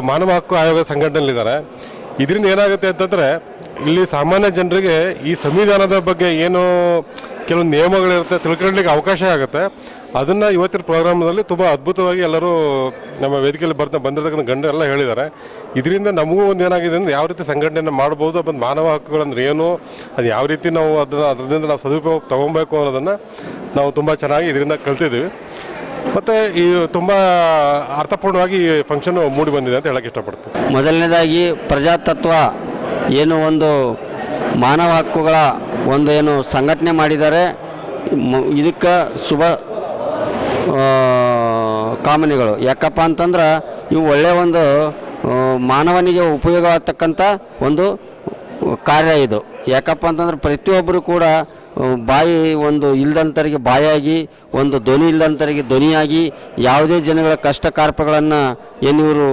ಮಾನವ ಹಕ್ಕು ಆಯೋಗ ಸಂಘಟನೆಯಲ್ಲಿದ್ದಾರೆ. ಇದರಿಂದ ಏನಾಗುತ್ತೆ ಅಂತಂದರೆ, ಇಲ್ಲಿ ಸಾಮಾನ್ಯ ಜನರಿಗೆ ಈ ಸಂವಿಧಾನದ ಬಗ್ಗೆ ಏನು ಕೆಲವೊಂದು ನಿಯಮಗಳಿರುತ್ತೆ ತಿಳ್ಕೊಳ್ಳಿಕ್ಕೆ ಅವಕಾಶ ಆಗುತ್ತೆ. ಅದನ್ನು ಇವತ್ತಿನ ಪ್ರೋಗ್ರಾಮ್ನಲ್ಲಿ ತುಂಬ ಅದ್ಭುತವಾಗಿ ಎಲ್ಲರೂ ನಮ್ಮ ವೇದಿಕೆಯಲ್ಲಿ ಬಂದಿರತಕ್ಕಂಥ ಗಣ್ಯರೆಲ್ಲ ಹೇಳಿದ್ದಾರೆ. ಇದರಿಂದ ನಮಗೂ ಒಂದು ಏನಾಗಿದೆ ಅಂದರೆ, ಯಾವ ರೀತಿ ಸಂಘಟನೆಯನ್ನು ಮಾಡ್ಬೋದು, ಮತ್ತು ಮಾನವ ಹಕ್ಕುಗಳಂದ್ರೆ ಏನು, ಅದು ಯಾವ ರೀತಿ ನಾವು ಅದರಿಂದ ನಾವು ಸದುಪಯೋಗ ತೊಗೊಬೇಕು ಅನ್ನೋದನ್ನು ನಾವು ತುಂಬ ಚೆನ್ನಾಗಿ ಇದರಿಂದ ಕಲ್ತಿದ್ದೀವಿ. ಮತ್ತು ಈ ತುಂಬ ಅರ್ಥಪೂರ್ಣವಾಗಿ ಈ ಫಂಕ್ಷನು ಮೂಡಿ ಬಂದಿದೆ ಅಂತ ಹೇಳಕ್ಕೆ ಇಷ್ಟಪಡ್ತೀನಿ. ಮೊದಲನೇದಾಗಿ ಪ್ರಜಾತತ್ವ ಏನು ಒಂದು ಮಾನವ ಹಕ್ಕುಗಳ ಏನು ಸಂಘಟನೆ ಮಾಡಿದ್ದಾರೆ, ಇದಕ್ಕೆ ಶುಭ ಕಾಮನೆಗಳು. ಯಾಕಪ್ಪ ಅಂತಂದ್ರೆ ಇವು ಒಳ್ಳೆಯ ಒಂದು ಮಾನವನಿಗೆ ಉಪಯೋಗವಾಗ್ತಕ್ಕಂಥ ಒಂದು ಕಾರ್ಯ ಇದು. ಯಾಕಪ್ಪ ಅಂತಂದ್ರೆ ಪ್ರತಿಯೊಬ್ಬರು ಕೂಡ ಬಾಯಿ ಒಂದು ಇಲ್ದಂಥರಿಗೆ ಬಾಯಾಗಿ, ಒಂದು ಧ್ವನಿ ಇಲ್ದಂಥರಿಗೆ ಧ್ವನಿಯಾಗಿ ಯಾವುದೇ ಜನಗಳ ಕಷ್ಟ ಕಾರ್ಪಗಳನ್ನು ಇವರು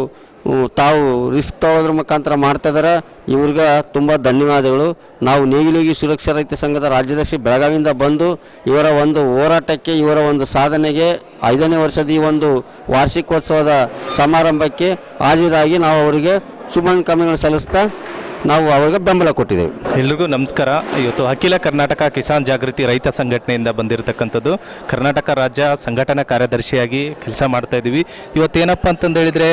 ತಾವು ರಿಸ್ಕ್ ತಗೊಳ್ಳೋದ್ರ ಮುಖಾಂತರ ಮಾಡ್ತಾಯಿದ್ದಾರೆ. ಇವ್ರಿಗೆ ತುಂಬ ಧನ್ಯವಾದಗಳು. ನಾವು ನೇಗಿಲೋಗಿ ಸುರಕ್ಷಾ ರೈತ ಸಂಘದ ರಾಜ್ಯಾಧ್ಯಕ್ಷ ಬೆಳಗಾವಿಯಿಂದ ಬಂದು ಇವರ ಒಂದು ಹೋರಾಟಕ್ಕೆ, ಇವರ ಒಂದು ಸಾಧನೆಗೆ 5ನೇ ವರ್ಷದ ಈ ಒಂದು ವಾರ್ಷಿಕೋತ್ಸವದ ಸಮಾರಂಭಕ್ಕೆ ಹಾಜರಾಗಿ ನಾವು ಅವರಿಗೆ ಶುಭಾಕಾಂಕ್ಷೆಗಳು ಸಲ್ಲಿಸ್ತಾ ನಾವು ಅವ್ರಿಗೆ ಬೆಂಬಲ ಕೊಟ್ಟಿದ್ದೇವೆ. ಎಲ್ರಿಗೂ ನಮಸ್ಕಾರ. ಇವತ್ತು ಅಖಿಲ ಕರ್ನಾಟಕ ಕಿಸಾನ್ ಜಾಗೃತಿ ರೈತ ಸಂಘಟನೆಯಿಂದ ಬಂದಿರತಕ್ಕಂಥದ್ದು. ಕರ್ನಾಟಕ ರಾಜ್ಯ ಸಂಘಟನಾ ಕಾರ್ಯದರ್ಶಿಯಾಗಿ ಕೆಲಸ ಮಾಡ್ತಾ ಇದ್ದೀವಿ. ಇವತ್ತೇನಪ್ಪ ಅಂತಂದು ಹೇಳಿದರೆ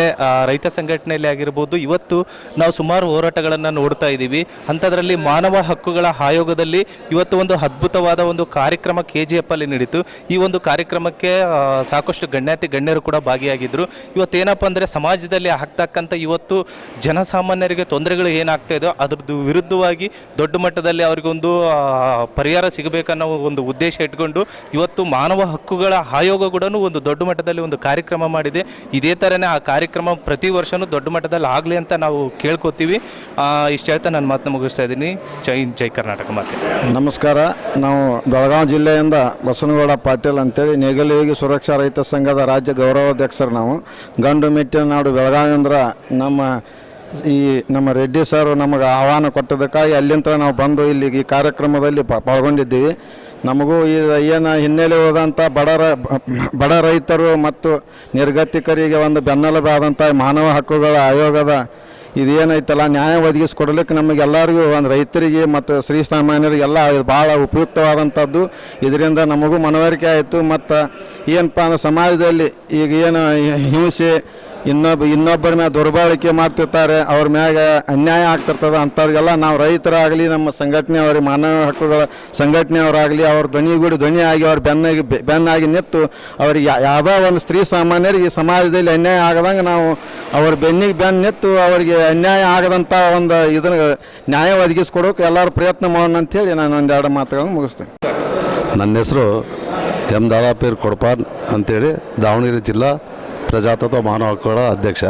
ರೈತ ಸಂಘಟನೆಯಲ್ಲಿ ಆಗಿರ್ಬೋದು, ಇವತ್ತು ನಾವು ಸುಮಾರು ಹೋರಾಟಗಳನ್ನು ನೋಡ್ತಾ ಇದ್ದೀವಿ. ಅಂಥದ್ರಲ್ಲಿ ಮಾನವ ಹಕ್ಕುಗಳ ಆಯೋಗದಲ್ಲಿ ಇವತ್ತು ಒಂದು ಅದ್ಭುತವಾದ ಒಂದು ಕಾರ್ಯಕ್ರಮ KGF ಅಲ್ಲಿ ನಡೀತು. ಈ ಒಂದು ಕಾರ್ಯಕ್ರಮಕ್ಕೆ ಸಾಕಷ್ಟು ಗಣ್ಯರು ಕೂಡ ಭಾಗಿಯಾಗಿದ್ದರು. ಇವತ್ತೇನಪ್ಪ ಅಂದರೆ ಸಮಾಜದಲ್ಲಿ ಆಗ್ತಕ್ಕಂಥ ಇವತ್ತು ಜನಸಾಮಾನ್ಯರಿಗೆ ತೊಂದರೆಗಳು ಏನಾಗ್ತಾ ಇದೆಯೋ ಅದ್ರದ್ದು ವಿರುದ್ಧವಾಗಿ ದೊಡ್ಡ ಮಟ್ಟದಲ್ಲಿ ಅವರಿಗೊಂದು ಪರಿಹಾರ ಸಿಗಬೇಕನ್ನೋ ಒಂದು ಉದ್ದೇಶ ಇಟ್ಕೊಂಡು ಇವತ್ತು ಮಾನವ ಹಕ್ಕುಗಳ ಆಯೋಗ ಕೂಡ ಒಂದು ದೊಡ್ಡ ಮಟ್ಟದಲ್ಲಿ ಒಂದು ಕಾರ್ಯಕ್ರಮ ಮಾಡಿದೆ. ಇದೇ ಥರನೇ ಆ ಕಾರ್ಯಕ್ರಮ ಪ್ರತಿ ವರ್ಷವೂ ದೊಡ್ಡ ಮಟ್ಟದಲ್ಲಿ ಆಗಲಿ ಅಂತ ನಾವು ಕೇಳ್ಕೊತೀವಿ. ಇಷ್ಟು ಹೇಳ್ತಾ ನಾನು ಮಾತನ್ನ ಮುಗಿಸ್ತಾ ಇದ್ದೀನಿ. ಜೈ ಕರ್ನಾಟಕ ಮಾತೆ. ನಮಸ್ಕಾರ. ನಾವು ಬೆಳಗಾವಿ ಜಿಲ್ಲೆಯಿಂದ ಬಸವನಗೌಡ ಪಾಟೀಲ್ ಅಂತೇಳಿ ನೇಗಲಯೋಗಿ ಸುರಕ್ಷಾ ರೈತ ಸಂಘದ ರಾಜ್ಯ ಗೌರವಾಧ್ಯಕ್ಷರು. ನಾವು ಗಂಡು ಮೆಟ್ಟಿನ ನಾಡು ಬೆಳಗಾವಿ ಅಂದ್ರೆ ನಮ್ಮ ರೆಡ್ಡಿ ಸರ್ ನಮಗೆ ಆಹ್ವಾನ ಕೊಟ್ಟದಕ್ಕಾಗಿ ಅಲ್ಲಿಂದ ನಾವು ಬಂದು ಇಲ್ಲಿ ಈ ಕಾರ್ಯಕ್ರಮದಲ್ಲಿ ಪಾಲ್ಗೊಂಡಿದ್ದೀವಿ. ನಮಗೂ ಏನು ಹಿನ್ನೆಲೆ ಹೋದಂಥ ಬಡ ರೈತರು ಮತ್ತು ನಿರ್ಗತಿಕರಿಗೆ ಒಂದು ಬೆನ್ನೆಲುಬಾದಂಥ ಮಾನವ ಹಕ್ಕುಗಳ ಆಯೋಗದ ಇದೇನೈತಲ್ಲ ನ್ಯಾಯ ಒದಗಿಸ್ಕೊಡ್ಲಿಕ್ಕೆ ನಮಗೆಲ್ಲರಿಗೂ ಒಂದು ರೈತರಿಗೆ ಮತ್ತು ಶ್ರೀಸಾಮಾನ್ಯರಿಗೆಲ್ಲ ಇದು ಭಾಳ ಉಪಯುಕ್ತವಾದಂಥದ್ದು. ಇದರಿಂದ ನಮಗೂ ಮನವರಿಕೆ ಆಯಿತು. ಮತ್ತು ಏನಪ್ಪ ಅಂದ್ರೆ ಸಮಾಜದಲ್ಲಿ ಈಗ ಏನು ಹಿಂಸೆ ಇನ್ನೊಬ್ಬರ ಮ್ಯಾಗ ದುರ್ಬಳಕೆ ಮಾಡ್ತಿರ್ತಾರೆ, ಅವ್ರ ಮ್ಯಾಗ ಅನ್ಯಾಯ ಆಗ್ತಿರ್ತದೆ. ಅಂಥವ್ರಿಗೆಲ್ಲ ನಾವು ರೈತರಾಗಲಿ ನಮ್ಮ ಸಂಘಟನೆಯವ್ರಿಗೆ ಮಾನವ ಹಕ್ಕುಗಳ ಸಂಘಟನೆಯವರಾಗಲಿ ಅವ್ರ ಧ್ವನಿಯಾಗಿ ಅವ್ರ ಬೆನ್ನಾಗಿ ನಿಂತು ಅವ್ರಿಗೆ ಯಾವುದೋ ಒಂದು ಸ್ತ್ರೀ ಸಾಮಾನ್ಯರಿಗೆ ಸಮಾಜದಲ್ಲಿ ಅನ್ಯಾಯ ಆಗದಂಗೆ ನಾವು ಅವ್ರ ಬೆನ್ನು ನಿಂತು ಅವರಿಗೆ ಅನ್ಯಾಯ ಆಗದಂಥ ಒಂದು ಇದನ್ನು ನ್ಯಾಯ ಒದಗಿಸ್ಕೊಡೋಕೆ ಎಲ್ಲರೂ ಪ್ರಯತ್ನ ಮಾಡೋಣ ಅಂಥೇಳಿ ನಾನು ಒಂದೆರಡು ಮಾತುಗಳನ್ನು ಮುಗಿಸ್ತೇನೆ. ನನ್ನ ಹೆಸರು ಎಂ ದಾದಾಪೀರ್ ಕೊಡಪಾನ್ ಅಂತೇಳಿ ದಾವಣಗೆರೆ ಜಿಲ್ಲಾ ಪ್ರಜಾತತ್ವ ಮಾನವ ಹಕ್ಕುಗಳ ಅಧ್ಯಕ್ಷ.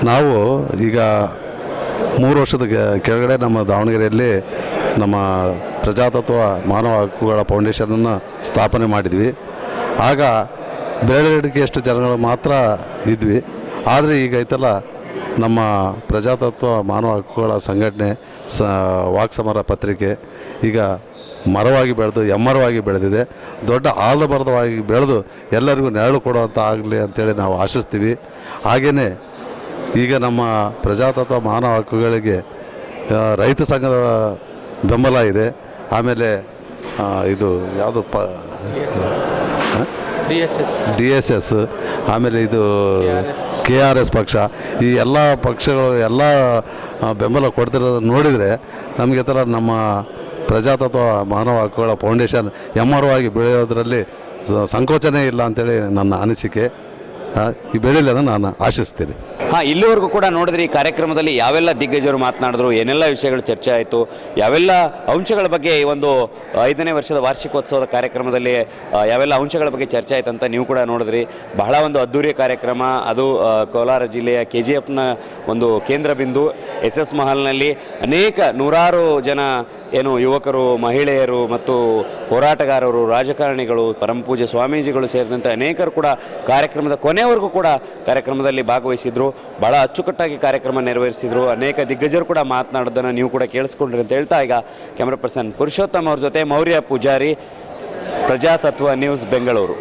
ನಾವು ಈಗ 3 ವರ್ಷದ ಕೆಳಗಡೆ ನಮ್ಮ ದಾವಣಗೆರೆಯಲ್ಲಿ ನಮ್ಮ ಪ್ರಜಾತತ್ವ ಮಾನವ ಹಕ್ಕುಗಳ ಫೌಂಡೇಶನನ್ನು ಸ್ಥಾಪನೆ ಮಾಡಿದ್ವಿ. ಆಗ ಬೆರಳೆಣಿಕೆಯಷ್ಟು ಜನಗಳು ಮಾತ್ರ ಇದ್ವಿ. ಆದರೆ ಈಗ ಐತಲ್ಲ ನಮ್ಮ ಪ್ರಜಾತತ್ವ ಮಾನವ ಹಕ್ಕುಗಳ ಸಂಘಟನೆ ವಾಕ್ಸಮರ ಪತ್ರಿಕೆ ಈಗ ಮರವಾಗಿ ಬೆಳೆದು ಎಮ್ಮರವಾಗಿ ಬೆಳೆದಿದೆ. ದೊಡ್ಡ ಆಲಮರವಾಗಿ ಬೆಳೆದು ಎಲ್ಲರಿಗೂ ನೆರಳು ಕೊಡುವಂಥ ಆಗಲಿ ಅಂತೇಳಿ ನಾವು ಆಶಿಸ್ತೀವಿ. ಹಾಗೆಯೇ ಈಗ ನಮ್ಮ ಪ್ರಜಾತತ್ವ ಮಾನವ ಹಕ್ಕುಗಳಿಗೆ ರೈತ ಸಂಘದ ಬೆಂಬಲ ಇದೆ. ಆಮೇಲೆ ಇದು ಯಾವುದು DSS, ಆಮೇಲೆ ಇದು KRS ಪಕ್ಷ, ಈ ಎಲ್ಲ ಪಕ್ಷಗಳು ಎಲ್ಲ ಬೆಂಬಲ ಕೊಡ್ತಿರೋದು ನೋಡಿದರೆ ನಮಗೆ ಥರ ನಮ್ಮ ಪ್ರಜಾತತ್ವ ಮಾನವ ಹಕ್ಕುಗಳ ಫೌಂಡೇಶನ್ ಎಮ್ಮರವಾಗಿ ಬೆಳೆಯೋದರಲ್ಲಿ ಸಂಕೋಚನೆ ಇಲ್ಲ ಅಂತೇಳಿ ನನ್ನ ಅನಿಸಿಕೆ. ಈ ಬೆಳೀಲಿ ಅದನ್ನು ನಾನು ಆಶಿಸ್ತೀನಿ. ಇಲ್ಲಿವರೆಗೂ ಕೂಡ ನೋಡಿದ್ರೆ ಈ ಕಾರ್ಯಕ್ರಮದಲ್ಲಿ ಯಾವೆಲ್ಲ ದಿಗ್ಗಜರು ಮಾತನಾಡಿದ್ರು, ಏನೆಲ್ಲ ವಿಷಯಗಳು ಚರ್ಚೆ ಆಯಿತು, ಯಾವೆಲ್ಲ ಅಂಶಗಳ ಬಗ್ಗೆ ಈ ಒಂದು 5ನೇ ವರ್ಷದ ವಾರ್ಷಿಕೋತ್ಸವದ ಕಾರ್ಯಕ್ರಮದಲ್ಲಿ ಯಾವೆಲ್ಲ ಅಂಶಗಳ ಬಗ್ಗೆ ಚರ್ಚೆ ಆಯಿತು ಅಂತ ನೀವು ಕೂಡ ನೋಡಿದ್ರಿ. ಬಹಳ ಒಂದು ಅದ್ಧೂರಿಯ ಕಾರ್ಯಕ್ರಮ. ಅದು ಕೋಲಾರ ಜಿಲ್ಲೆಯ KGFನ ಒಂದು ಕೇಂದ್ರ ಬಿಂದು SS ಮಹಲ್ನಲ್ಲಿ ಅನೇಕ ನೂರಾರು ಜನ ಯುವಕರು, ಮಹಿಳೆಯರು ಮತ್ತು ಹೋರಾಟಗಾರರು, ರಾಜಕಾರಣಿಗಳು, ಪರಮಪೂಜ್ಯ ಸ್ವಾಮೀಜಿಗಳು ಸೇರಿದಂತೆ ಅನೇಕರು ಕೂಡ ಕಾರ್ಯಕ್ರಮದ ಕೊನೆಯವರೆಗೂ ಕೂಡ ಕಾರ್ಯಕ್ರಮದಲ್ಲಿ ಭಾಗವಹಿಸಿದ್ರು. ಬಹಳ ಅಚ್ಚುಕಟ್ಟಾಗಿ ಕಾರ್ಯಕ್ರಮ ನೆರವೇರಿಸಿದ್ರು. ಅನೇಕ ದಿಗ್ಗಜರು ಕೂಡ ಮಾತನಾಡೋದನ್ನು ನೀವು ಕೂಡ ಕೇಳಿಸ್ಕೊಂಡ್ರಿ ಅಂತ ಹೇಳ್ತಾ ಈಗ ಕ್ಯಾಮ್ರಾ ಪರ್ಸನ್ ಪುರುಷೋತ್ತಮ್ ಅವ್ರ ಜೊತೆ ಮೌರ್ಯ ಪೂಜಾರಿ, ಪ್ರಜಾತತ್ವ ನ್ಯೂಸ್, ಬೆಂಗಳೂರು.